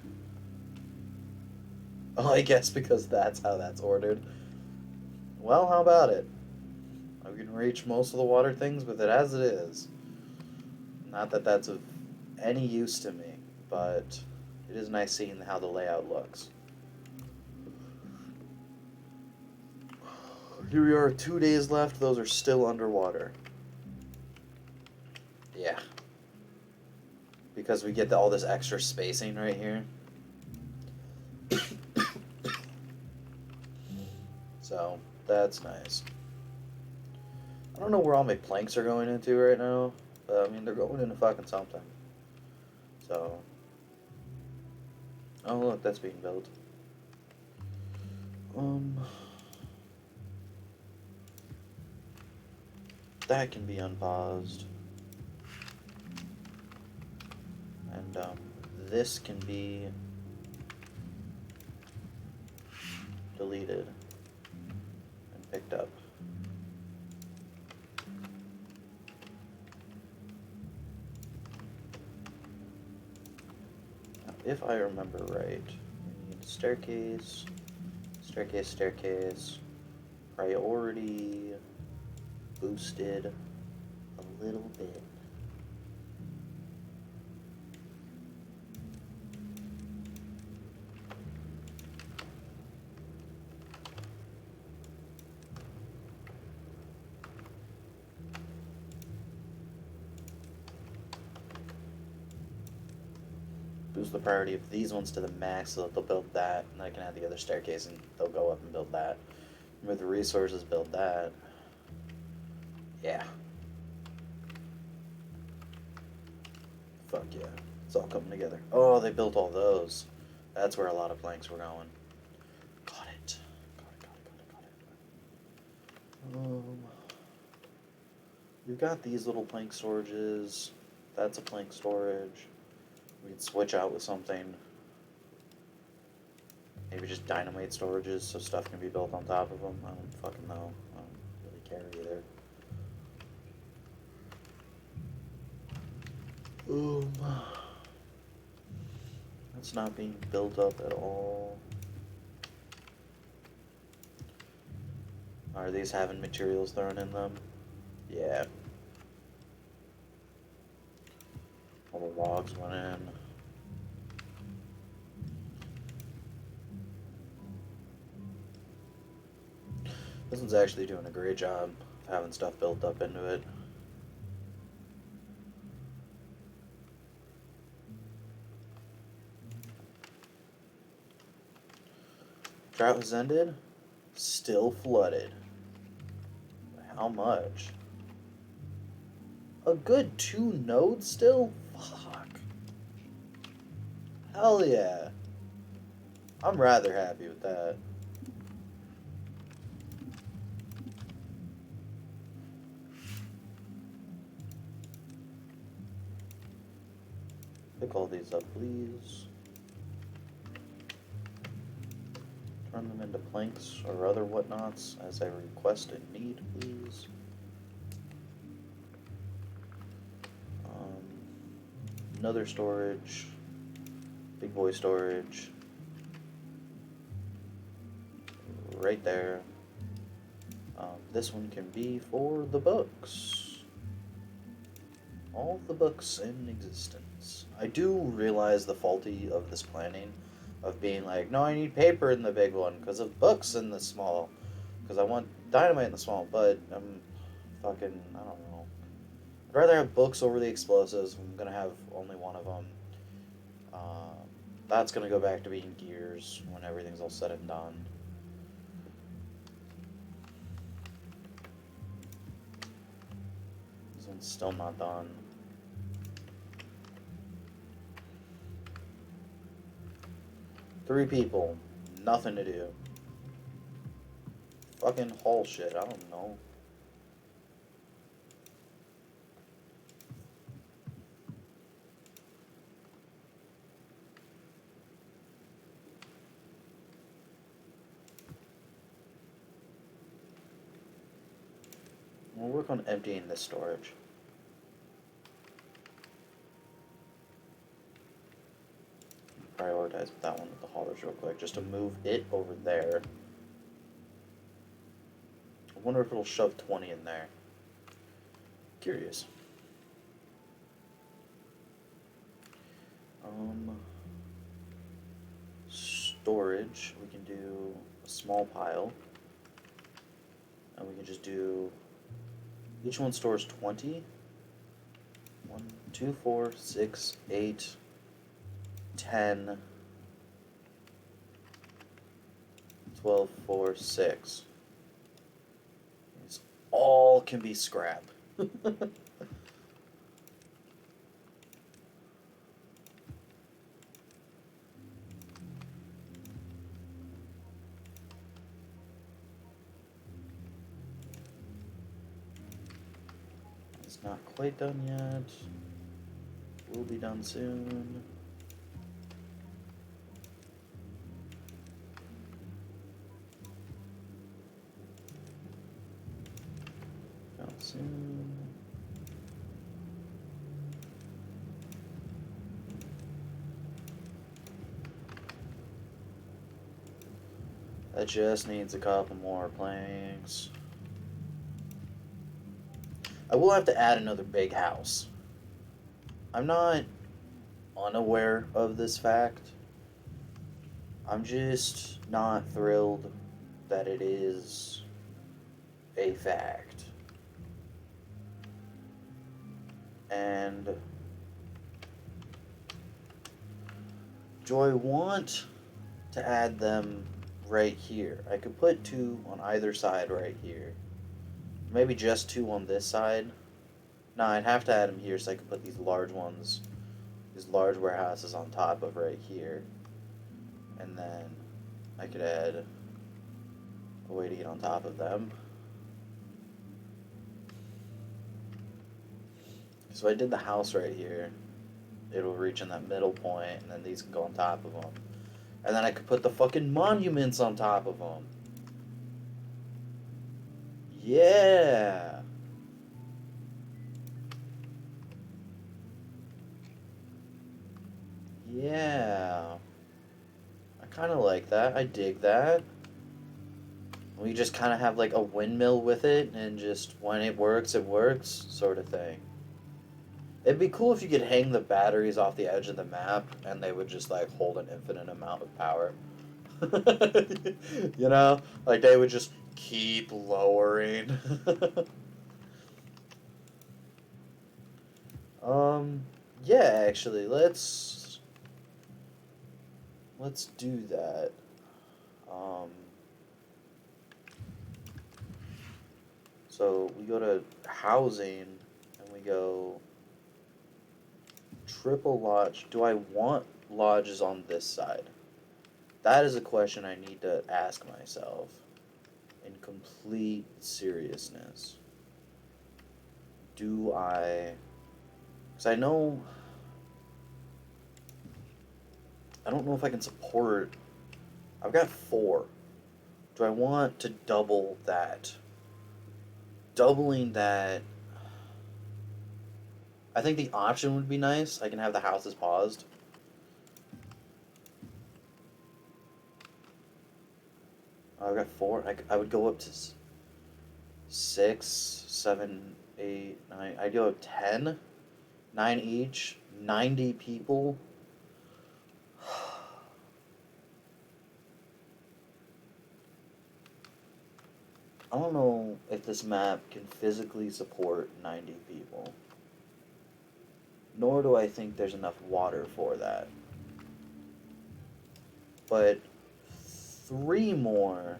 Oh, I guess because that's how that's ordered. Well, how about it? I can reach most of the water things with it as it is. Not that that's of any use to me, but it is nice seeing how the layout looks. Here we are, 2 days left. Those are still underwater. Yeah. Because we get all this extra spacing right here. So, that's nice. I don't know where all my planks are going into right now, but I mean, they're going into fucking something. So. Oh, look, that's being built. That can be unpaused. And, this can be deleted and picked up. Now, if I remember right, we need staircase, staircase, staircase, priority, boosted a little bit. Boost the priority of these ones to the max so that they'll build that, and I can add the other staircase and they'll go up and build that. With the resources, build that. Yeah. Fuck yeah. It's all coming together. Oh, they built all those. That's where a lot of planks were going. Got it. Got it. We've got these little plank storages. That's a plank storage. We could switch out with something. Maybe just dynamite storages so stuff can be built on top of them. I don't fucking know. I don't really care either. That's not being built up at all. Are these having materials thrown in them? Yeah. All the logs went in. This one's actually doing a great job of having stuff built up into it. Drought has ended. Still flooded. How much? A good 2 nodes still? Fuck. Hell yeah. I'm rather happy with that. Pick all these up, please. Turn them into planks or other whatnots as I request and need, please. Another storage. Big boy storage. right there. This one can be for the books. All the books in existence. I do realize the faulty of this planning, of being like, no, I need paper in the big one because of books in the small, because I want dynamite in the small. But I'm fucking, I don't know. I'd rather have books over the explosives. I'm gonna have only one of them. That's gonna go back to being gears when everything's all said and done. This one's still not done. Three people, nothing to do. Fucking haul shit, I don't know. We'll work on emptying this storage. Prioritize that one with the haulers real quick, just to move it over there. I wonder if it'll shove 20 in there. Curious. Storage, we can do a small pile. And we can just do, each one stores 20. 1, 2, 4, 6, 8, 10, 12, 4, 6. These all can be scrap. It's not quite done yet. Will be done soon. Soon. That just needs a couple more planks. I will have to add another big house. I'm not unaware of this fact. I'm just not thrilled that it is a fact. And do I want to add them right here? I could put 2 on either side right here. Maybe just 2 on this side. No, I'd have to add them here so I could put these large ones, these large warehouses on top of right here. And then I could add a way to get on top of them. So I did the house right here. It'll reach in that middle point, and then these can go on top of them. And then I could put the fucking monuments on top of them. Yeah. Yeah. I kind of like that. I dig that. We just kind of have like a windmill with it, and just when it works, sort of thing. It'd be cool if you could hang the batteries off the edge of the map, and they would just like hold an infinite amount of power. You know? Like they would just keep lowering. Yeah, actually, let's do that. So we go to housing, and we go triple lodge. Do I want lodges on this side? That is a question I need to ask myself in complete seriousness. Do I... Because I know... I don't know if I can support... I've got 4. Do I want to double that? Doubling that... I think the option would be nice. I can have the houses paused. I've got four. I would go up to six, seven, eight, nine. I'd go up 10, 9 each, 90 people. I don't know if this map can physically support 90 people. Nor do I think there's enough water for that. But three more.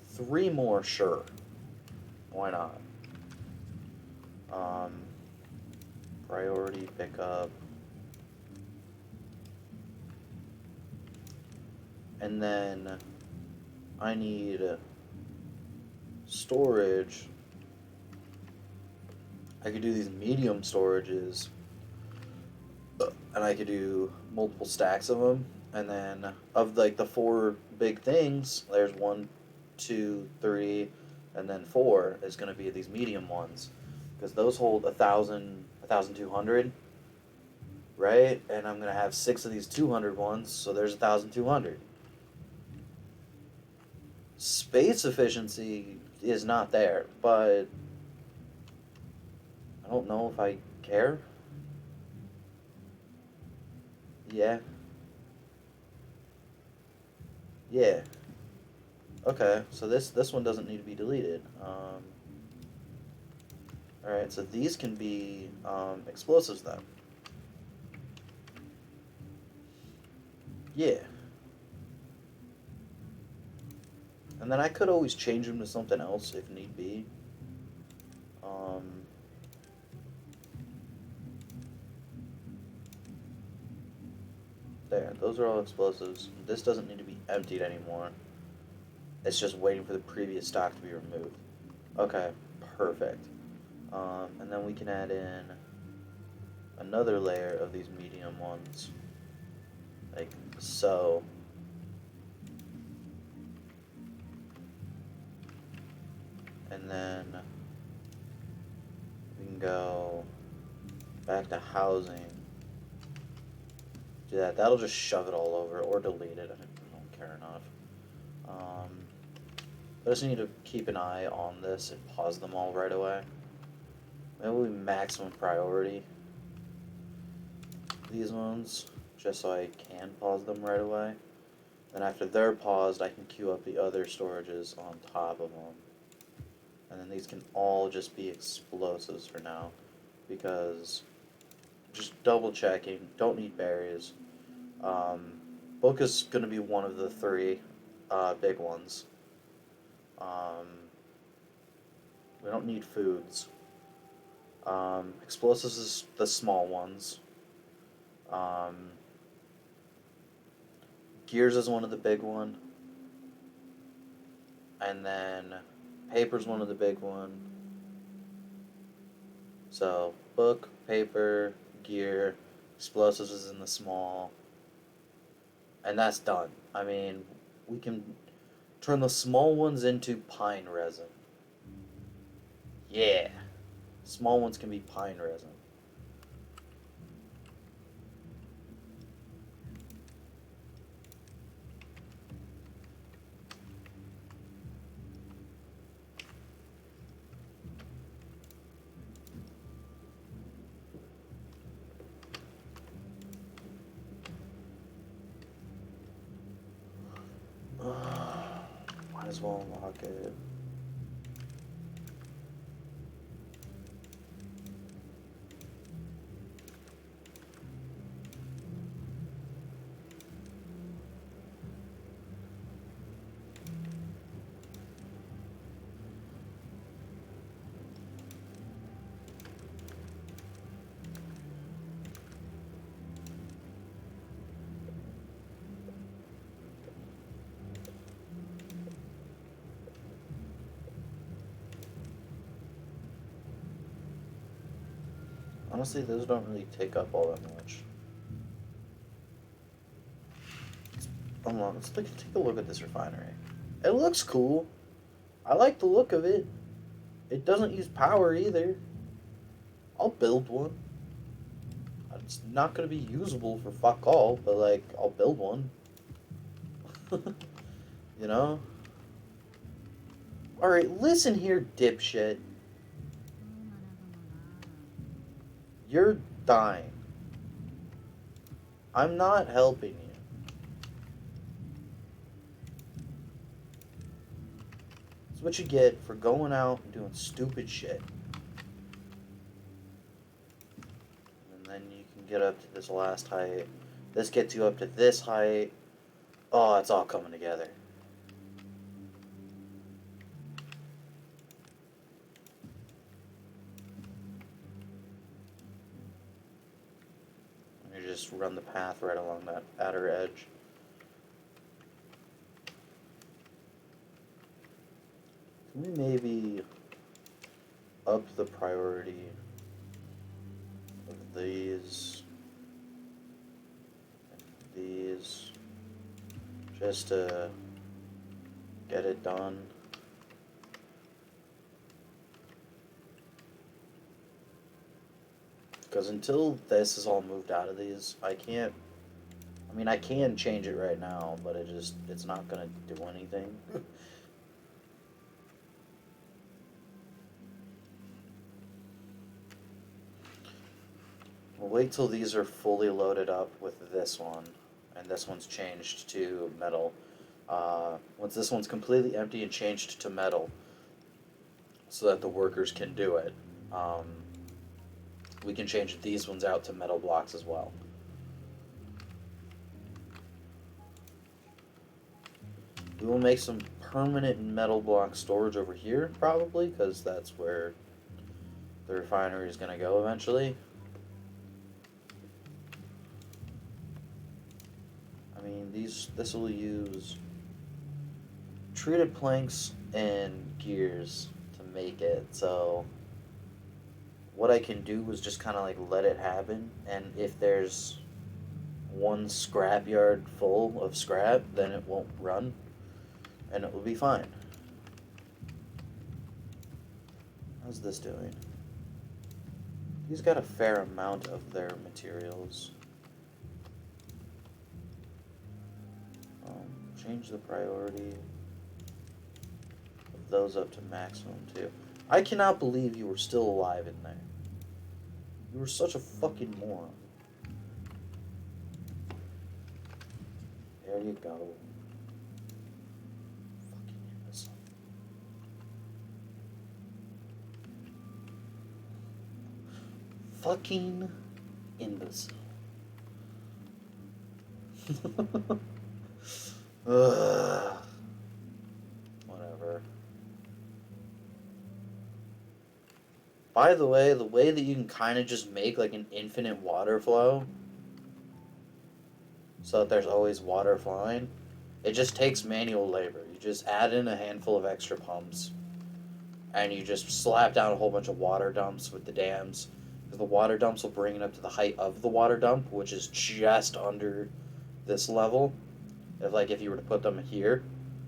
Three more, sure. Why not? Priority pickup. And then I need storage. I could do these medium storages, and I could do multiple stacks of them. And then of like the four big things, there's 1, 2, 3, and then 4 is going to be these medium ones, because those hold 1,000, 1,200, right? And I'm going to have 6 of these 200 ones, so there's 1,200. Space efficiency is not there, but I don't know if I care. Yeah. Yeah. Okay, so this one doesn't need to be deleted. Alright, so these can be explosives then. Yeah. And then I could always change them to something else if need be. There, those are all explosives. This doesn't need to be emptied anymore. It's just waiting for the previous stock to be removed. Okay, perfect. And then we can add in another layer of these medium ones, like so. And then we can go back to housing. Do that. That'll just shove it all over or delete it. I don't care enough. I just need to keep an eye on this and pause them all right away. Maybe we maximum priority these ones, just so I can pause them right away. Then after they're paused, I can queue up the other storages on top of them. And then these can all just be explosives for now, because just double checking, don't need berries. Book is going to be one of the three big ones. We don't need foods. Explosives is the small ones. Gears is one of the big one. And then paper's one of the big one. So book, paper, gear, explosives is in the small. And that's done. I mean, we can turn the small ones into pine resin. Yeah. Small ones can be pine resin. Might as well unlock it. Honestly, those don't really take up all that much. Hold on, let's take a look at this refinery. It looks cool. I like the look of it. It doesn't use power either. I'll build one. It's not going to be usable for fuck all, but, like, I'll build one. You know? Alright, listen here, dipshit. You're dying. I'm not helping you. That's what you get for going out and doing stupid shit. And then you can get up to this last height. This gets you up to this height. Oh, it's all coming together. And you just run the path right along that outer edge. Can we maybe up the priority of these and these just to get it done? Because until this is all moved out of these, I can't. I mean, I can change it right now, but it's not gonna do anything. We'll wait till these are fully loaded up with this one, and this one's changed to metal. Once this one's completely empty and changed to metal, so that the workers can do it, we can change these ones out to metal blocks as well. We will make some permanent metal block storage over here, probably, because that's where the refinery is going to go eventually. I mean, this will use treated planks and gears to make it, so what I can do is just kind of like let it happen, and if there's one scrapyard full of scrap, then it won't run, and it will be fine. How's this doing? He's got a fair amount of their materials. Change the priority of those up to maximum too. I cannot believe you were still alive in there. You were such a fucking moron. There you go. Fucking imbecile. Fucking imbecile. Ugh. Whatever. By the way that you can kind of just make like an infinite water flow so that there's always water flowing, it just takes manual labor. You just add in a handful of extra pumps and you just slap down a whole bunch of water dumps with the dams, because the water dumps will bring it up to the height of the water dump, which is just under this level. If you were to put them here,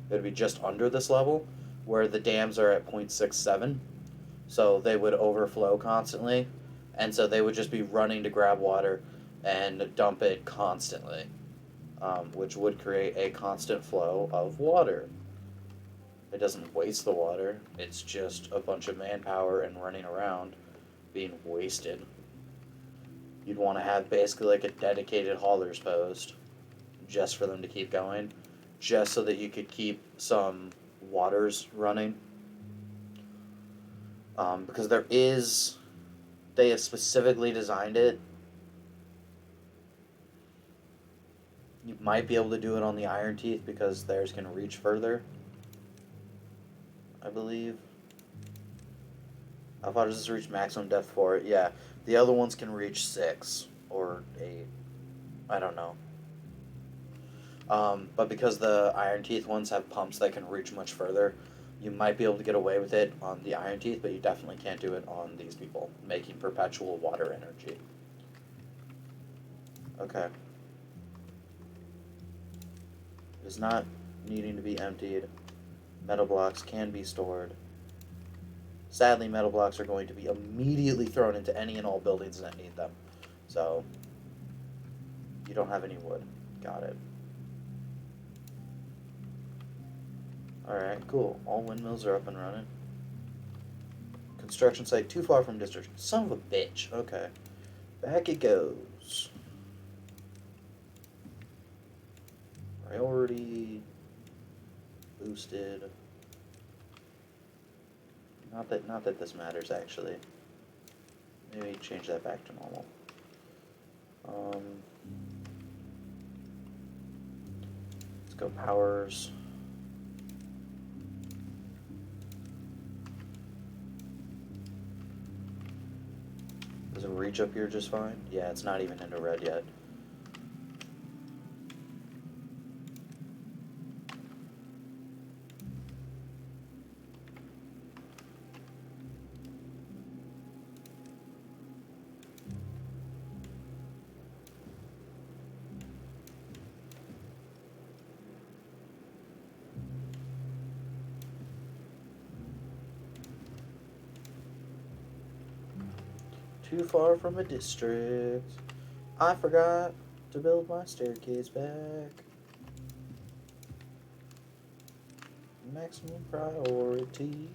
it would be just under this level, where the dams are at 0.67, so they would overflow constantly, and so they would just be running to grab water and dump it constantly, which would create a constant flow of water. It doesn't waste the water, it's just a bunch of manpower and running around being wasted. You'd want to have basically like a dedicated hauler's post just for them to keep going, just so that you could keep some waters running. Because they have specifically designed it. You might be able to do it on the Iron Teeth because theirs can reach further, I believe. How far does this reach maximum depth for it? Yeah, the other ones can reach 6 or 8. I don't know. But because the Iron Teeth ones have pumps that can reach much further, you might be able to get away with it on the Iron Teeth, but you definitely can't do it on these people, making perpetual water energy. Okay. It is not needing to be emptied. Metal blocks can be stored. Sadly, metal blocks are going to be immediately thrown into any and all buildings that need them. So So, you don't have any wood. Got it. Alright, cool. All windmills are up and running. Construction site too far from district. Son of a bitch. Okay. Back it goes. Priority boosted. Not that this matters actually. Maybe change that back to normal. Let's go powers. Does it reach up here just fine? Yeah, it's not even into red yet. Too far from a district. I forgot to build my staircase back. Maximum priority.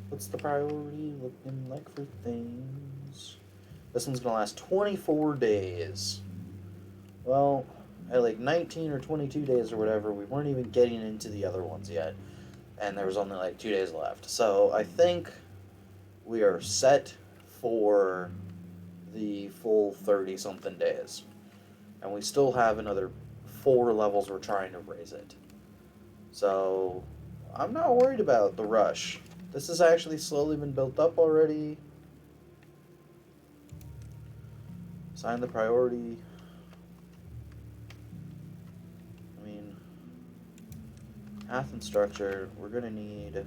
What's the priority looking like for things? This one's gonna last 24 days. Well, at like 19 or 22 days or whatever, we weren't even getting into the other ones yet. And there was only like 2 days left. So I think we are set for the full 30-something days. And we still have another 4 levels we're trying to raise it. So I'm not worried about the rush. This has actually slowly been built up already. Assign the priority. I mean, path and structure, we're going to need...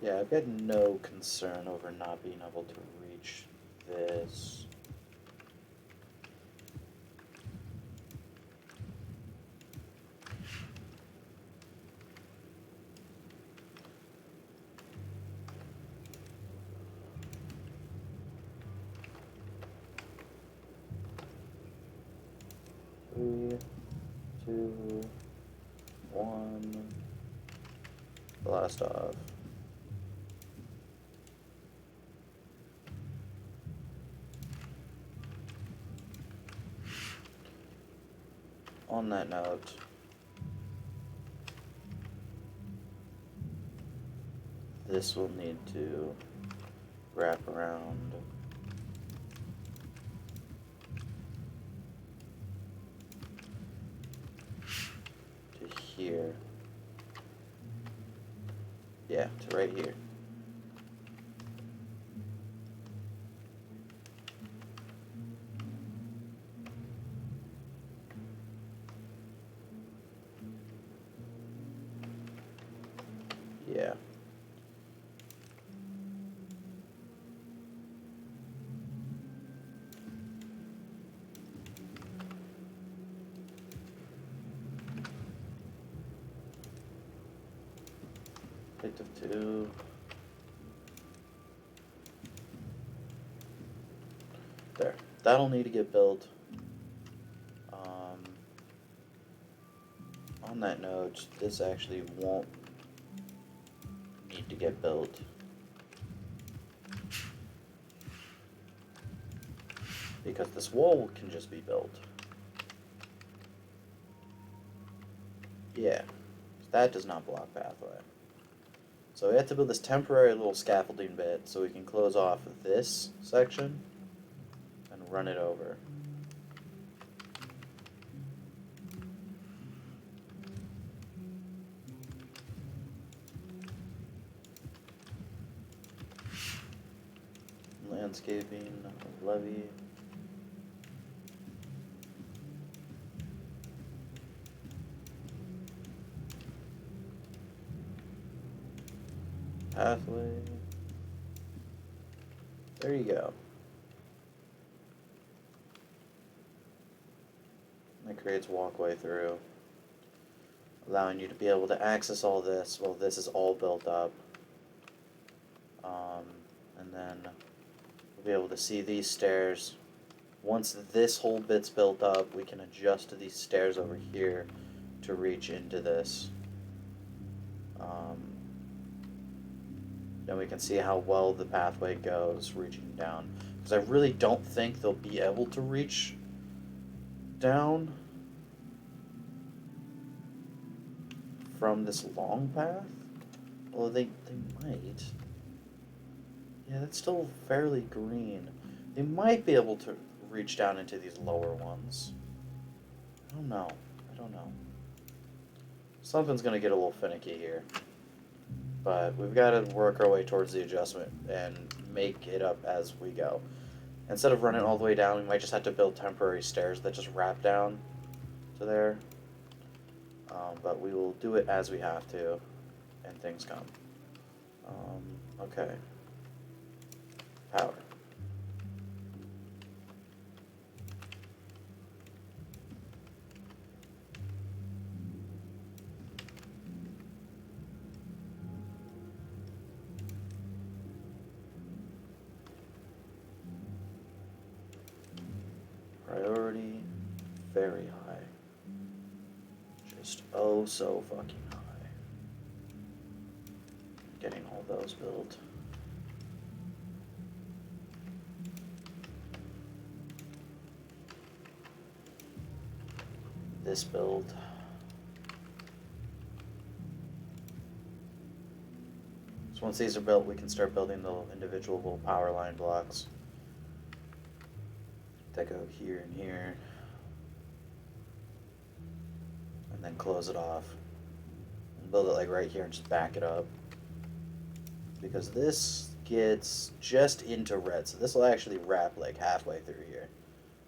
Yeah, I've got no concern over not being able to reach this. Three, two, one. Blast off. On that note, this will need to wrap around to here. Yeah, to right here. Yeah. Picked of 2. There. That'll need to get built. On that note, this actually won't need to get built. Because this wall can just be built. Yeah. That does not block pathway. So we have to build this temporary little scaffolding bit so we can close off this section and run it over. landscaping, levee. Pathway. There you go. That creates walkway through, allowing you to be able to access all this while this is all built up. And then we'll be able to see these stairs. Once this whole bit's built up, we can adjust these stairs over here to reach into this. Then we can see how well the pathway goes reaching down. Because I really don't think they'll be able to reach down from this long path. Well, they might. Yeah, that's still fairly green. They might be able to reach down into these lower ones. I don't know. Something's going to get a little finicky here. But we've got to work our way towards the adjustment and make it up as we go. Instead of running all the way down, we might just have to build temporary stairs that just wrap down to there. But we will do it as we have to, and things come. Okay. Power. Priority, very high. Just oh so fucking high. Getting all those built. This build. So once these are built, we can start building the individual little power line blocks that go here and here, and then close it off and build it like right here and just back it up, because this gets just into red, so this will actually wrap like halfway through here.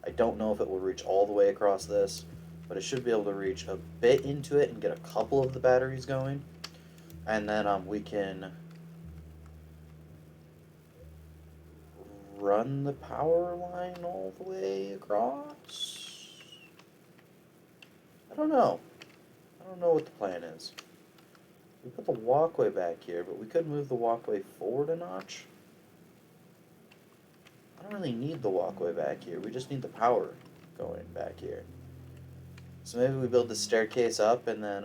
I don't know if it will reach all the way across this, but it should be able to reach a bit into it and get a couple of the batteries going, and then we can run the power line all the way across. I don't know what the plan is. We put the walkway back here, but we could move the walkway forward a notch. I don't really need the walkway back here. We just need the power going back here. So maybe we build the staircase up and then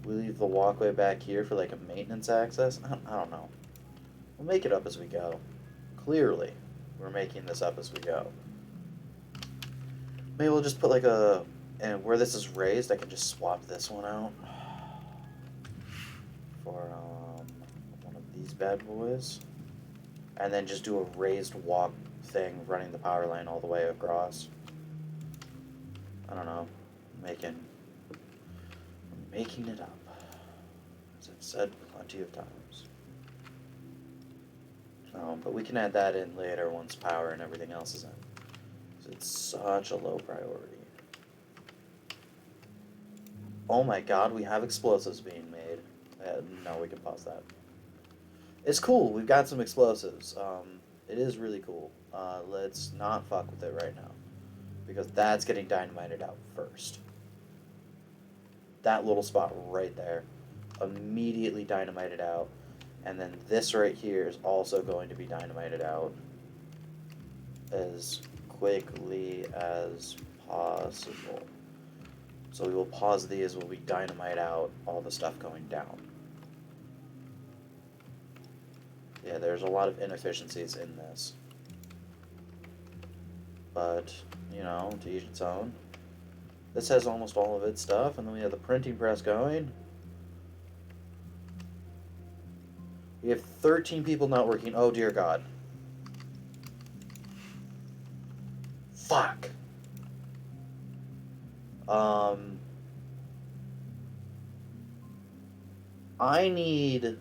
we leave the walkway back here for like a maintenance access. I don't know. We'll make it up as we go. Clearly, we're making this up as we go. Maybe we'll just put like a... And where this is raised, I can just swap this one out for one of these bad boys. And then just do a raised walk thing running the power line all the way across. I don't know. I'm making it up. As I've said plenty of times. But we can add that in later once power and everything else is in. So it's such a low priority. Oh my god, we have explosives being made. No, we can pause that. It's cool, we've got some explosives. It is really cool. Let's not fuck with it right now, because that's getting dynamited out first. That little spot right there, immediately dynamited out. And then this right here is also going to be dynamited out as quickly as possible. So we will pause these while we dynamite out all the stuff going down. Yeah, there's a lot of inefficiencies in this. But, you know, to each its own. This has almost all of its stuff, and then we have the printing press going. We have 13 people not working. Oh, dear God. Fuck. I need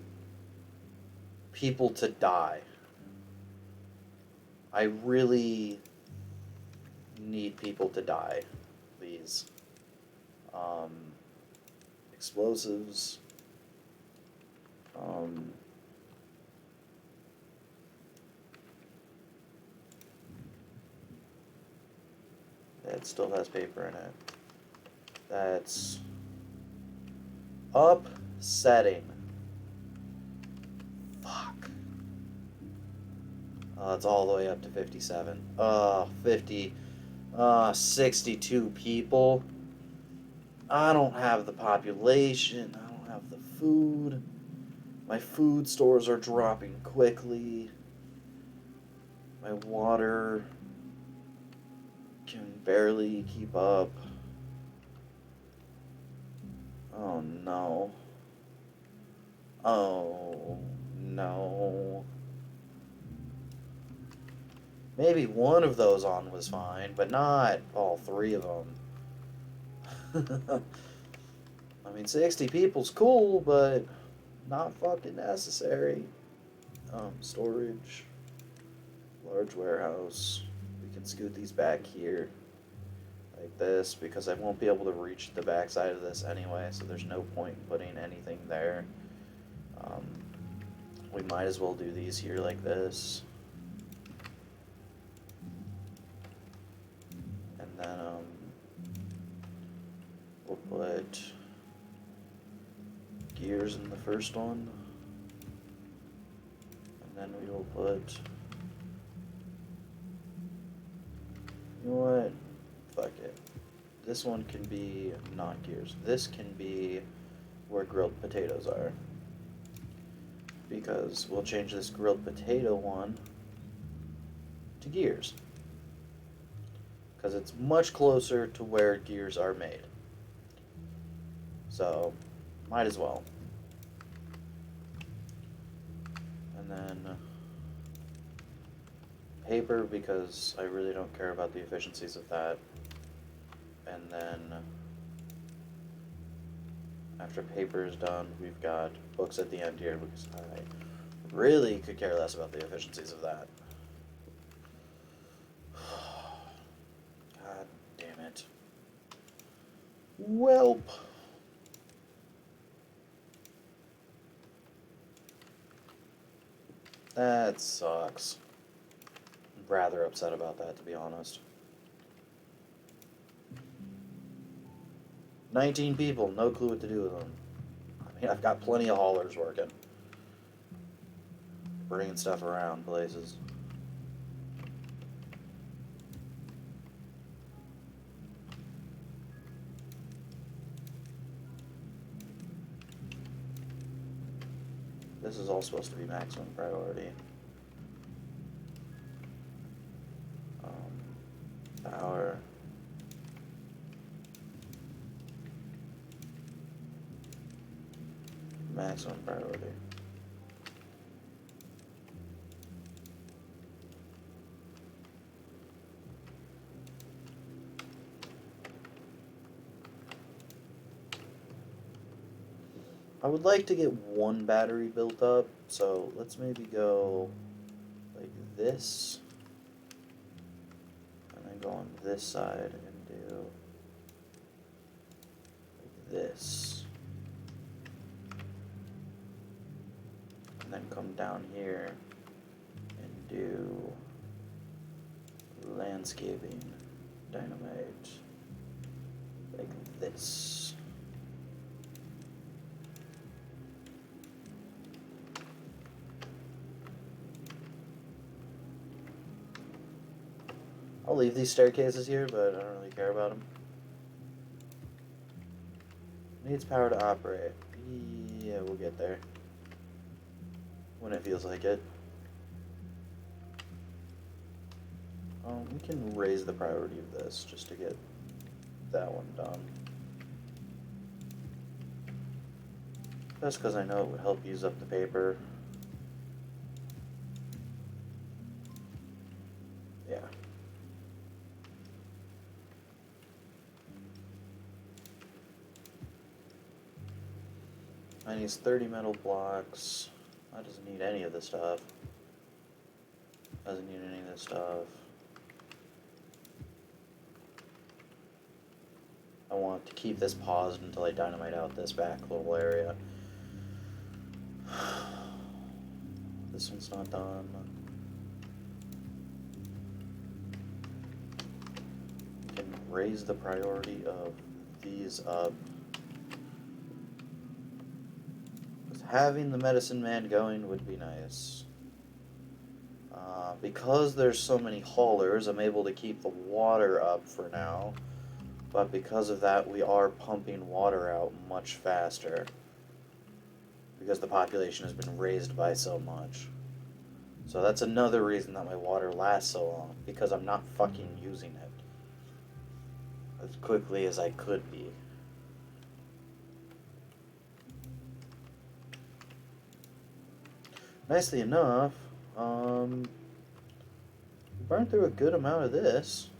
people to die. I really need people to die, please. Um, explosives. Um, that still has paper in it. That's upsetting. Fuck. It's all the way up to 57. 62 people. I don't have the population. I don't have the food. My food stores are dropping quickly. My water can barely keep up. Oh no. Oh no. Maybe one of those on was fine, but not all three of them. I mean, 60 people's cool, but not fucking necessary. Storage. Large warehouse. We can scoot these back here. Like this, because I won't be able to reach the backside of this anyway, so there's no point in putting anything there. We might as well do these here like this. And then, we'll put gears in the first one. And then we will put... You know what? Fuck it. This one can be not gears. This can be where grilled potatoes are. Because we'll change this grilled potato one to gears. Because it's much closer to where gears are made. So, might as well. And then paper, because I really don't care about the efficiencies of that. And then after paper is done, we've got books at the end here, because I really could care less about the efficiencies of that. God damn it. Welp. That sucks. I'm rather upset about that, to be honest. 19 people, no clue what to do with them. I mean, I've got plenty of haulers working. Bringing stuff around places. This is all supposed to be maximum priority. Power. Maximum priority. I would like to get one battery built up, so let's maybe go like this, and then go on this side and do like this, and then come down here and do landscaping dynamite like this. I'll leave these staircases here, but I don't really care about them. Needs power to operate. Yeah, we'll get there. When it feels like it. We can raise the priority of this just to get that one done. That's because I know it would help use up the paper. Yeah. I need 30 metal blocks. That doesn't need any of this stuff. Doesn't need any of this stuff. I want to keep this paused until I dynamite out this back little area. This one's not done. We can raise the priority of these up. Having the medicine man going would be nice. Because there's so many haulers, I'm able to keep the water up for now. But because of that, we are pumping water out much faster. Because the population has been raised by so much. So that's another reason that my water lasts so long. Because I'm not fucking using it as quickly as I could be. Nicely enough, we burned through a good amount of this.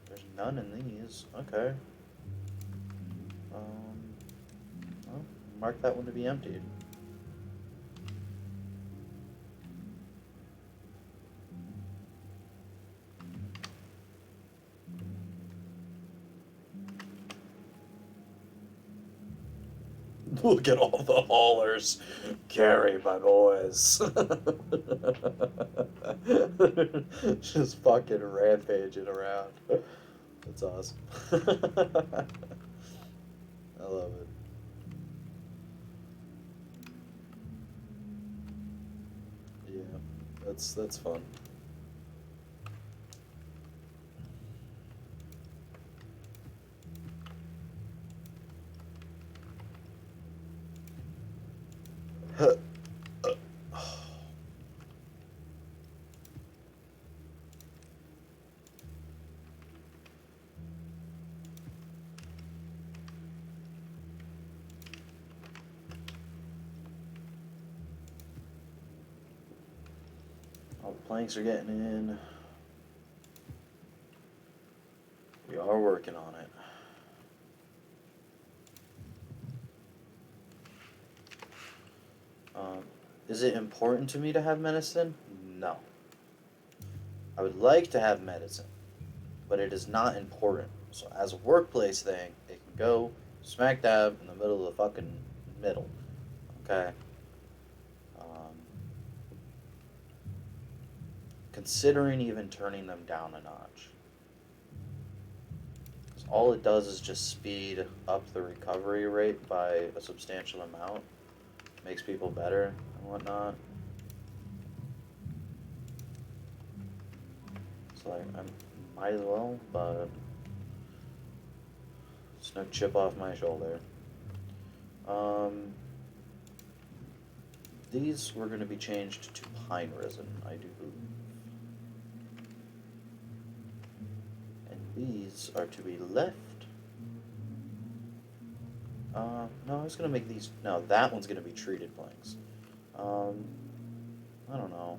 There's none in these. Okay. Well, mark that one to be emptied. Look at all the haulers. Carry, my boys. Just fucking rampaging around. That's awesome. I love it. Yeah, that's fun. All the planks are getting in. We are working on it. Is it important to me to have medicine? No. I would like to have medicine, but it is not important. So as a workplace thing, it can go smack dab in the middle of the fucking middle. Okay? Considering even turning them down a notch. All it does is just speed up the recovery rate by a substantial amount. Makes people better and whatnot. So like, I might as well, but it's no chip off my shoulder. These were going to be changed to pine resin, I do believe. And these are to be left. No, I was going to make these... No, that one's going to be treated planks. I don't know.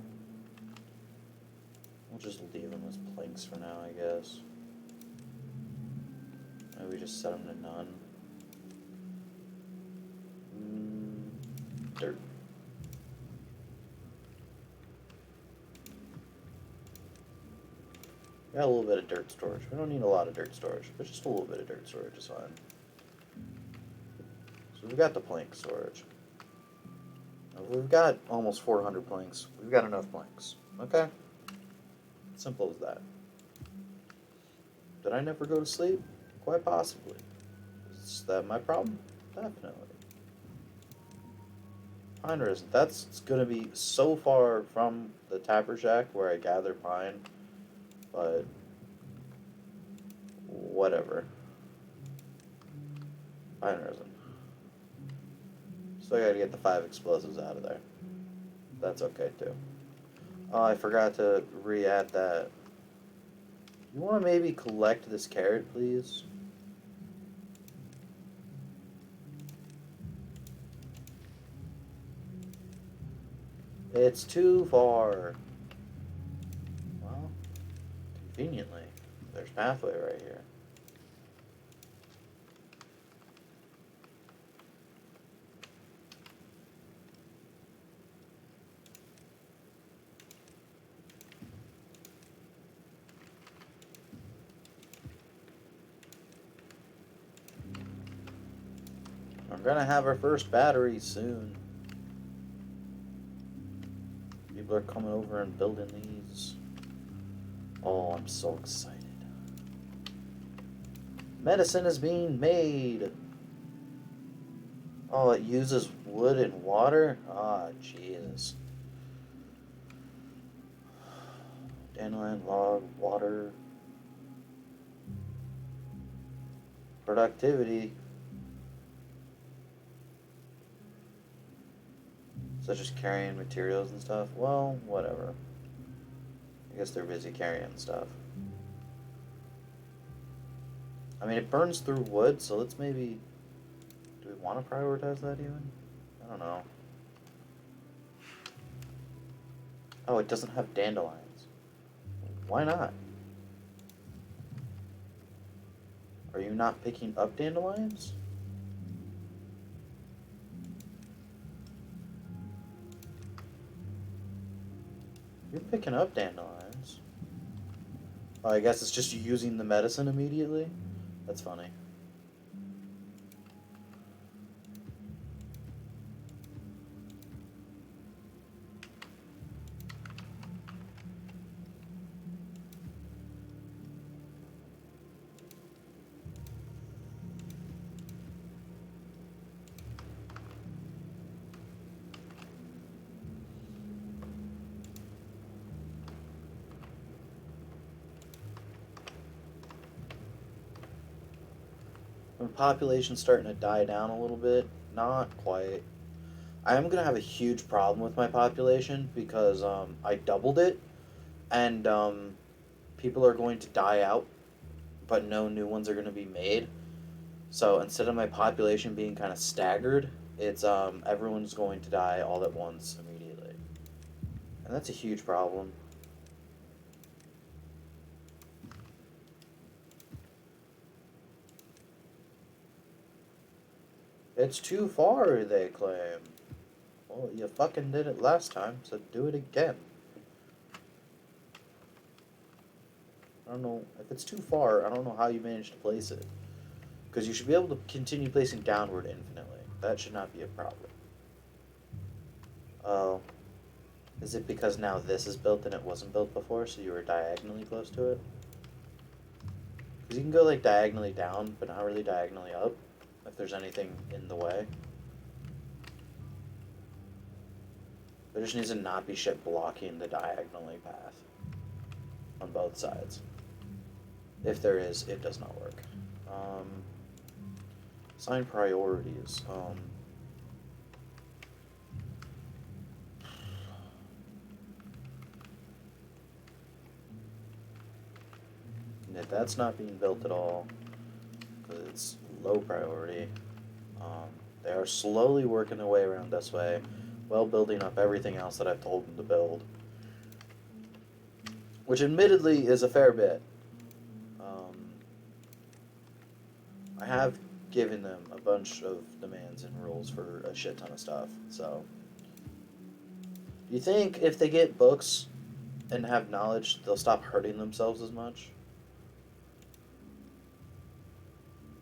We'll just leave them as planks for now, I guess. Maybe we just set them to none. Dirt. Got a little bit of dirt storage. We don't need a lot of dirt storage, but just a little bit of dirt storage is fine. So we've got the plank storage. Now we've got almost 400 planks. We've got enough planks. Okay? Simple as that. Did I never go to sleep? Quite possibly. Is that my problem? Definitely. Pine resin. That's going to be so far from the tapper shack where I gather pine. But whatever. Pine resin. So I gotta get the 5 explosives out of there. That's okay too. Oh, I forgot to re-add that. You want to maybe collect this carrot, please? It's too far. Well, conveniently, there's pathway right here. We're gonna have our first battery soon. People are coming over and building these. Oh, I'm so excited. Medicine is being made. Oh, it uses wood and water? Ah, Jesus. Dandelion, log, water. Productivity. Such as carrying materials and stuff. Well, whatever. I guess they're busy carrying stuff. I mean, it burns through wood, so let's maybe... Do we want to prioritize that even? I don't know. Oh, it doesn't have dandelions. Why not? Are you not picking up dandelions? You're picking up dandelions. Oh, I guess it's just using the medicine immediately? That's funny. When population's starting to die down a little bit, not quite. I am gonna have a huge problem with my population because I doubled it, and people are going to die out, but no new ones are gonna be made. So instead of my population being kind of staggered, it's everyone's going to die all at once immediately, and that's a huge problem. It's too far, they claim. Well, you fucking did it last time, so do it again. I don't know if it's too far. I don't know how you managed to place it, because you should be able to continue placing downward infinitely. That should not be a problem. Oh, is it because now this is built and it wasn't built before, so you were diagonally close to it? Because you can go like diagonally down, but not really diagonally up, if there's anything in the way. There just needs to not be shit blocking the diagonally path on both sides. If there is, it does not work. Assign priorities. That's not being built at all because it's low priority. They are slowly working their way around this way, while building up everything else that I've told them to build, which admittedly is a fair bit. I have given them a bunch of demands and rules for a shit ton of stuff. So, do you think if they get books and have knowledge, they'll stop hurting themselves as much?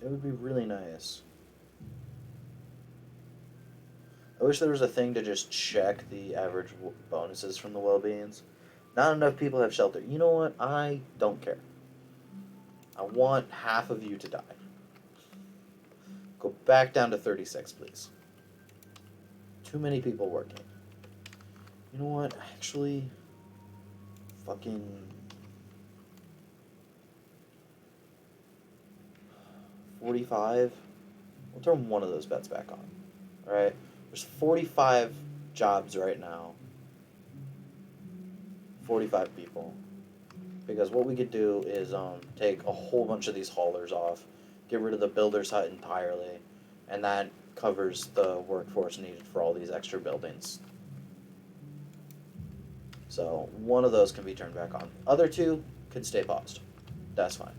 It would be really nice. I wish there was a thing to just check the average bonuses from the well-beings. Not enough people have shelter. You know what? I don't care. I want half of you to die. Go back down to 36, please. Too many people working. You know what? Actually, fucking... 45? We'll turn one of those bets back on. Alright? There's 45 jobs right now. 45 people. Because what we could do is take a whole bunch of these haulers off, get rid of the builder's hut entirely, and that covers the workforce needed for all these extra buildings. So one of those can be turned back on. Other two can stay paused. That's fine.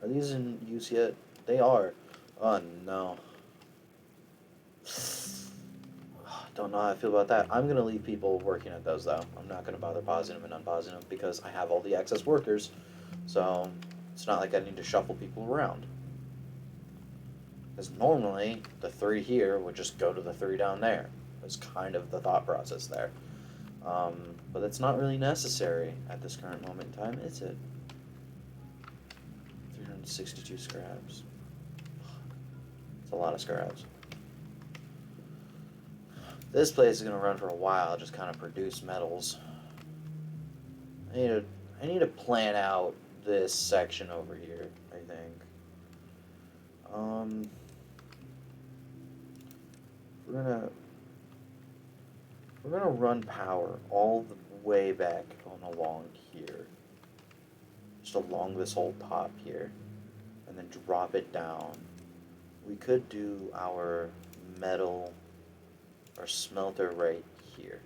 Are these in use yet? They are. Oh no. Don't know how I feel about that. I'm gonna leave people working at those though. I'm not gonna bother pausing them and unpausing them because I have all the excess workers. So it's not like I need to shuffle people around. Because normally the 3 here would just go to the 3 down there. That's kind of the thought process there. But it's not really necessary at this current moment in time, is it? 362 scraps. It's a lot of scraps. This place is gonna run for a while, just kind of produce metals. I need to plan out this section over here, I think. We're gonna run power all the way back on along here. Just along this whole top here. And then drop it down. We could do our metal or smelter right here.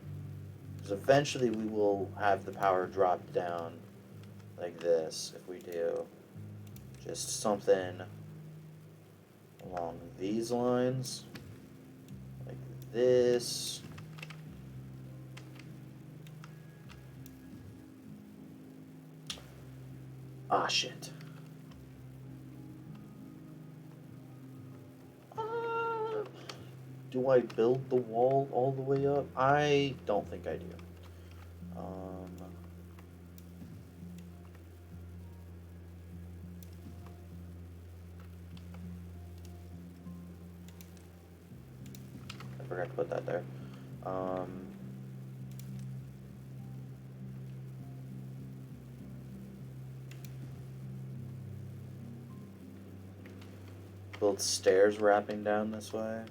Because eventually we will have the power drop down like this if we do just something along these lines. Like this. Ah, shit. Do I build the wall all the way up? I don't think I do. I forgot to put that there. Build stairs wrapping down this way.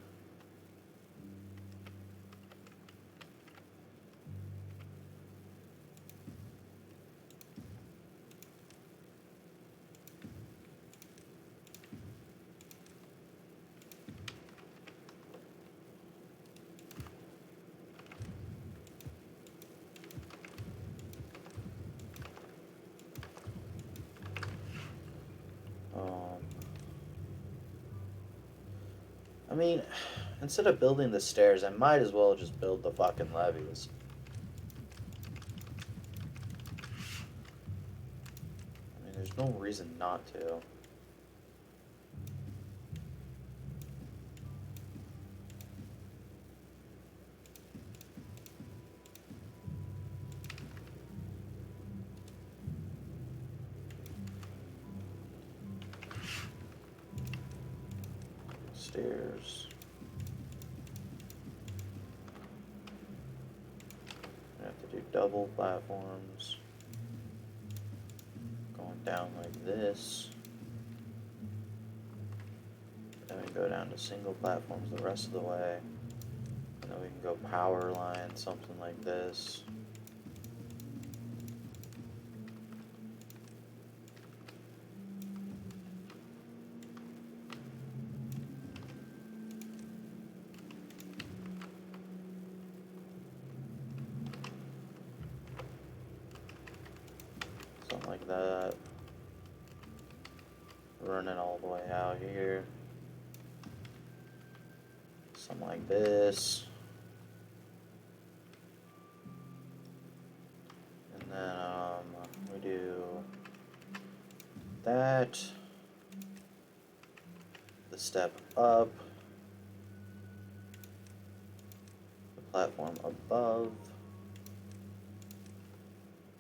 I mean, instead of building the stairs, I might as well just build the fucking levees. I mean, there's no reason not to. Stairs. I have to do double platforms. Going down like this. Then we go down to single platforms the rest of the way. And then we can go power line, something like this. Something like that. Running all the way out here. Something like this. And then we do that. The step up. The platform above.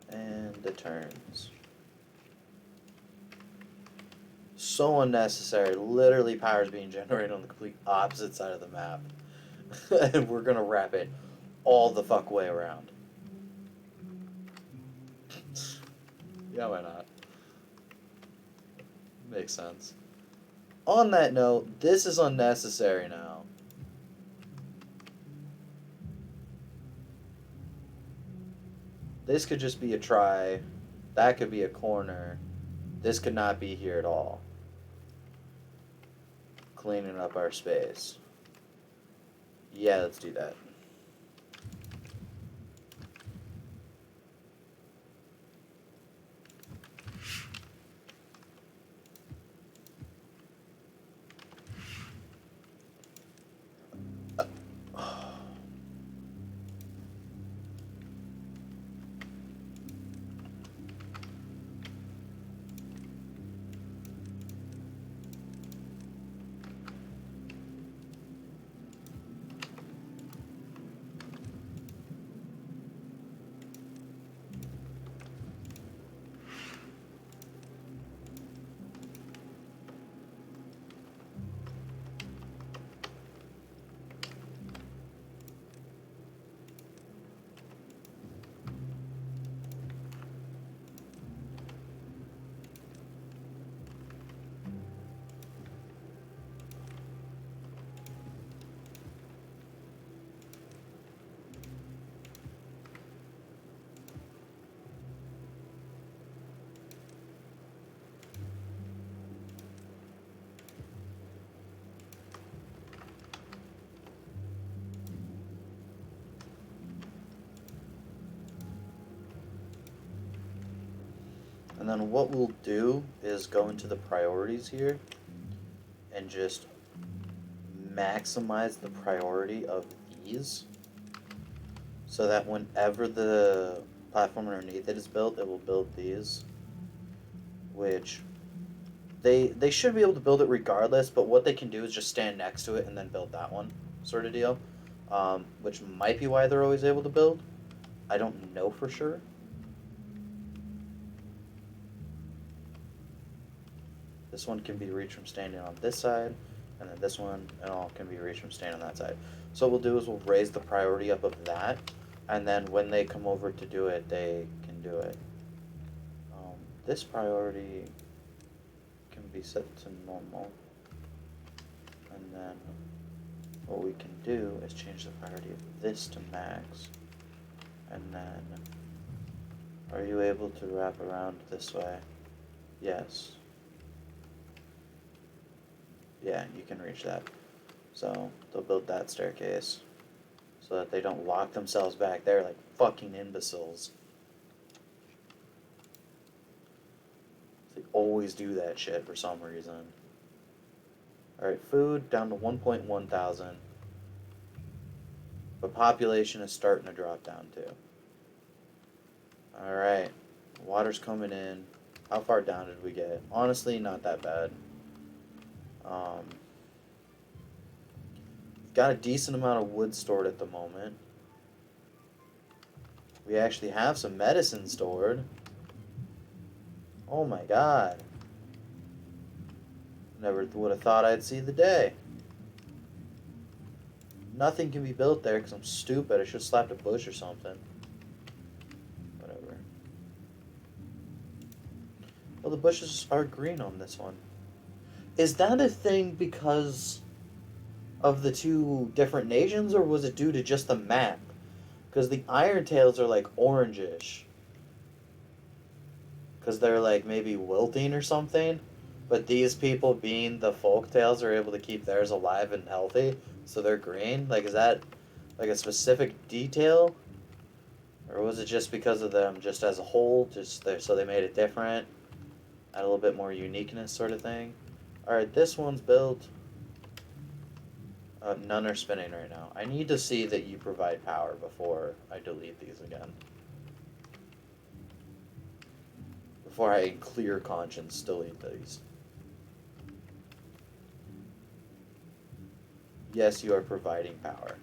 And the turns. So unnecessary. Literally power is being generated on the complete opposite side of the map. And we're gonna wrap it all the fuck way around. Yeah, why not? Makes sense. On that note, this is unnecessary now. This could just be a try. That could be a corner. This could not be here at all. Cleaning up our space. Yeah, let's do that. And then what we'll do is go into the priorities here and just maximize the priority of these so that whenever the platform underneath it is built, it will build these, which they should be able to build it regardless, but what they can do is just stand next to it and then build that one, sort of deal, which might be why they're always able to build. I don't know for sure. This one can be reached from standing on this side, and then this one and all can be reached from standing on that side. So what we'll do is we'll raise the priority up of that, and then when they come over to do it, they can do it. This priority can be set to normal, and then what we can do is change the priority of this to max, and then are you able to wrap around this way? Yes. Yeah, you can reach that. So they'll build that staircase so that they don't lock themselves back there like fucking imbeciles. They always do that shit for some reason. Alright, food down to 1.1 thousand. But population is starting to drop down too. Alright, water's coming in. How far down did we get? Honestly, not that bad. Got a decent amount of wood stored at the moment. We actually have some medicine stored. Oh my god. Never would have thought I'd see the day. Nothing can be built there because I'm stupid. I should have slapped a bush or something. Whatever. Well, the bushes are green on this one. Is that a thing because of the two different nations, or was it due to just the map? Because the Irontails are like orangish. Because they're like maybe wilting or something. But these people, being the Folktales, are able to keep theirs alive and healthy, so they're green. Like, is that like a specific detail, or was it just because of them, just as a whole, just there, so they made it different, add a little bit more uniqueness, sort of thing? All right, this one's built. None are spinning right now. I need to see that you provide power before I delete these again. Before I, in clear conscience, delete these. Yes, you are providing power.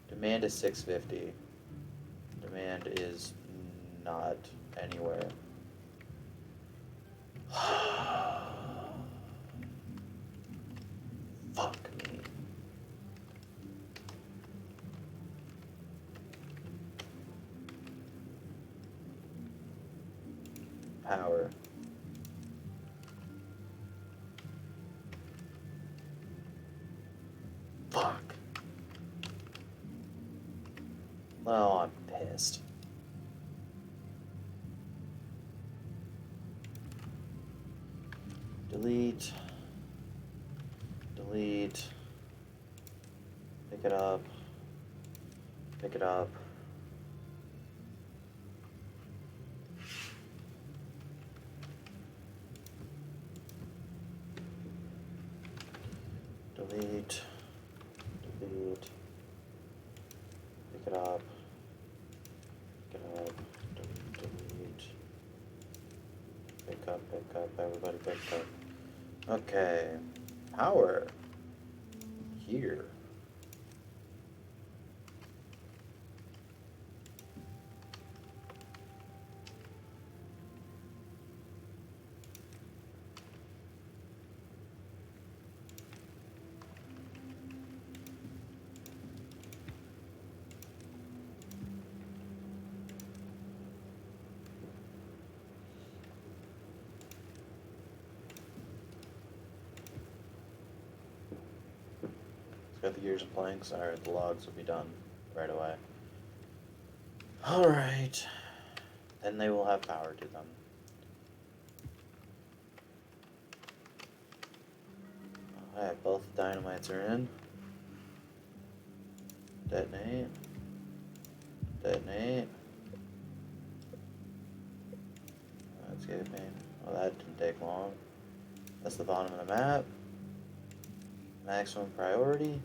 Demand is 650. Demand is not anywhere. Fuck me. Power. Fuck. Oh, I'm pissed. Delete. Delete. Pick it up. Pick it up. Delete. Delete. Pick it up. Pick it up. Delete. Pick up, everybody pick up. Okay. Power. Here. Got the gears and planks. Alright, the logs will be done right away. Alright. Then they will have power to them. Alright, both dynamites are in. Detonate. Detonate. landscaping. Oh, that didn't take long. That's the bottom of the map. Maximum priority.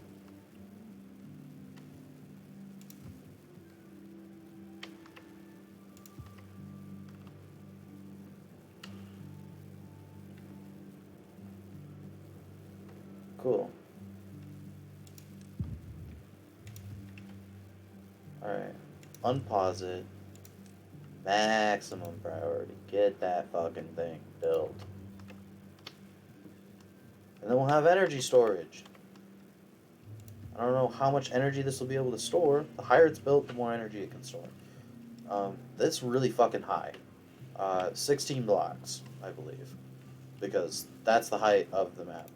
Cool. Alright. Unpause it. Maximum priority. Get that fucking thing built. And then we'll have energy storage. I don't know how much energy this will be able to store. The higher it's built, the more energy it can store. This is really fucking high. 16 blocks, I believe. Because that's the height of the map.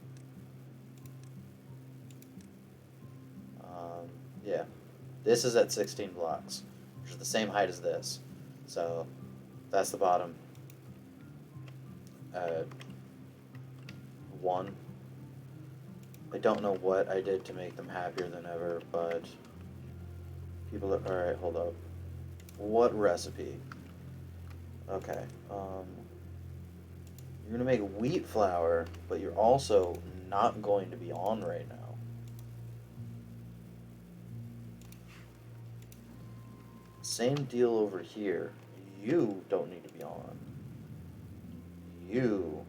Yeah. This is at 16 blocks, which is the same height as this. So, that's the bottom. 1. I don't know what I did to make them happier than ever, but people are... Alright, hold up. What recipe? Okay, you're gonna make wheat flour, but you're also not going to be on right now. Same deal over here. You don't need to be on. You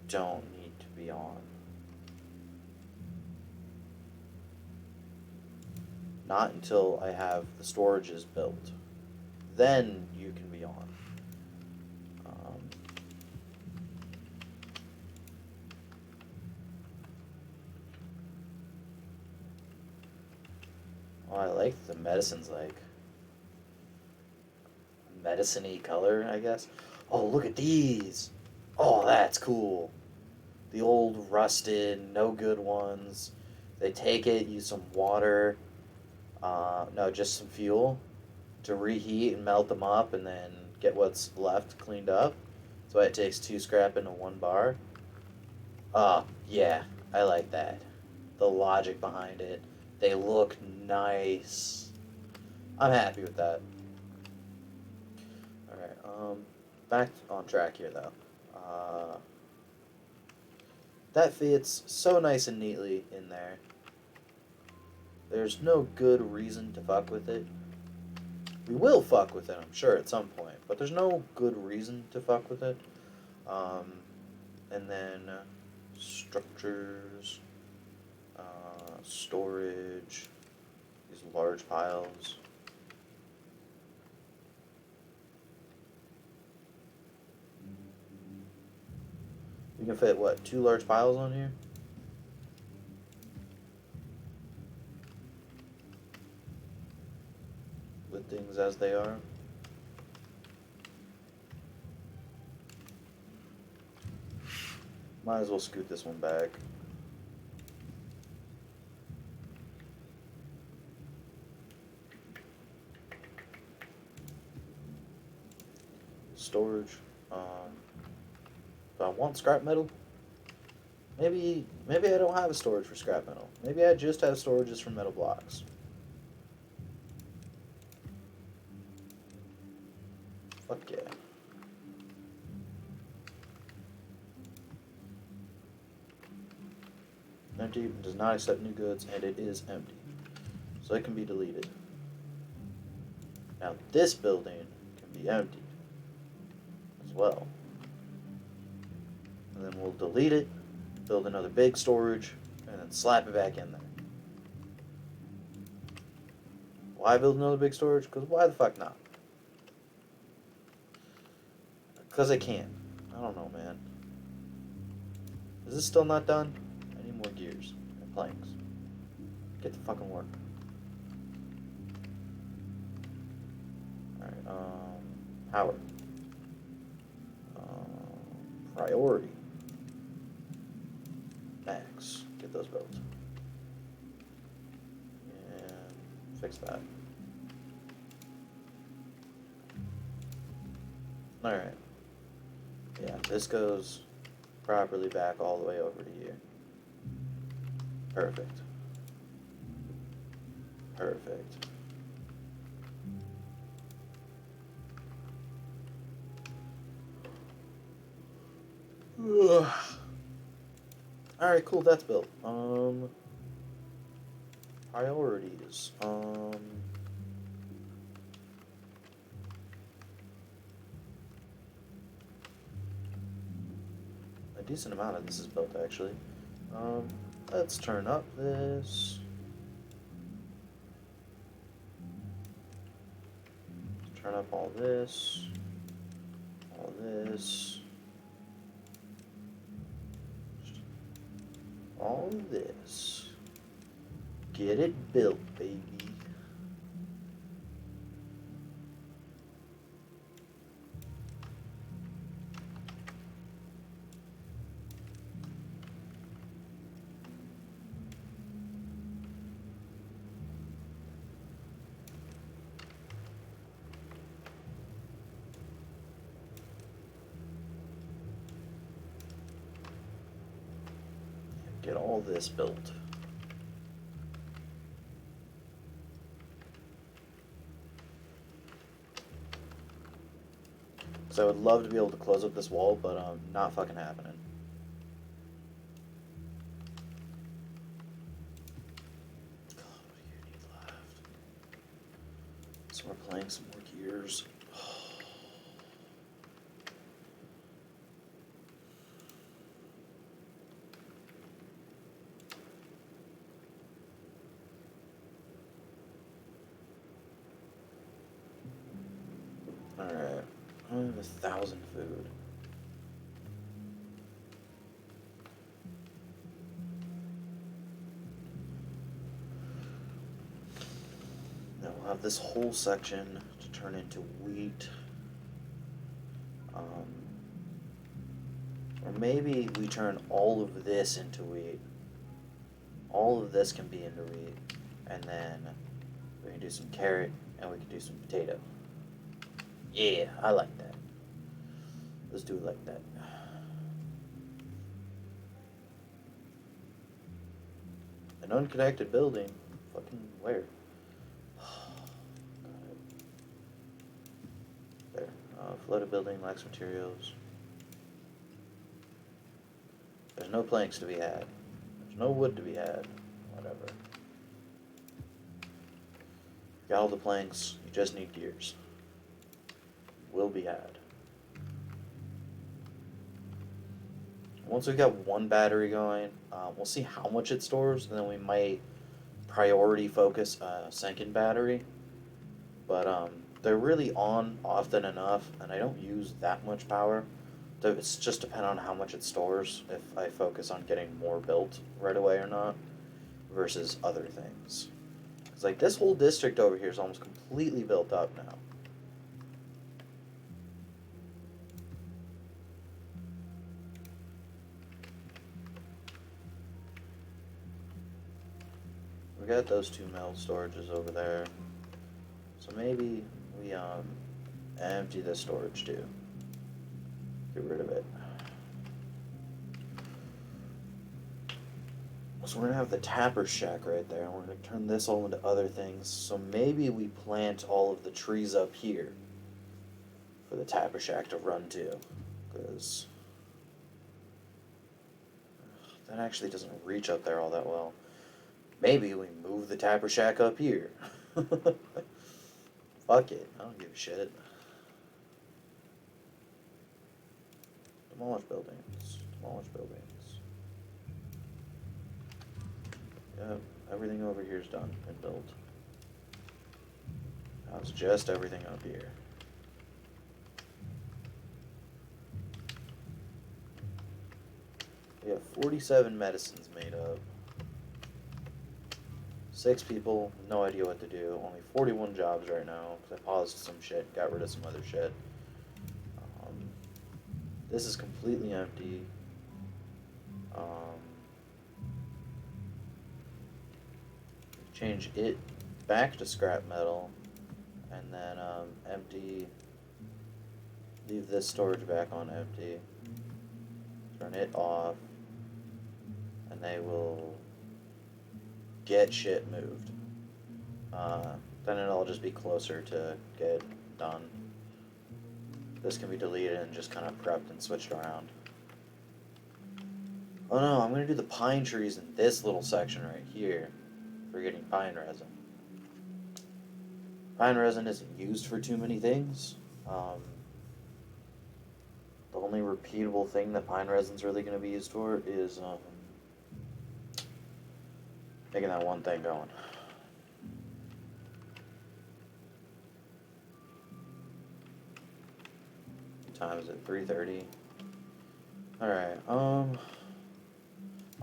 don't need to be on. Not until I have the storages built. Then you can be on. Oh, I like the medicine's like medicine-y color, I guess. Oh, look at these. Oh, that's cool. The old rusted, no good ones. They take it, use some water. No, just some fuel to reheat and melt them up and then get what's left cleaned up. That's why it takes 2 scrap into 1 bar. Yeah, I like that. The logic behind it. They look nice. I'm happy with that. Alright, back on track here though. That fits so nice and neatly in there. There's no good reason to fuck with it. We will fuck with it, I'm sure, at some point, but there's no good reason to fuck with it. And then structures, storage, these large piles. You can fit, what, 2 large piles on here? With things as they are. Might as well scoot this one back. Storage. Do I want scrap metal? Maybe I don't have a storage for scrap metal. Maybe I just have storages for metal blocks. Fuck yeah. Empty, does not accept new goods, and it is empty. So it can be deleted. Now this building can be emptied as well. And then we'll delete it, build another big storage, and then slap it back in there. Why build another big storage? Because why the fuck not? Because I can. I don't know, man. Is this still not done? I need more gears and planks. Get to fucking work. Alright, power. Priority. Max. Get those built. And fix that. Alright. Yeah, this goes properly back all the way over to here. Perfect. Perfect. Alright, cool, that's built. Priorities. A decent amount of this is built, actually. Let's turn up this. Turn up all this. All this. All this. Get it built, baby. Get all this built. So I would love to be able to close up this wall, but not fucking happening. God, what do you need left? So we're playing some more Gears. Alright, I have 1,000 food. Now we'll have this whole section to turn into wheat. Or maybe we turn all of this into wheat. All of this can be into wheat. And then we can do some carrot and we can do some potato. Yeah, I like that. Let's do it like that. An unconnected building? Fucking where? Got it. There. Flooded building, lacks materials. There's no planks to be had. There's no wood to be had. Whatever. Got all the planks, you just need gears. Will be had. Once we've got one battery going, we'll see how much it stores, and then we might priority focus a second battery. But they're really on often enough, and I don't use that much power. So it's just dependent on how much it stores, if I focus on getting more built right away or not, versus other things. Because like this whole district over here is almost completely built up now. We got those 2 meld storages over there. So maybe we empty this storage too. Get rid of it. So we're gonna have the tapper shack right there, and we're gonna turn this all into other things. So maybe we plant all of the trees up here for the tapper shack to run to, because that actually doesn't reach up there all that well. Maybe we move the tapper shack up here. Fuck it, I don't give a shit. Demolish buildings. Demolish buildings. Yep, everything over here is done and built. Now it's just everything up here. We have 47 medicines made up. 6 people, no idea what to do. Only 41 jobs right now, because I paused some shit, got rid of some other shit. This is completely empty. Change it back to scrap metal, and then empty. Leave this storage back on empty. Turn it off, and they will get shit moved. Then it'll just be closer to get done. This can be deleted and just kind of prepped and switched around. Oh no, I'm gonna do the pine trees in this little section right here for getting pine resin. Pine resin isn't used for too many things. Um, the only repeatable thing that pine resin's really gonna be used for is making that one thing going. What time is it? 3:30. All right.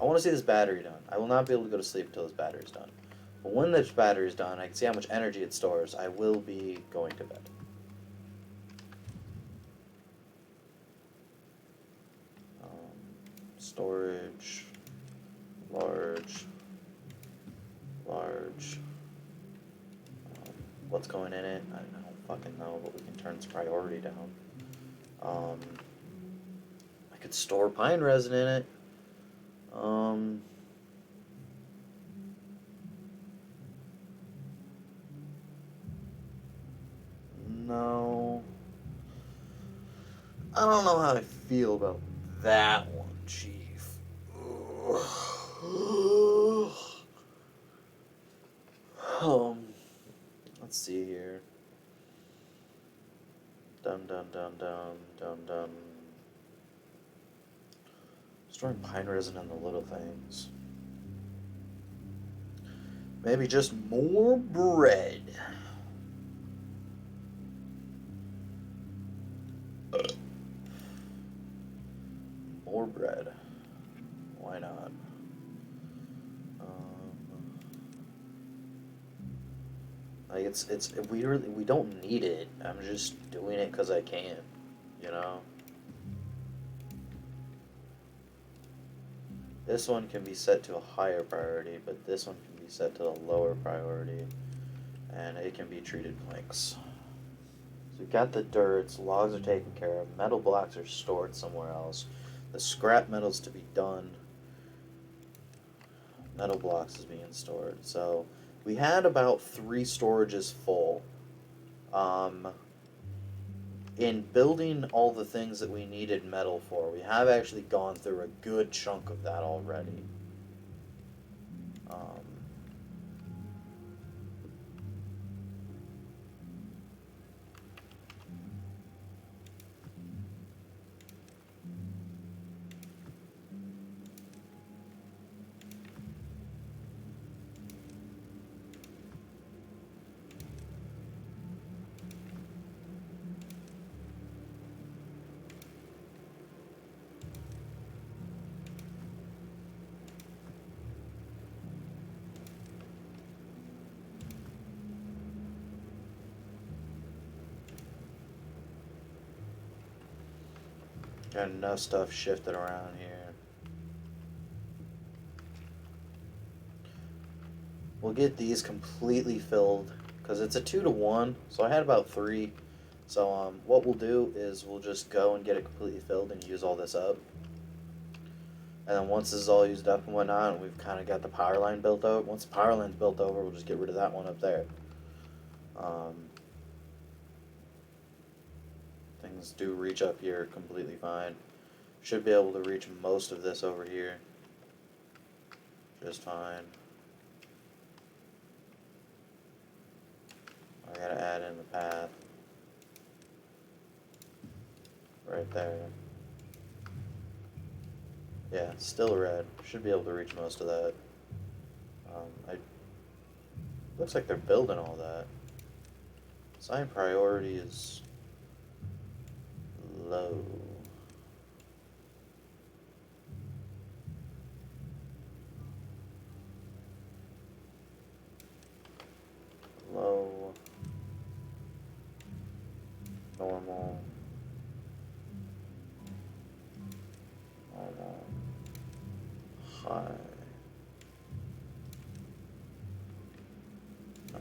I want to see this battery done. I will not be able to go to sleep until this battery's done. But when this battery's done, I can see how much energy it stores. I will be going to bed. Storage, large, large. What's going in it? I don't fucking know, but we can turn its priority down. I could store pine resin in it. No. I don't know how I feel about that one, Chief. Let's see here. Dum dum dum dum dum dum. Storing pine resin in the little things. Maybe just more bread. More bread. Why not? Like we don't need it. I'm just doing it because I can, you know. This one can be set to a higher priority, but this one can be set to a lower priority, and it can be treated planks. So we got the dirt, logs are taken care of, metal blocks are stored somewhere else. The scrap metal's to be done. Metal blocks is being stored. So we had about 3 storages full. In building all the things that we needed metal for, we have actually gone through a good chunk of that already. Got enough stuff shifted around here. We'll get these completely filled because it's a 2-to-1. So I had about 3. So what we'll do is we'll just go and get it completely filled and use all this up. And then once this is all used up and whatnot, we've kind of got the power line built out. Once the power line's built over, we'll just get rid of that one up there. Things do reach up here completely fine. Should be able to reach most of this over here just fine. I gotta add in the path right there. Yeah, it's still red. Should be able to reach most of that. Looks like they're building all that. Sign priority is low. Low. Normal. Normal. High. No.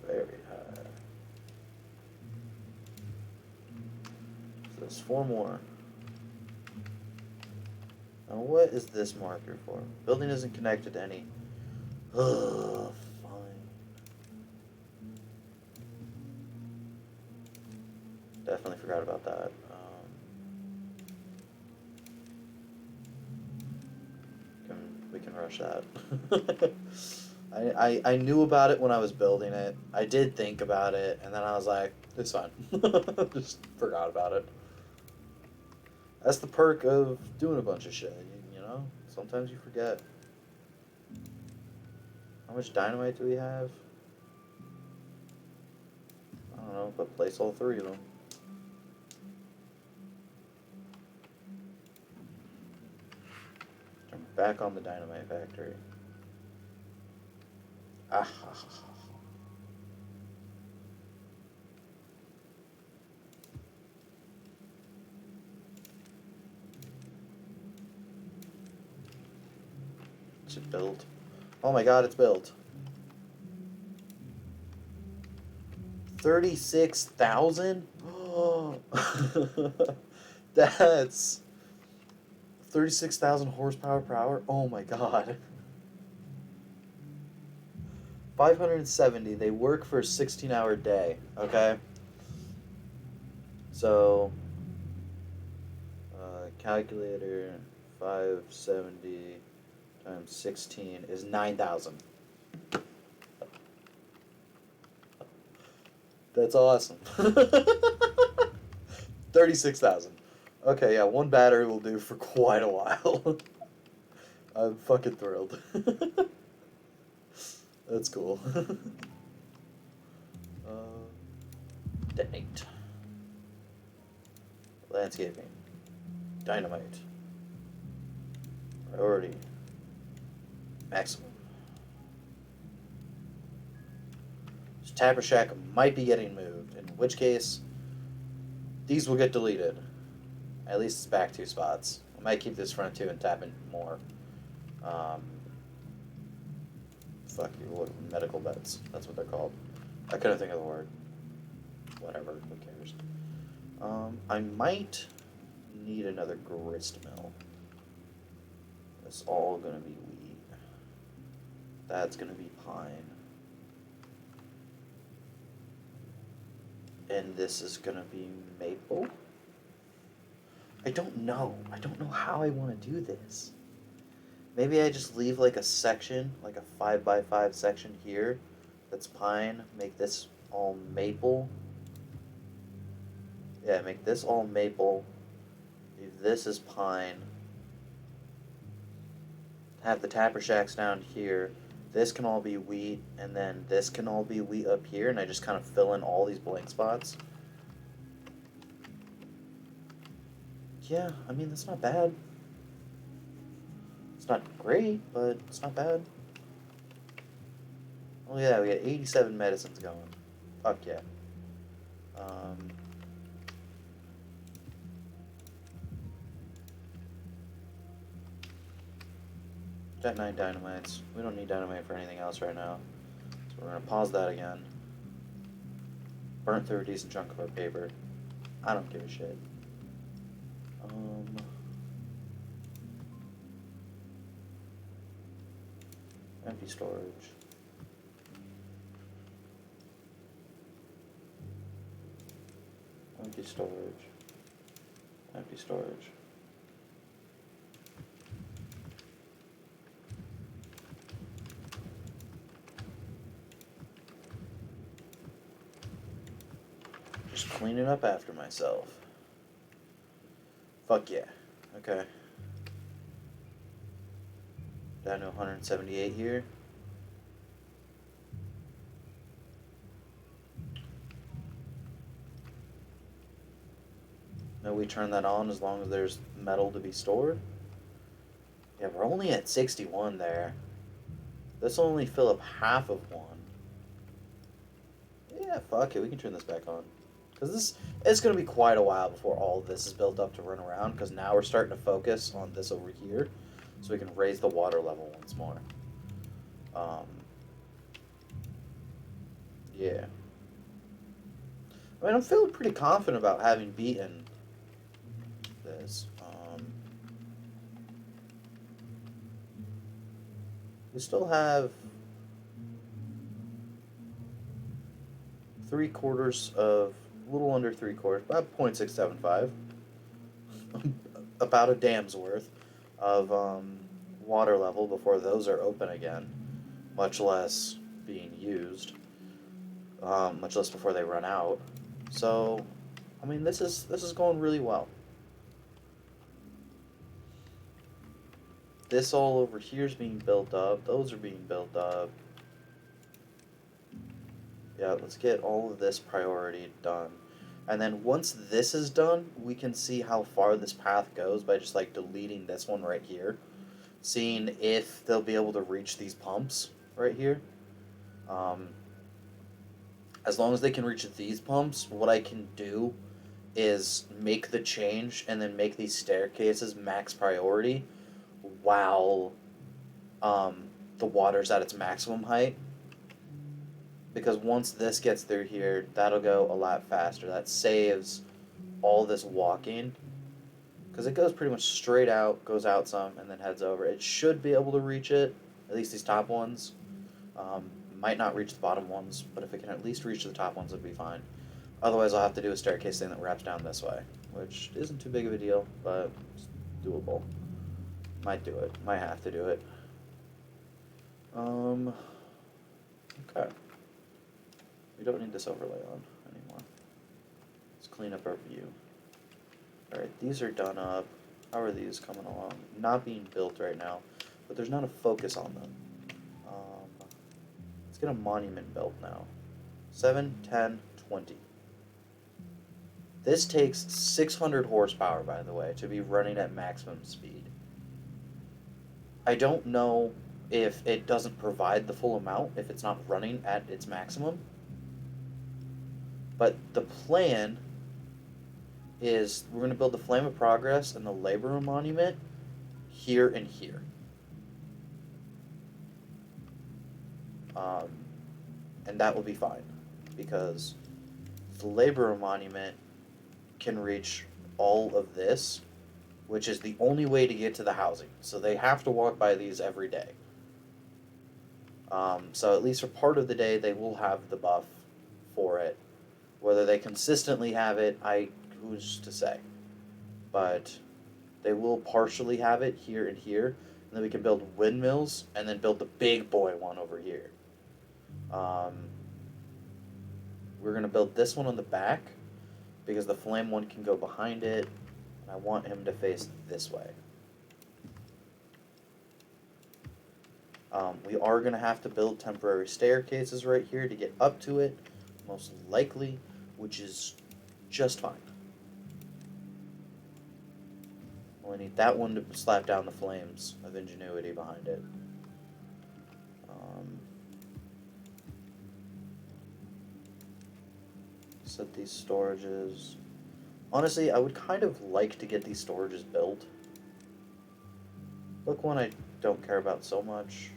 Very high. So there's 4 more. Now what is this marker for? Building isn't connected to any. Ugh, fine. Definitely forgot about that. rush that. I knew about it when I was building it. I did think about it, and then I was like, it's fine. Just forgot about it. That's the perk of doing a bunch of shit, you know? Sometimes you forget. How much dynamite do we have? I don't know, but place all 3 of them. Turn back on the dynamite factory. Ah ha ha ha. Is it built? Oh my god, it's built. 36,000? Oh, that's 36,000 horsepower per hour? Oh my god. 570. They work for a 16-hour day, okay? So, calculator, 570 times 16 is 9,000. That's awesome. 36,000. Okay, yeah, 1 battery will do for quite a while. I'm fucking thrilled. That's cool. Detonate. Landscaping. Dynamite. Priority. Maximum. This Tapper Shack might be getting moved, in which case, these will get deleted. At least it's back 2 spots. I might keep this front 2 and tap in more. Fuck you, what, medical beds. That's what they're called. I couldn't think of the word. Whatever, who cares. I might need another grist mill. It's all gonna be wheat. That's gonna be pine. And this is gonna be maple. I don't know. I don't know how I want to do this. Maybe I just leave like a section, like a 5x5 section here that's pine. Make this all maple. Yeah, make this all maple. Leave this as pine. Have the Tapper Shacks down here. This can all be wheat, and then this can all be wheat up here, and I just kind of fill in all these blank spots. Yeah, I mean, that's not bad. It's not great, but it's not bad. Oh yeah, we got 87 medicines going. Fuck yeah. Got 9 dynamites. We don't need dynamite for anything else right now. So we're gonna pause that again. Burnt through a decent chunk of our paper. I don't give a shit. Empty storage. Empty storage. Empty storage. Just cleaning up after myself. Fuck yeah. Okay. Down to 178 here. No, we turn that on as long as there's metal to be stored. Yeah, we're only at 61 there. This will only fill up half of one. Yeah, fuck it, we can turn this back on. Because it's going to be quite a while before all of this is built up to run around, because now we're starting to focus on this over here, so we can raise the water level once more. Yeah. I mean, I'm feeling pretty confident about having beaten this. We still have 3/4 of, a little under 3/4, about 0.675, about a dam's worth of water level before those are open again, much less being used, much less before they run out. So, I mean, this is going really well. This all over here is being built up. Those are being built up. Yeah, let's get all of this priority done. And then once this is done, we can see how far this path goes by just like deleting this one right here. Seeing if they'll be able to reach these pumps right here. Um, as long as they can reach these pumps, what I can do is make the change and then make these staircases max priority while the water's at its maximum height. Because once this gets through here, that'll go a lot faster. That saves all this walking. Because it goes pretty much straight out, goes out some, and then heads over. It should be able to reach it, at least these top ones. Might not reach the bottom ones, but if it can at least reach the top ones, it'll be fine. Otherwise, I'll have to do a staircase thing that wraps down this way, which isn't too big of a deal, but it's doable. Might do it. Might have to do it. Okay. We don't need this overlay on anymore. Let's clean up our view. Alright, these are done up. How are these coming along? Not being built right now, but there's not a focus on them. Let's get a monument built now. 7, 10, 20. This takes 600 horsepower, by the way, to be running at maximum speed. I don't know if it doesn't provide the full amount, if it's not running at its maximum. But the plan is we're going to build the Flame of Progress and the Laborer Monument here and here. And that will be fine, because the Laborer Monument can reach all of this, which is the only way to get to the housing. So they have to walk by these every day. So at least for part of the day, they will have the buff for it. Whether they consistently have it, who's to say? But they will partially have it here and here, and then we can build windmills, and then build the big boy one over here. We're going to build this one on the back, because the flame one can go behind it, and I want him to face this way. We are going to have to build temporary staircases right here to get up to it, most likely, which is just fine. Only need that one to slap down the flames of ingenuity behind it. Set these storages. Honestly, I would kind of like to get these storages built. Look, one I don't care about so much.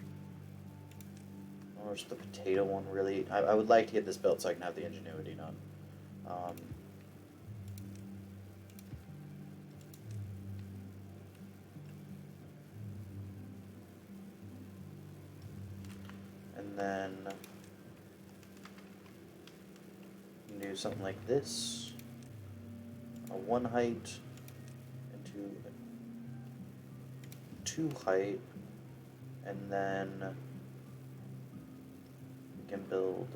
Or just the potato one, really. I would like to get this built so I can have the ingenuity done. And then you can do something like this. A 1 height into a 2 height, and then we can build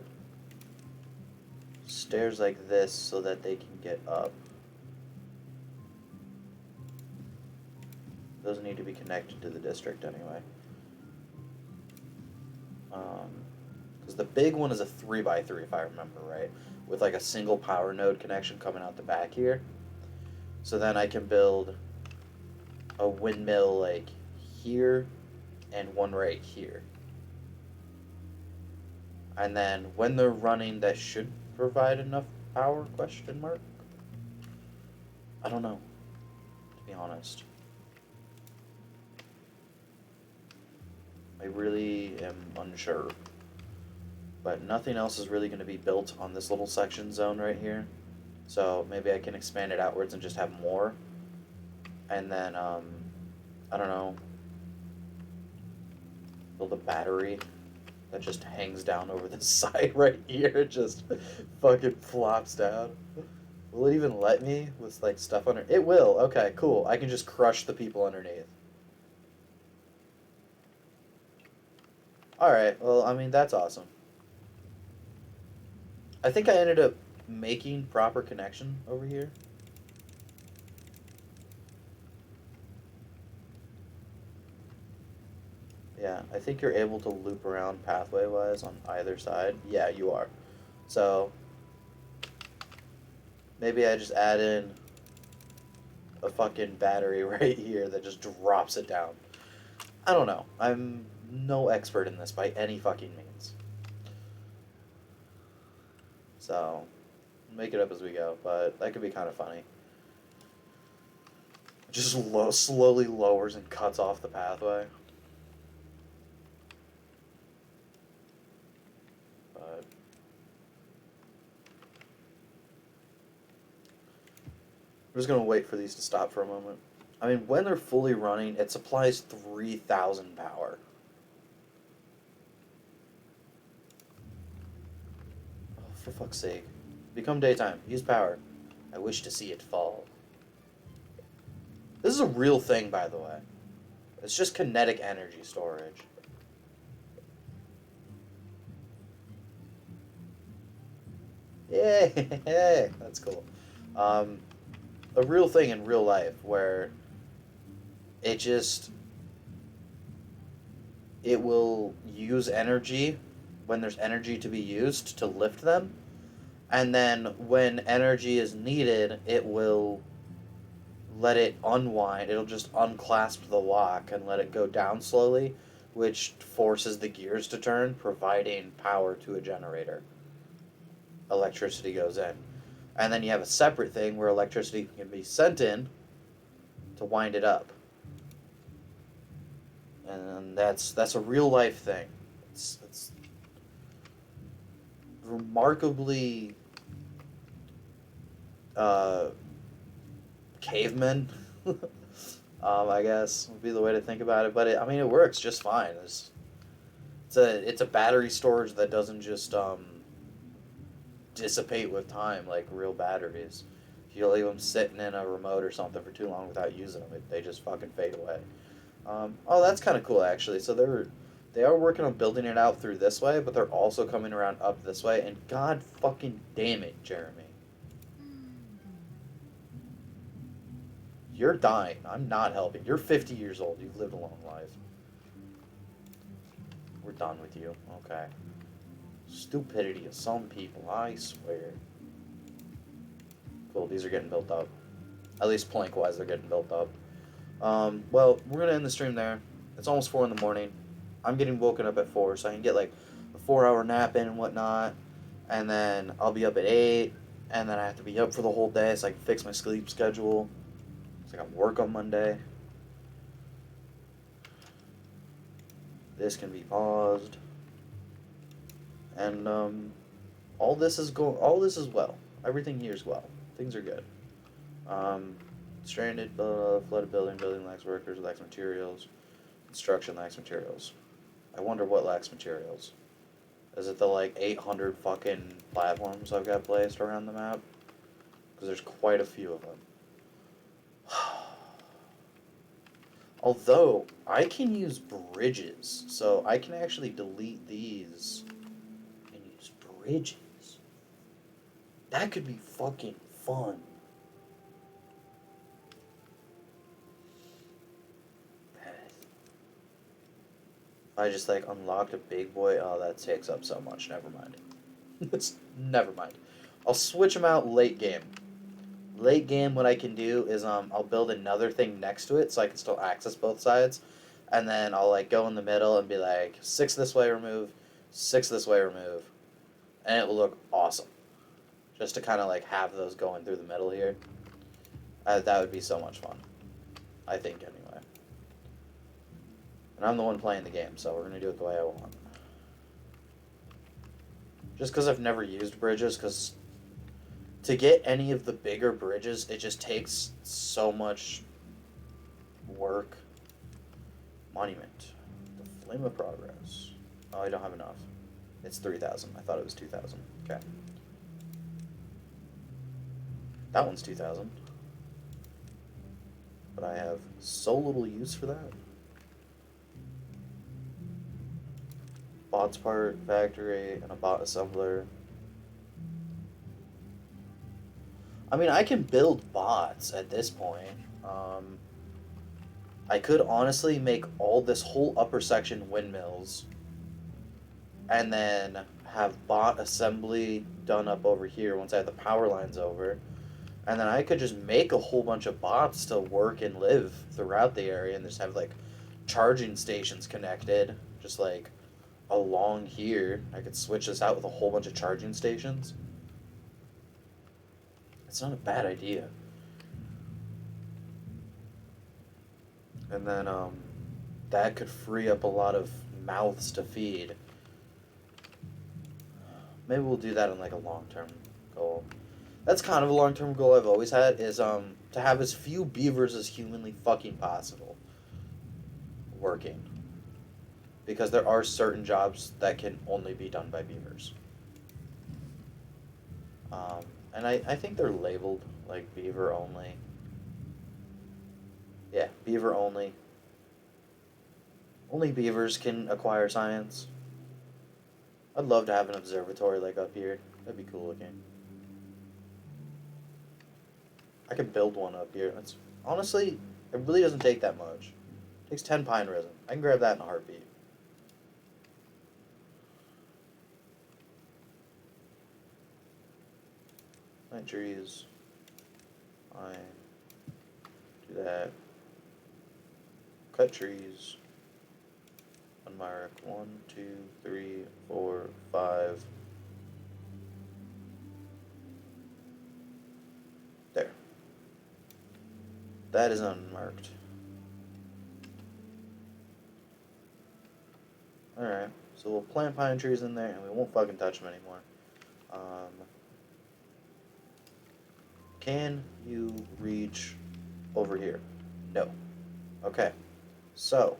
stairs like this so that they can get up. Those need to be connected to the district anyway. Because the big one is a 3x3 if I remember right, with like a single power node connection coming out the back here. So then I can build a windmill like here and one right here. And then when they're running, that should provide enough power, question mark? I don't know, to be honest. I really am unsure. But nothing else is really going to be built on this little section zone right here. So maybe I can expand it outwards and just have more. And then, I don't know, build a battery that just hangs down over the side right here. It just fucking flops down. Will it even let me with like stuff under? It will. Okay, cool. I can just crush the people underneath. Alright, well, I mean, that's awesome. I think I ended up making proper connection over here. Yeah, I think you're able to loop around pathway-wise on either side. Yeah, you are. So, maybe I just add in a fucking battery right here that just drops it down. I don't know. I'm no expert in this by any fucking means. So, make it up as we go, but that could be kind of funny. It just slowly lowers and cuts off the pathway. But I'm just gonna wait for these to stop for a moment. I mean, when they're fully running, it supplies 3,000 power. Oh, for fuck's sake. Become daytime. Use power. I wish to see it fall. This is a real thing, by the way. It's just kinetic energy storage. Yay! That's cool. A real thing in real life where it just it will use energy when there's energy to be used to lift them, and then when energy is needed, it will let it unwind. It'll just unclasp the lock and let it go down slowly, which forces the gears to turn, providing power to a generator. Electricity goes in. And then you have a separate thing where electricity can be sent in to wind it up. And that's a real life thing. It's remarkably uh, caveman, I guess would be the way to think about it. But I mean, it works just fine. It's a battery storage that doesn't just dissipate with time like real batteries. If you leave them sitting in a remote or something for too long without using them, they just fucking fade away. Oh, that's kind of cool actually. So they are working on building it out through this way, but they're also coming around up this way. And god fucking damn it, Jeremy, you're dying. I'm not helping. You're 50 years old. You've lived a long life. We're done with you. Okay. Stupidity of some people, I swear. Cool, these are getting built up. At least plank-wise, they're getting built up. Well, we're going to end the stream there. It's almost 4 in the morning. I'm getting woken up at 4, so I can get, like, a 4-hour nap in and whatnot. And then I'll be up at 8. And then I have to be up for the whole day, so I can fix my sleep schedule. So I got work on Monday. This can be paused. And, all this is well. Everything here is well. Things are good. Stranded, flooded building lacks workers, lacks materials. Construction lacks materials. I wonder what lacks materials. Is it the, like, 800 fucking platforms I've got placed around the map? Because there's quite a few of them. Although, I can use bridges, so I can actually delete these and use bridges. That could be fucking fun. I just, like, unlocked a big boy. Oh, that takes up so much. Never mind. Never mind. I'll switch them out late game. Late game, what I can do is I'll build another thing next to it so I can still access both sides. And then I'll, like, go in the middle and be like, 6 this way, remove. 6 this way, remove. And it will look awesome. Just to kind of, like, have those going through the middle here. That would be so much fun. I think, anyway. And I'm the one playing the game, so we're going to do it the way I want. Just because I've never used bridges, because to get any of the bigger bridges, it just takes so much work. Monument. The Flame of Progress. Oh, I don't have enough. It's 3,000. I thought it was 2,000. Okay. That one's 2,000. But I have so little use for that. bots part factory, and a bot assembler. I mean, I can build bots at this point. Um, I could honestly make all this whole upper section windmills, and then have bot assembly done up over here once I have the power lines over. And then I could just make a whole bunch of bots to work and live throughout the area and just have like charging stations connected, just like along here. I could switch this out with a whole bunch of charging stations. It's not a bad idea. And then that could free up a lot of mouths to feed. Maybe we'll do that in like a long-term goal. That's kind of a long-term goal I've always had is to have as few beavers as humanly fucking possible working. Because there are certain jobs that can only be done by beavers. And I think they're labeled like beaver only. Yeah, beaver only. Only beavers can acquire science. I'd love to have an observatory like up here. That'd be cool looking. I could build one up here. It's honestly, it really doesn't take that much. It takes 10 pine resin. I can grab that in a heartbeat. Plant trees. Fine. Do that. Cut trees. Unmark. 1, 2, 3, 4, 5. There. That is unmarked. Alright, so we'll plant pine trees in there and we won't fucking touch them anymore. Can you reach over here? No. Okay, so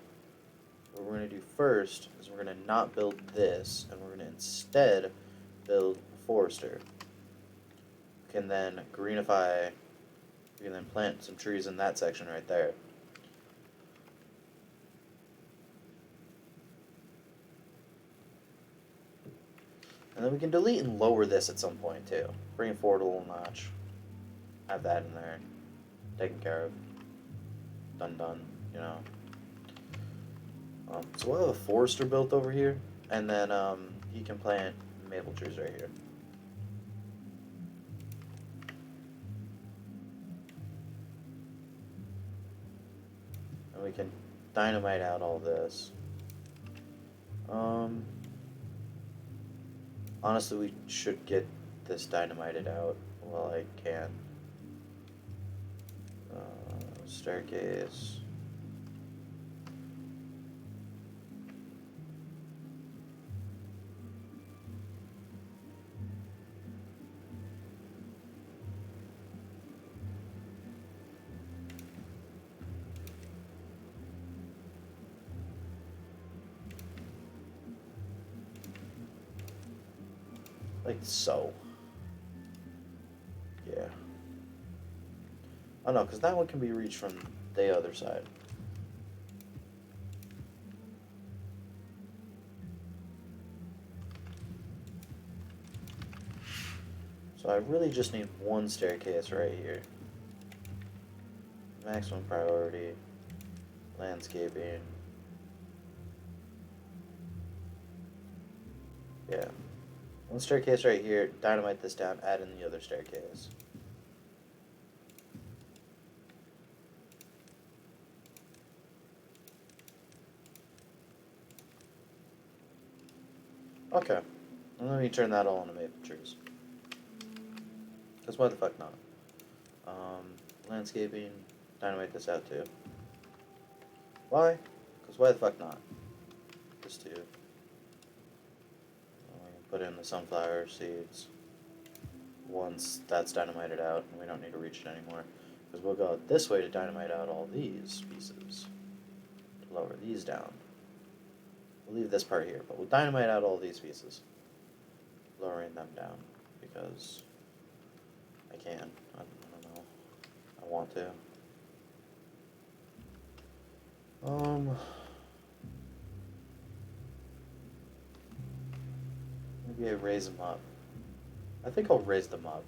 what we're going to do first is we're going to not build this and we're going to instead build a forester. We can then greenify, we can then plant some trees in that section right there. And then we can delete and lower this at some point too. Bring it forward a little notch. Have that in there. Taken care of. Done, you know. So we'll have a forester built over here. And then he can plant maple trees right here. And we can dynamite out all this. Honestly, we should get this dynamited out while I can. Staircase. Like so. Yeah. Oh no, because that one can be reached from the other side. So I really just need one staircase right here. Maximum priority. Landscaping. Yeah. One staircase right here, dynamite this down, add in the other staircase. Okay. And let me turn that all into maple trees. Because why the fuck not? Landscaping, dynamite this out too. Why? Because why the fuck not? Just to put in the sunflower seeds once that's dynamited out and we don't need to reach it anymore. Because we'll go this way to dynamite out all these pieces. To lower these down. We'll leave this part here, but we'll dynamite out all these pieces. Lowering them down because I can. I don't know. I want to. Maybe I raise them up. I think I'll raise them up.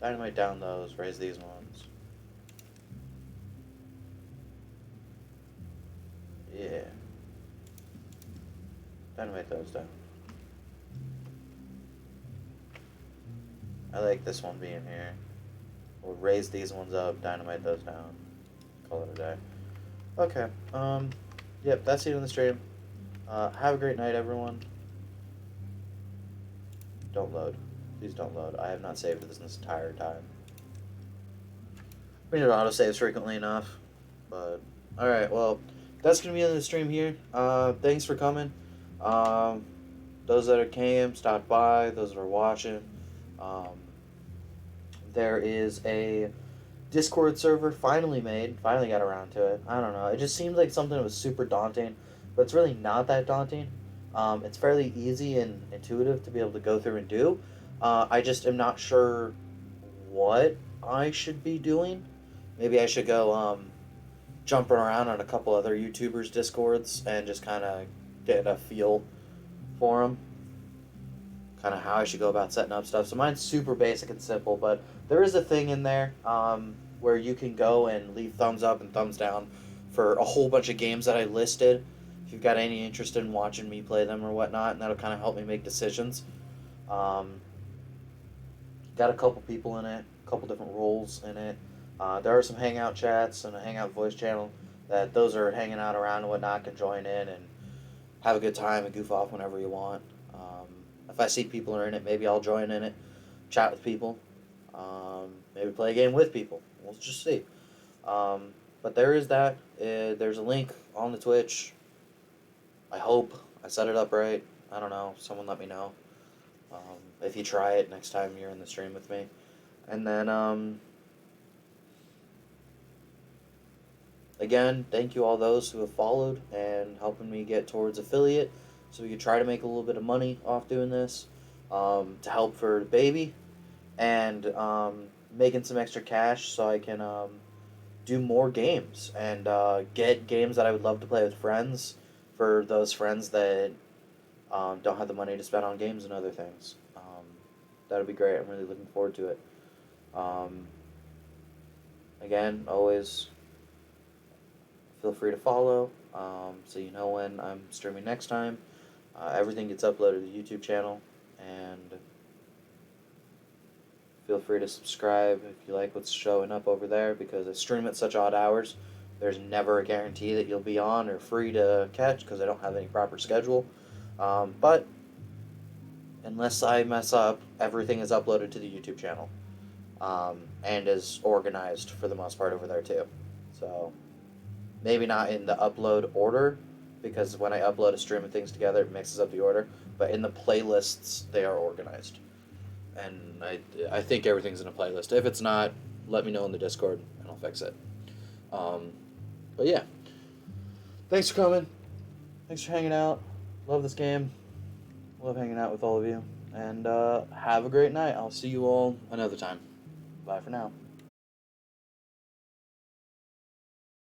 Dynamite down those, raise these ones. Yeah. Dynamite those down. I like this one being here. We'll raise these ones up, dynamite those down. Call it a day. Okay. Yep, that's it on the stream. Have a great night, everyone. Don't load. Please don't load. I have not saved this entire time. We need autosaves frequently enough. But, alright, well, that's going to be on the stream here. Thanks for coming. Those that came, stopped by, those that are watching. There is a Discord server finally made. Finally got around to it. I don't know. It just seemed like something that was super daunting, but it's really not that daunting. It's fairly easy and intuitive to be able to go through and do. I just am not sure what I should be doing. Maybe I should go jumping around on a couple other YouTubers' Discords and just kind of get a feel for them. Kind of how I should go about setting up stuff. So mine's super basic and simple, but there is a thing in there where you can go and leave thumbs up and thumbs down for a whole bunch of games that I listed. If you've got any interest in watching me play them or whatnot, and that'll kind of help me make decisions. Got a couple people in it, a couple different roles in it. There are some Hangout chats and a Hangout voice channel that those are hanging out around and whatnot can join in and have a good time and goof off whenever you want. If I see people are in it, maybe I'll join in it, chat with people, maybe play a game with people. We'll just see. But there is that. There's a link on the Twitch. I hope I set it up right. I don't know. Someone let me know. If you try it next time you're in the stream with me. And then, again, thank you all those who have followed and helping me get towards affiliate. So we could try to make a little bit of money off doing this to help for the baby and making some extra cash so I can do more games and get games that I would love to play with friends for those friends that don't have the money to spend on games and other things. That would be great. I'm really looking forward to it. Again, always feel free to follow so you know when I'm streaming next time. Everything gets uploaded to the YouTube channel, and feel free to subscribe if you like what's showing up over there, because I stream at such odd hours. There's never a guarantee that you'll be on or free to catch because I don't have any proper schedule. But unless I mess up, everything is uploaded to the YouTube channel and is organized for the most part over there too. So maybe not in the upload order, because when I upload a stream of things together, it mixes up the order. But in the playlists, they are organized. And I think everything's in a playlist. If it's not, let me know in the Discord, and I'll fix it. But yeah. Thanks for coming. Thanks for hanging out. Love this game. Love hanging out with all of you. And have a great night. I'll see you all another time. Bye for now.